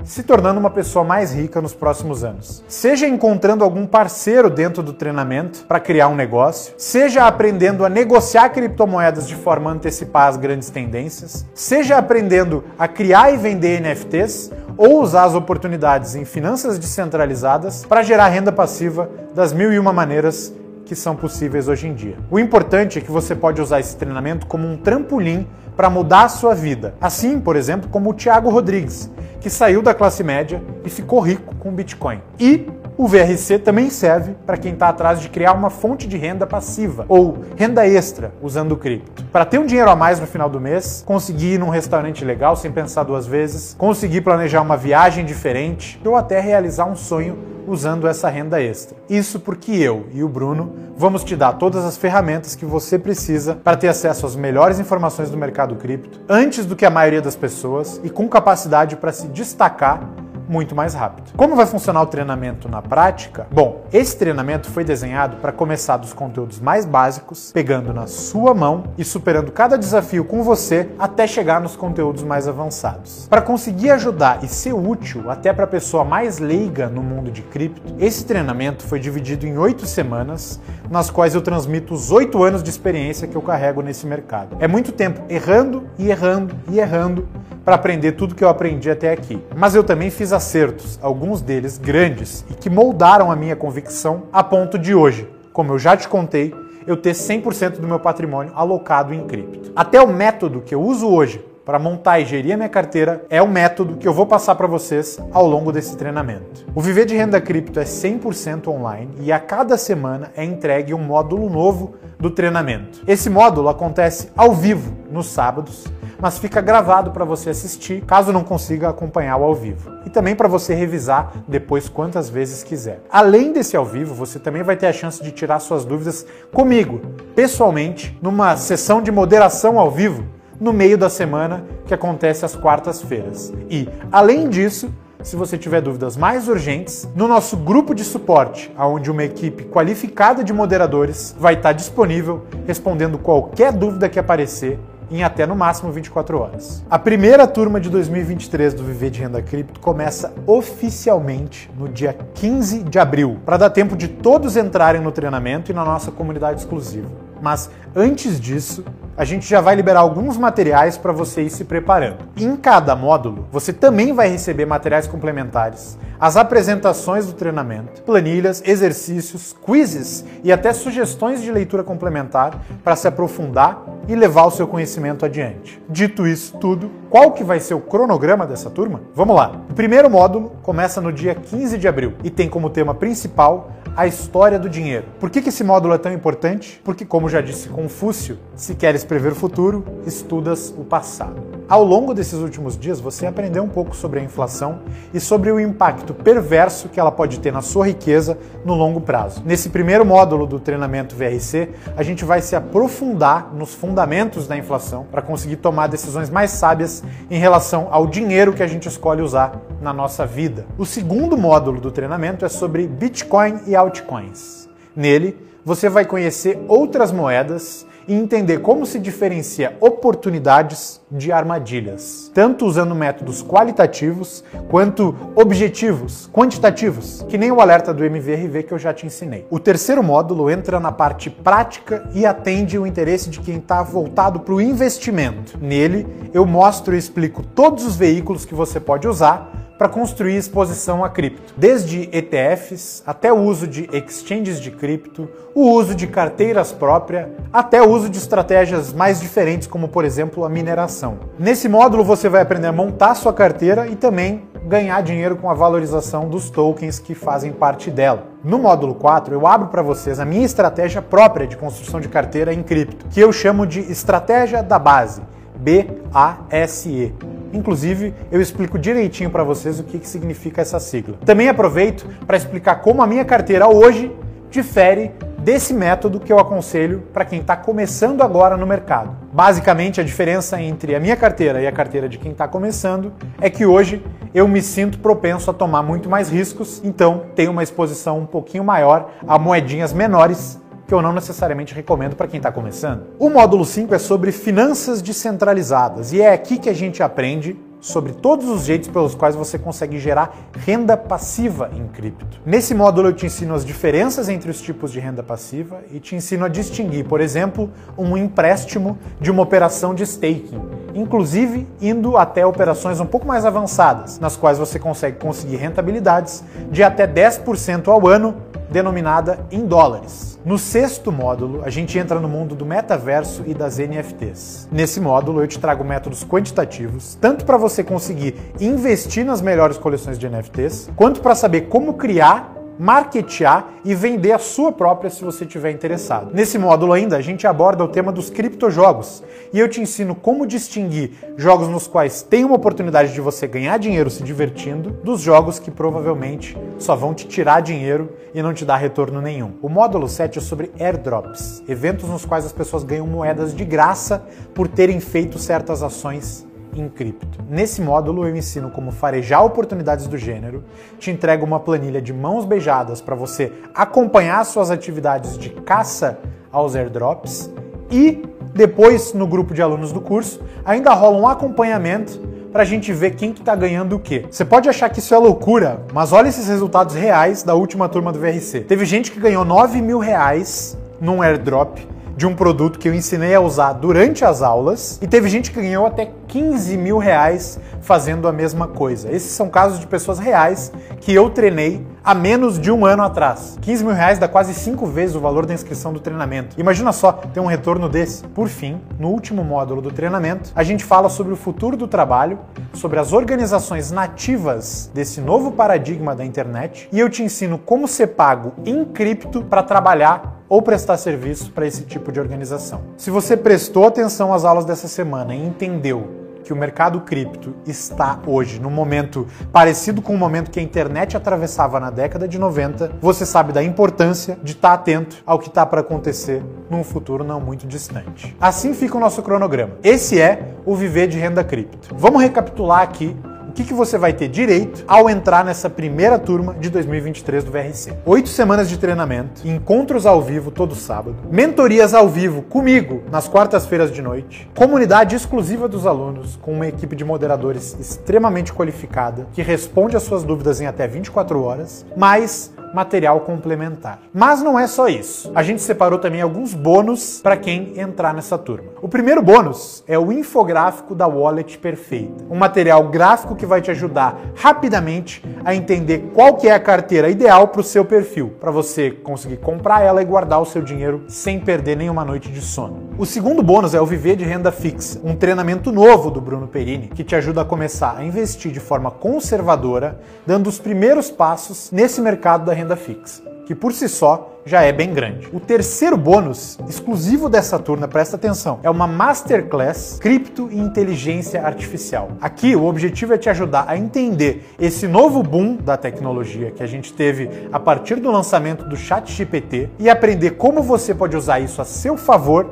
se tornando uma pessoa mais rica nos próximos anos. Seja encontrando algum parceiro dentro do treinamento para criar um negócio, seja aprendendo a negociar criptomoedas de forma a antecipar as grandes tendências, seja aprendendo a criar e vender NFTs ou usar as oportunidades em finanças descentralizadas para gerar renda passiva das 1001 maneiras que são possíveis hoje em dia. O importante é que você pode usar esse treinamento como um trampolim para mudar a sua vida. Assim, por exemplo, como o Thiago Rodrigues, que saiu da classe média e ficou rico com Bitcoin. E o VRC também serve para quem está atrás de criar uma fonte de renda passiva ou renda extra usando o cripto. Para ter um dinheiro a mais no final do mês, conseguir ir num restaurante legal sem pensar 2 vezes, conseguir planejar uma viagem diferente ou até realizar um sonho usando essa renda extra. Isso porque eu e o Bruno vamos te dar todas as ferramentas que você precisa para ter acesso às melhores informações do mercado cripto, antes do que a maioria das pessoas e com capacidade para se destacar muito mais rápido. Como vai funcionar o treinamento na prática? Bom, esse treinamento foi desenhado para começar dos conteúdos mais básicos, pegando na sua mão e superando cada desafio com você até chegar nos conteúdos mais avançados. Para conseguir ajudar e ser útil até para a pessoa mais leiga no mundo de cripto, esse treinamento foi dividido em 8 semanas, nas quais eu transmito os 8 anos de experiência que eu carrego nesse mercado. É muito tempo errando e errando e errando para aprender tudo que eu aprendi até aqui. Mas eu também fiz acertos, alguns deles grandes, e que moldaram a minha convicção a ponto de hoje, como eu já te contei, eu ter 100% do meu patrimônio alocado em cripto. Até o método que eu uso hoje para montar e gerir a minha carteira é o método que eu vou passar para vocês ao longo desse treinamento. O Viver de Renda Cripto é 100% online e a cada semana é entregue um módulo novo do treinamento. Esse módulo acontece ao vivo nos sábados, mas fica gravado para você assistir, caso não consiga acompanhar o ao vivo. E também para você revisar depois quantas vezes quiser. Além desse ao vivo, você também vai ter a chance de tirar suas dúvidas comigo, pessoalmente, numa sessão de moderação ao vivo, no meio da semana, que acontece às quartas-feiras. E, além disso, se você tiver dúvidas mais urgentes, no nosso grupo de suporte, onde uma equipe qualificada de moderadores vai estar disponível respondendo qualquer dúvida que aparecer em até no máximo 24 horas. A primeira turma de 2023 do Viver de Renda Cripto começa oficialmente no dia 15 de abril, para dar tempo de todos entrarem no treinamento e na nossa comunidade exclusiva. Mas antes disso, a gente já vai liberar alguns materiais para você ir se preparando. Em cada módulo, você também vai receber materiais complementares, as apresentações do treinamento, planilhas, exercícios, quizzes e até sugestões de leitura complementar para se aprofundar e levar o seu conhecimento adiante. Dito isso tudo, qual que vai ser o cronograma dessa turma? Vamos lá! O primeiro módulo começa no dia 15 de abril e tem como tema principal a história do dinheiro. Por que esse módulo é tão importante? Porque, como já disse Confúcio, se queres prever o futuro, estudas o passado. Ao longo desses últimos dias, você aprendeu um pouco sobre a inflação e sobre o impacto perverso que ela pode ter na sua riqueza no longo prazo. Nesse primeiro módulo do treinamento VRC, a gente vai se aprofundar nos fundamentos da inflação para conseguir tomar decisões mais sábias em relação ao dinheiro que a gente escolhe usar na nossa vida. O segundo módulo do treinamento é sobre Bitcoin e altcoins. Nele, você vai conhecer outras moedas e entender como se diferencia oportunidades de armadilhas, tanto usando métodos qualitativos quanto objetivos, quantitativos, que nem o alerta do MVRV que eu já te ensinei. O terceiro módulo entra na parte prática e atende o interesse de quem está voltado para o investimento. Nele, eu mostro e explico todos os veículos que você pode usar para construir exposição a cripto, desde ETFs até o uso de exchanges de cripto, o uso de carteiras próprias, até o uso de estratégias mais diferentes, como por exemplo a mineração. Nesse módulo você vai aprender a montar sua carteira e também ganhar dinheiro com a valorização dos tokens que fazem parte dela. No módulo 4, eu abro para vocês a minha estratégia própria de construção de carteira em cripto, que eu chamo de Estratégia da Base, BASE. Inclusive, eu explico direitinho para vocês o que significa essa sigla. Também aproveito para explicar como a minha carteira hoje difere desse método que eu aconselho para quem está começando agora no mercado. Basicamente, a diferença entre a minha carteira e a carteira de quem está começando é que hoje eu me sinto propenso a tomar muito mais riscos, então tenho uma exposição um pouquinho maior a moedinhas menores, que eu não necessariamente recomendo para quem está começando. O módulo 5 é sobre finanças descentralizadas e é aqui que a gente aprende sobre todos os jeitos pelos quais você consegue gerar renda passiva em cripto. Nesse módulo eu te ensino as diferenças entre os tipos de renda passiva e te ensino a distinguir, por exemplo, um empréstimo de uma operação de staking, inclusive indo até operações um pouco mais avançadas, nas quais você conseguir rentabilidades de até 10% ao ano, denominada em dólares. No sexto módulo, a gente entra no mundo do metaverso e das NFTs. Nesse módulo, eu te trago métodos quantitativos, tanto para você conseguir investir nas melhores coleções de NFTs, quanto para saber como criar, marketear e vender a sua própria se você estiver interessado. Nesse módulo ainda, a gente aborda o tema dos criptojogos e eu te ensino como distinguir jogos nos quais tem uma oportunidade de você ganhar dinheiro se divertindo dos jogos que provavelmente só vão te tirar dinheiro e não te dar retorno nenhum. O módulo 7 é sobre airdrops, eventos nos quais as pessoas ganham moedas de graça por terem feito certas ações em cripto. Nesse módulo eu ensino como farejar oportunidades do gênero, te entrego uma planilha de mãos beijadas para você acompanhar suas atividades de caça aos airdrops e depois no grupo de alunos do curso ainda rola um acompanhamento para a gente ver quem que tá ganhando o quê. Você pode achar que isso é loucura, mas olha esses resultados reais da última turma do VRC. Teve gente que ganhou R$9.000 num airdrop de um produto que eu ensinei a usar durante as aulas e teve gente que ganhou até R$15.000 fazendo a mesma coisa. Esses são casos de pessoas reais que eu treinei há menos de um ano atrás. R$15.000 dá quase 5 vezes o valor da inscrição do treinamento. Imagina só ter um retorno desse. Por fim, no último módulo do treinamento, a gente fala sobre o futuro do trabalho, sobre as organizações nativas desse novo paradigma da internet e eu te ensino como ser pago em cripto para trabalhar ou prestar serviço para esse tipo de organização. Se você prestou atenção às aulas dessa semana e entendeu que o mercado cripto está hoje num momento parecido com o momento que a internet atravessava na década de 90, você sabe da importância de estar atento ao que está para acontecer num futuro não muito distante. Assim fica o nosso cronograma. Esse é o Viver de Renda Cripto. Vamos recapitular aqui o que você vai ter direito ao entrar nessa primeira turma de 2023 do VRC. 8 semanas de treinamento, encontros ao vivo todo sábado, mentorias ao vivo comigo nas quartas-feiras de noite, comunidade exclusiva dos alunos com uma equipe de moderadores extremamente qualificada que responde às suas dúvidas em até 24 horas, mais material complementar. Mas não é só isso. A gente separou também alguns bônus para quem entrar nessa turma. O primeiro bônus é o infográfico da Wallet Perfeita, um material gráfico que vai te ajudar rapidamente a entender qual que é a carteira ideal para o seu perfil, para você conseguir comprar ela e guardar o seu dinheiro sem perder nenhuma noite de sono. O segundo bônus é o Viver de Renda Fixa, um treinamento novo do Bruno Perini que te ajuda a começar a investir de forma conservadora, dando os primeiros passos nesse mercado da renda fixa. que por si só já é bem grande. O terceiro bônus, exclusivo dessa turma, presta atenção, é uma Masterclass Cripto e Inteligência Artificial. Aqui o objetivo é te ajudar a entender esse novo boom da tecnologia que a gente teve a partir do lançamento do ChatGPT e aprender como você pode usar isso a seu favor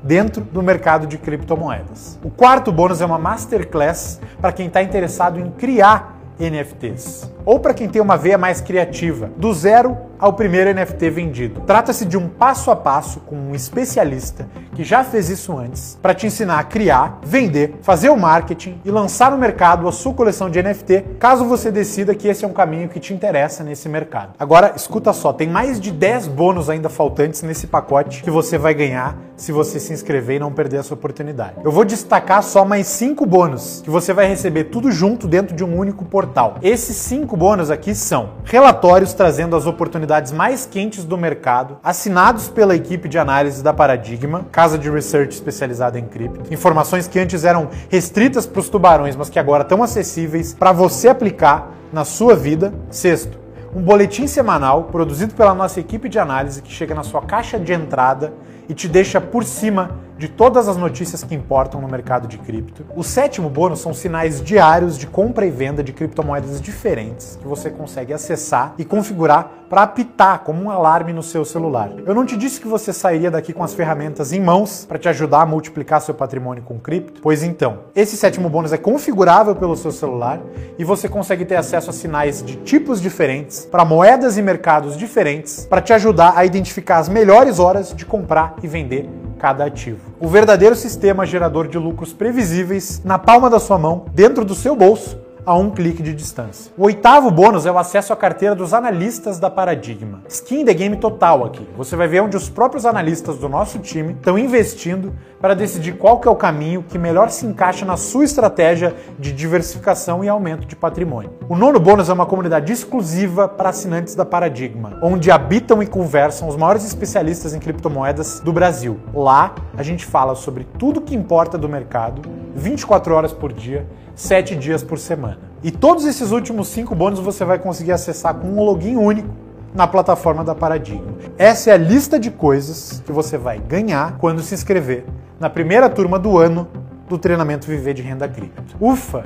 dentro do mercado de criptomoedas. O quarto bônus é uma Masterclass para quem está interessado em criar NFTs, ou para quem tem uma veia mais criativa, do zero ao primeiro NFT vendido. Trata-se de um passo a passo com um especialista que já fez isso antes, para te ensinar a criar, vender, fazer o marketing e lançar no mercado a sua coleção de NFT, caso você decida que esse é um caminho que te interessa nesse mercado. Agora, escuta só, tem mais de 10 bônus ainda faltantes nesse pacote que você vai ganhar se você se inscrever e não perder essa oportunidade. Eu vou destacar só mais 5 bônus, que você vai receber tudo junto dentro de um único portal. Esses 5 bônus aqui são relatórios trazendo as oportunidades mais quentes do mercado, assinados pela equipe de análise da Paradigma, casa de research especializada em cripto, informações que antes eram restritas para os tubarões, mas que agora estão acessíveis para você aplicar na sua vida. Sexto, um boletim semanal produzido pela nossa equipe de análise que chega na sua caixa de entrada e te deixa por cima de todas as notícias que importam no mercado de cripto. O sétimo bônus são sinais diários de compra e venda de criptomoedas diferentes que você consegue acessar e configurar para apitar como um alarme no seu celular. Eu não te disse que você sairia daqui com as ferramentas em mãos para te ajudar a multiplicar seu patrimônio com cripto? Pois então, esse sétimo bônus é configurável pelo seu celular e você consegue ter acesso a sinais de tipos diferentes, para moedas e mercados diferentes, para te ajudar a identificar as melhores horas de comprar e vender cada ativo. O verdadeiro sistema gerador de lucros previsíveis na palma da sua mão, dentro do seu bolso, a um clique de distância. O oitavo bônus é o acesso à carteira dos analistas da Paradigma. Skin in the game total aqui. Você vai ver onde os próprios analistas do nosso time estão investindo para decidir qual que é o caminho que melhor se encaixa na sua estratégia de diversificação e aumento de patrimônio. O nono bônus é uma comunidade exclusiva para assinantes da Paradigma, onde habitam e conversam os maiores especialistas em criptomoedas do Brasil. Lá, a gente fala sobre tudo que importa do mercado, 24 horas por dia, 7 dias por semana. E todos esses últimos 5 bônus você vai conseguir acessar com um login único na plataforma da Paradigma. Essa é a lista de coisas que você vai ganhar quando se inscrever na primeira turma do ano do treinamento Viver de Renda Cripto. Ufa,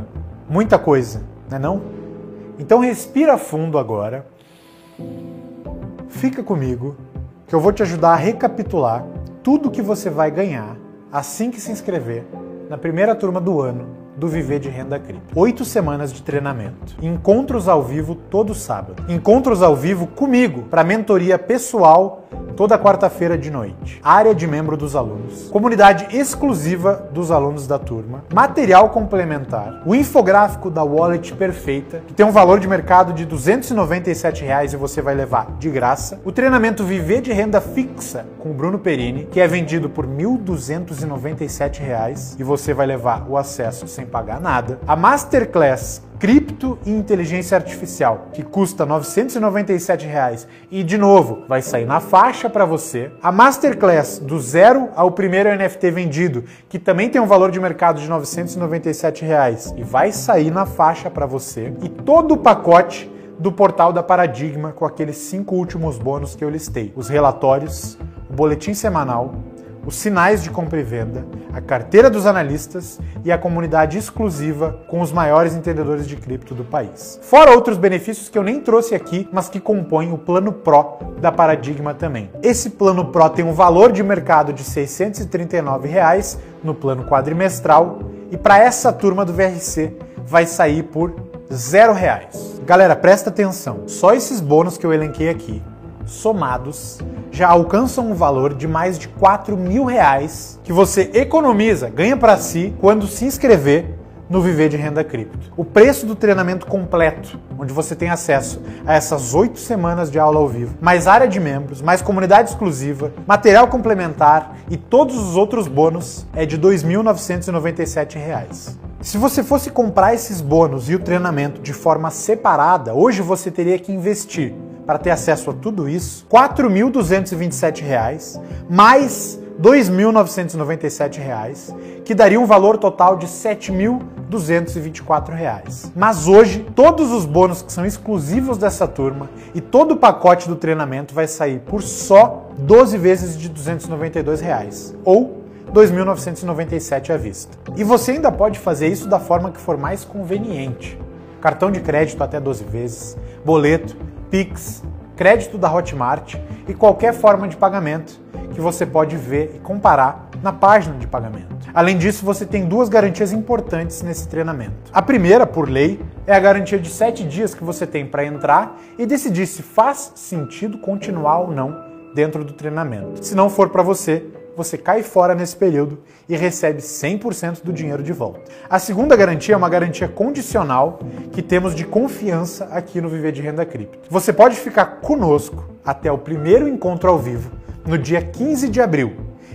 muita coisa, não é não? Então respira fundo agora, fica comigo, que eu vou te ajudar a recapitular tudo que você vai ganhar assim que se inscrever na primeira turma do ano do Viver de Renda Cripto. 8 semanas de treinamento. Encontros ao vivo todo sábado. Encontros ao vivo comigo para mentoria pessoal toda quarta-feira de noite. Área de membro dos alunos. Comunidade exclusiva dos alunos da turma. Material complementar. O infográfico da Wallet Perfeita, que tem um valor de mercado de R$ 297 e você vai levar de graça. O treinamento Viver de Renda Fixa com o Bruno Perini, que é vendido por R$ 1.297 e você vai levar o acesso sem pagar nada. A Masterclass Cripto e Inteligência Artificial, que custa R$ 997 e, de novo, vai sair na faixa para você. A Masterclass do zero ao primeiro NFT vendido, que também tem um valor de mercado de R$ 997 e vai sair na faixa para você. E todo o pacote do portal da Paradigma com aqueles 5 últimos bônus que eu listei. Os relatórios, o boletim semanal, os sinais de compra e venda, a carteira dos analistas e a comunidade exclusiva com os maiores entendedores de cripto do país. Fora outros benefícios que eu nem trouxe aqui, mas que compõem o plano Pro da Paradigma também. Esse plano Pro tem um valor de mercado de R$ 639 no plano quadrimestral e para essa turma do VRC vai sair por R$0. Galera, presta atenção, só esses bônus que eu elenquei aqui, somados, já alcançam um valor de mais de R$4.000 que você economiza, ganha para si quando se inscrever no Viver de Renda Cripto. O preço do treinamento completo, onde você tem acesso a essas 8 semanas de aula ao vivo, mais área de membros, mais comunidade exclusiva, material complementar e todos os outros bônus, é de R$ 2.997. Se você fosse comprar esses bônus e o treinamento de forma separada, hoje você teria que investir para ter acesso a tudo isso, R$ 4.227, mais R$ 2.997, que daria um valor total de R$ 7.224. Mas hoje, todos os bônus que são exclusivos dessa turma e todo o pacote do treinamento vai sair por só 12 vezes de R$ 292, ou R$ 2.997 à vista. E você ainda pode fazer isso da forma que for mais conveniente. Cartão de crédito até 12 vezes, boleto, Pix, crédito da Hotmart e qualquer forma de pagamento que você pode ver e comparar na página de pagamento. Além disso, você tem duas garantias importantes nesse treinamento. A primeira, por lei, é a garantia de 7 dias que você tem para entrar e decidir se faz sentido continuar ou não dentro do treinamento. Se não for para você, você cai fora nesse período e recebe 100% do dinheiro de volta. A segunda garantia é uma garantia condicional que temos de confiança aqui no Viver de Renda Cripto. Você pode ficar conosco até o primeiro encontro ao vivo, no dia 15 de abril.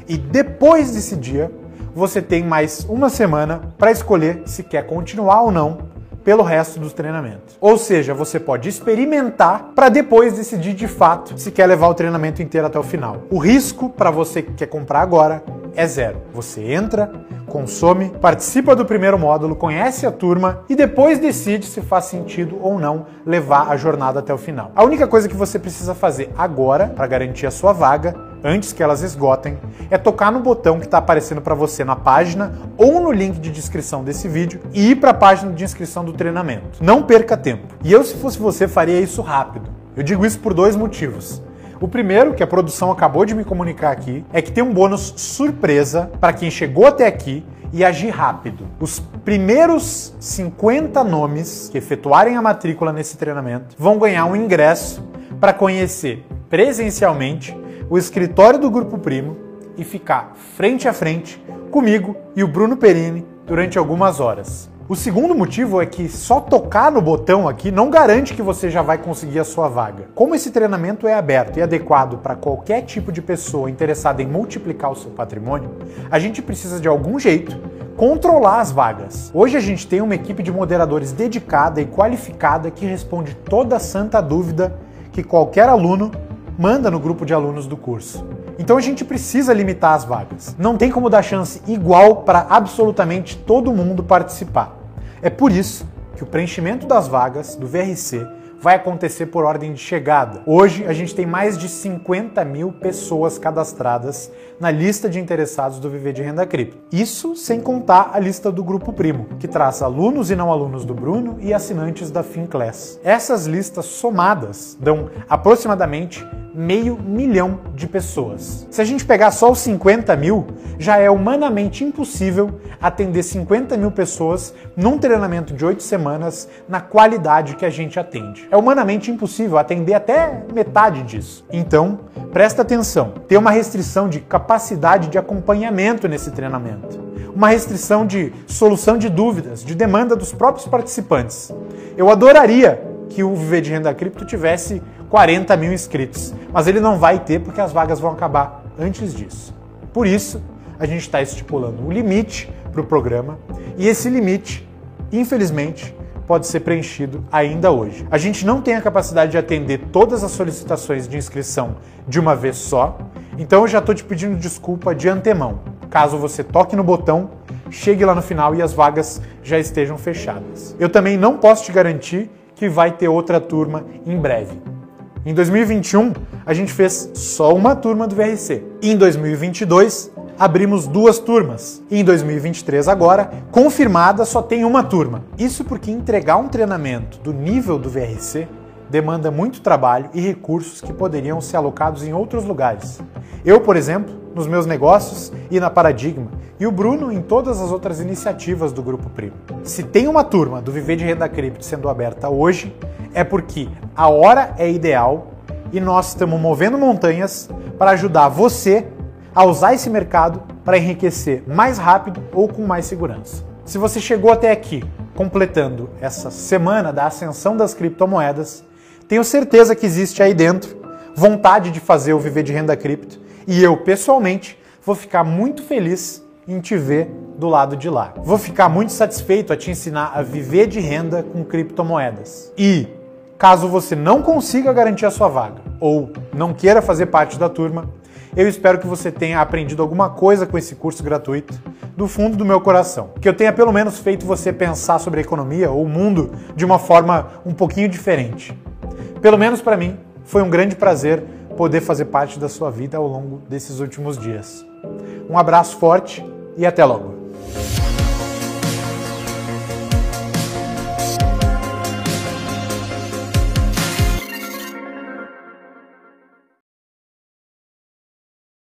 E depois desse dia, você tem mais uma semana para escolher se quer continuar ou não pelo resto do treinamento. Ou seja, você pode experimentar para depois decidir de fato se quer levar o treinamento inteiro até o final. O risco para você que quer comprar agora é zero. Você entra, consome, participa do primeiro módulo, conhece a turma e depois decide se faz sentido ou não levar a jornada até o final. A única coisa que você precisa fazer agora para garantir a sua vaga, antes que elas esgotem, é tocar no botão que está aparecendo para você na página ou no link de descrição desse vídeo e ir para a página de inscrição do treinamento. Não perca tempo. E eu, se fosse você, faria isso rápido. Eu digo isso por 2 motivos. O primeiro, que a produção acabou de me comunicar aqui, é que tem um bônus surpresa para quem chegou até aqui e agir rápido. Os primeiros 50 nomes que efetuarem a matrícula nesse treinamento vão ganhar um ingresso para conhecer presencialmente o escritório do Grupo Primo e ficar frente a frente comigo e o Bruno Perini durante algumas horas. O segundo motivo é que só tocar no botão aqui não garante que você já vai conseguir a sua vaga. Como esse treinamento é aberto e adequado para qualquer tipo de pessoa interessada em multiplicar o seu patrimônio, a gente precisa de algum jeito controlar as vagas. Hoje a gente tem uma equipe de moderadores dedicada e qualificada que responde toda santa dúvida que qualquer aluno manda no grupo de alunos do curso. Então a gente precisa limitar as vagas. Não tem como dar chance igual para absolutamente todo mundo participar. É por isso que o preenchimento das vagas do VRC vai acontecer por ordem de chegada. Hoje a gente tem mais de 50 mil pessoas cadastradas na lista de interessados do Viver de Renda Cripto. Isso sem contar a lista do Grupo Primo, que traz alunos e não alunos do Bruno e assinantes da FinClass. Essas listas somadas dão aproximadamente 500 mil de pessoas. Se a gente pegar só os 50 mil, já é humanamente impossível atender 50 mil pessoas num treinamento de 8 semanas na qualidade que a gente atende. É humanamente impossível atender até metade disso. Então, presta atenção. Tem uma restrição de capacidade de acompanhamento nesse treinamento. Uma restrição de solução de dúvidas, de demanda dos próprios participantes. Eu adoraria que o Viver de Renda Cripto tivesse 40 mil inscritos, mas ele não vai ter porque as vagas vão acabar antes disso. Por isso, a gente está estipulando um limite para o programa e esse limite, infelizmente, pode ser preenchido ainda hoje. A gente não tem a capacidade de atender todas as solicitações de inscrição de uma vez só, então eu já estou te pedindo desculpa de antemão. Caso você toque no botão, chegue lá no final e as vagas já estejam fechadas. Eu também não posso te garantir que vai ter outra turma em breve. Em 2021, a gente fez só uma turma do VRC. Em 2022, abrimos 2 turmas. E em 2023, agora, confirmada, só tem uma turma. Isso porque entregar um treinamento do nível do VRC demanda muito trabalho e recursos que poderiam ser alocados em outros lugares. Eu, por exemplo, nos meus negócios e na Paradigma, e o Bruno em todas as outras iniciativas do Grupo Primo. Se tem uma turma do Viver de Renda Cripto sendo aberta hoje, é porque a hora é ideal e nós estamos movendo montanhas para ajudar você a usar esse mercado para enriquecer mais rápido ou com mais segurança. Se você chegou até aqui, completando essa semana da ascensão das criptomoedas, tenho certeza que existe aí dentro vontade de fazer o Viver de Renda Cripto e eu, pessoalmente, vou ficar muito feliz em te ver do lado de lá. Vou ficar muito satisfeito a te ensinar a viver de renda com criptomoedas. E, caso você não consiga garantir a sua vaga ou não queira fazer parte da turma, Eu espero que você tenha aprendido alguma coisa com esse curso gratuito do fundo do meu coração. Que eu tenha pelo menos feito você pensar sobre a economia ou o mundo de uma forma um pouquinho diferente. Pelo menos para mim, foi um grande prazer poder fazer parte da sua vida ao longo desses últimos dias. Um abraço forte e até logo!